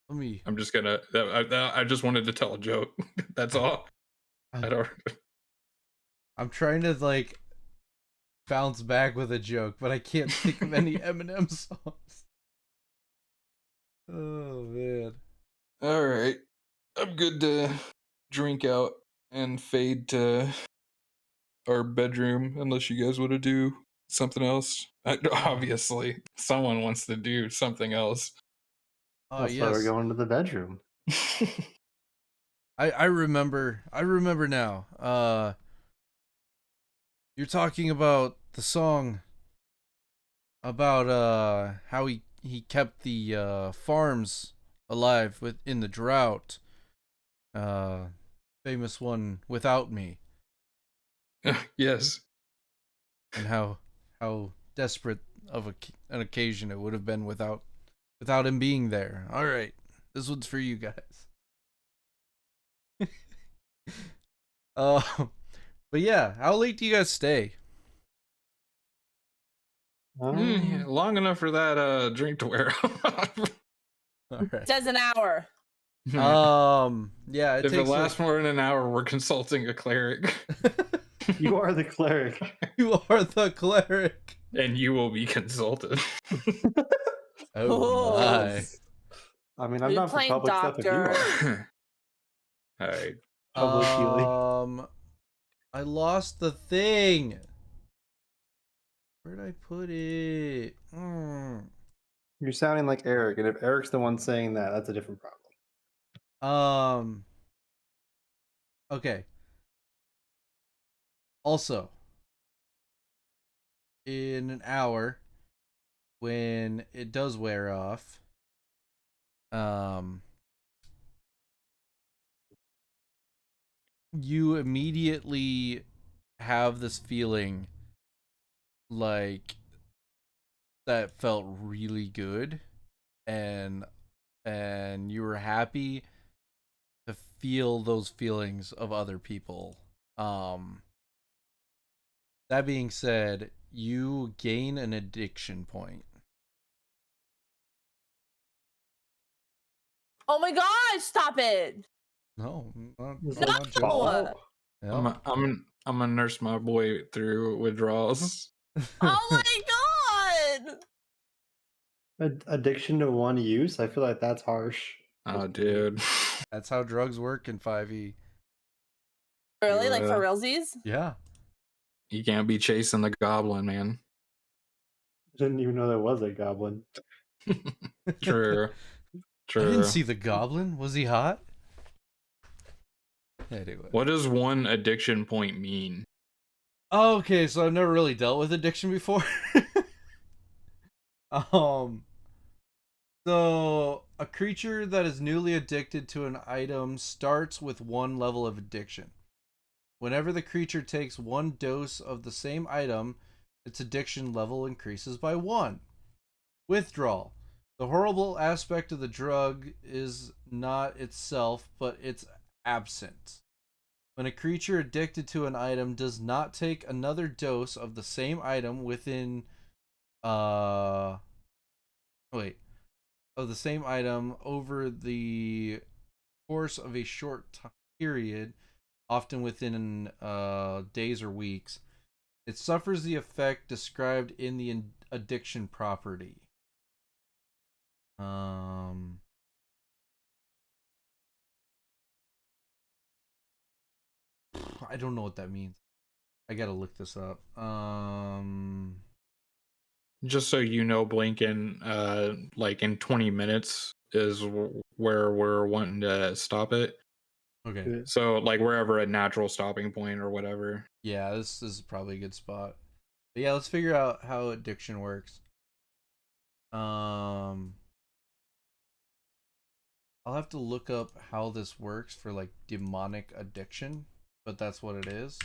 Let me.
I'm just gonna. I just wanted to tell a joke. That's all. I don't.
I'm trying to like bounce back with a joke, but I can't think of any Eminem songs. Oh man.
All right, I'm good to drink out and fade to our bedroom, unless you guys want to do something else. Obviously, someone wants to do something else.
That's why we're going to the bedroom.
I remember now. You're talking about the song about how he kept the farms alive in the drought. Famous one, Without Me.
Yes.
And how desperate of an occasion it would have been without him being there. All right. This one's for you guys. But yeah, how late do you guys stay?
Long enough for that drink to wear off.
All right.
It says an hour.
Yeah,
if it lasts more than an hour, we're consulting a cleric.
You are the cleric.
You are the cleric.
And you will be consulted.
Oh my.
I mean, I'm not for public stuff if you are.
All right.
Public healing.
I lost the thing. Where'd I put it?
You're sounding like Eric, and if Eric's the one saying that, that's a different problem.
Okay. Also, in an hour, when it does wear off, you immediately have this feeling like that felt really good, and you were happy to feel those feelings of other people Um, that being said, you gain an addiction point.
Oh my gosh, stop it.
No, I'm
It's
not
like
joking.
Fallout.
Yeah.
I'm gonna nurse my boy through withdrawals.
Oh my god.
Addiction to one use? I feel like that's harsh.
Oh, dude.
That's how drugs work in 5e.
Really? Like for
Yeah.
realsies?
Yeah.
You can't be chasing the goblin, man.
Didn't even know there was a goblin.
True.
I didn't
True.
see the goblin. Was he hot? Anyway.
What does one addiction point mean?
Okay, so I've never really dealt with addiction before. So a creature that is newly addicted to an item starts with 1 level of addiction. Whenever the creature takes 1 dose of the same item, its addiction level increases by 1. Withdrawal. The horrible aspect of the drug is not itself, but its absence. When a creature addicted to an item does not take another dose of the same item within of the same item over the course of a short period, often within days or weeks, it suffers the effect described in the addiction property. I don't know what that means. I gotta look this up.
Just so you know, Blinken, like in 20 minutes is where we're wanting to stop it.
Okay.
So, like, wherever a natural stopping point or whatever.
Yeah, this is probably a good spot. But yeah, let's figure out how addiction works. I'll have to look up how this works for like demonic addiction, but that's what it is.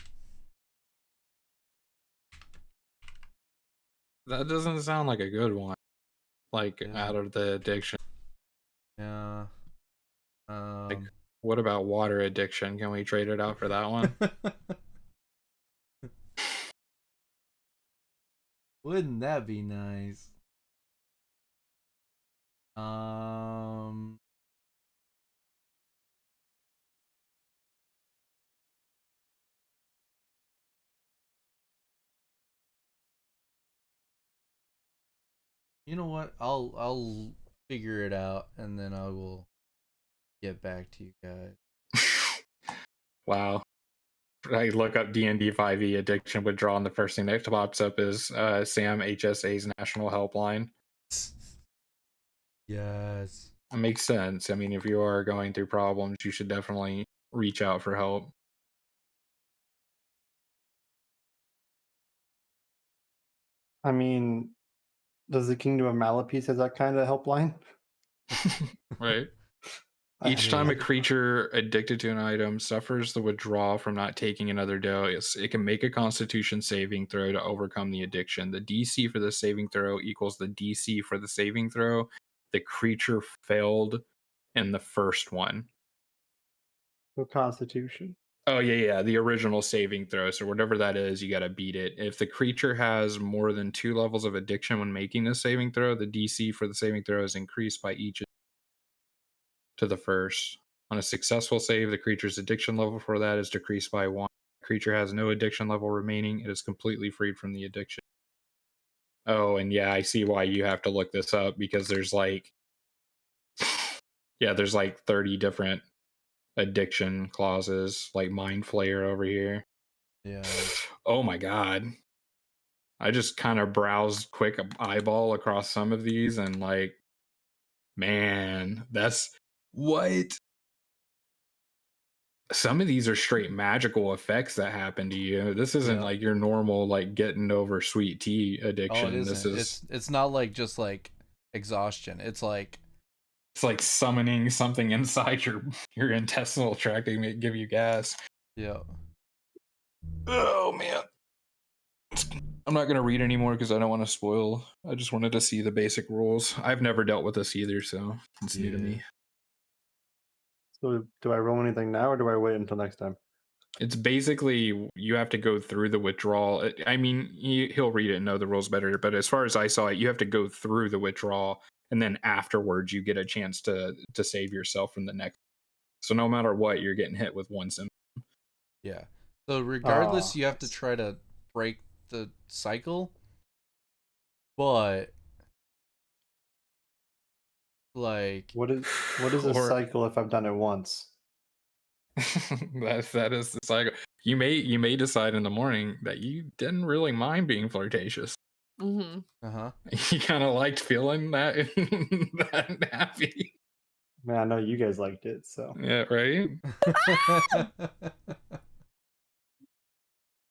That doesn't sound like a good one. Like,
Yeah.
out of the addiction.
Yeah.
Like, what about water addiction? Can we trade it out for that one?
Wouldn't that be nice? You know what? I'll figure it out and then I will get back to you guys.
Wow. I look up D&D 5e addiction withdrawal, and the first thing that pops up is Sam HSA's National Helpline.
Yes.
It makes sense. I mean, if you are going through problems, you should definitely reach out for help.
I mean, does the Kingdom of Malopese have that kind of helpline?
Right.
I
Each
have
time
no
a creature addicted to an item suffers the withdrawal from not taking another dose, it can make a Constitution saving throw to overcome the addiction. The DC for the saving throw equals the DC for the saving throw the creature failed in the first one.
no Constitution.
Oh yeah, the original saving throw. So whatever that is, you got to beat it. If the creature has more than 2 levels of addiction when making the saving throw, the DC for the saving throw is increased by each to the first. On a successful save, the creature's addiction level for that is decreased by 1. The creature has no addiction level remaining. It is completely freed from the addiction. Oh, and yeah, I see why you have to look this up, because there's like there's like 30 different addiction clauses, like Mind Flayer over here.
Yeah.
Oh my god. I just kind of browsed quick eyeball across some of these, and like, man, that's what? Some of these are straight magical effects that happen to you. This isn't like your normal like getting over sweet tea addiction.
Oh, it isn't.
This is
It's not like just like exhaustion. It's like
summoning something inside your intestinal tract to give you gas.
Yeah.
Oh man. I'm not going to read anymore because I don't want to spoil. I just wanted to see the basic rules. I've never dealt with this either, so it's new to me.
So do I roll anything now or do I wait until next time?
It's basically you have to go through the withdrawal. I mean, he'll read it and know the rules better, but as far as I saw it, you have to go through the withdrawal, and then afterwards you get a chance to save yourself from the next. So no matter what, you're getting hit with one symptom.
Yeah. So regardless,
Oh,
you have to try to break the cycle, but like,
what is a
Or
cycle if I've done it once?
that is the cycle. You may decide in the morning that you didn't really mind being flirtatious.
Mm-hmm.
uh-huh.
You kind of liked feeling that that happy.
Man, I know you guys liked it, so
Yeah, right.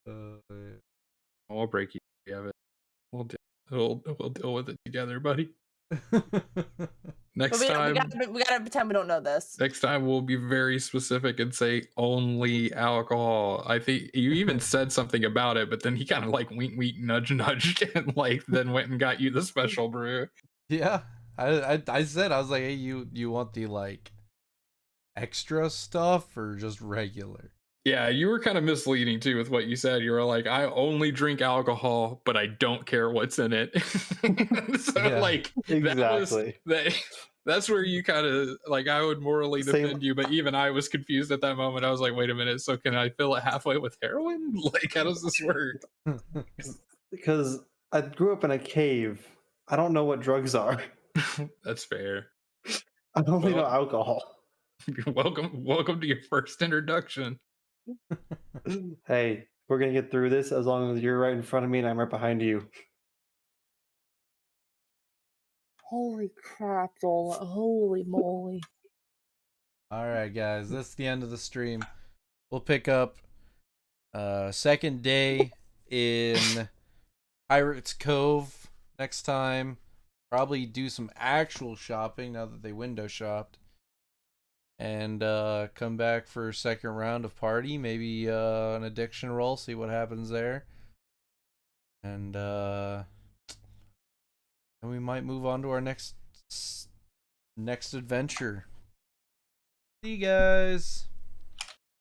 Yeah.
I'll break you of it. We'll deal with it together, buddy.
But
Next
we
time,
gotta pretend we don't know this.
next time we'll be very specific and say only alcohol. I think you even said something about it, but then he kind of like wink, wink, nudge, nudged, and like then went and got you the special brew.
Yeah. I said, I was like, hey, you want the like extra stuff or just regular?
Yeah, you were kind of misleading too with what you said. You were like, I only drink alcohol, but I don't care what's in it. So
Yeah.
like
exactly.
that's where you kind of like I would morally
Same-
defend you, but even I was confused at that moment. I was like, wait a minute, so can I fill it halfway with heroin? Like, how does this work?
Because I grew up in a cave. I don't know what drugs are.
That's fair.
I only know
Well-
alcohol.
Welcome to your first introduction.
Hey, we're gonna get through this as long as you're right in front of me and I'm right behind you.
Holy crap, Zola. Holy moly.
All right, guys, that's the end of the stream. We'll pick up second day in Pirates Cove next time. Probably do some actual shopping now that they window shopped. And come back for a second round of party, maybe an addiction roll, see what happens there. And we might move on to our next adventure. See you guys.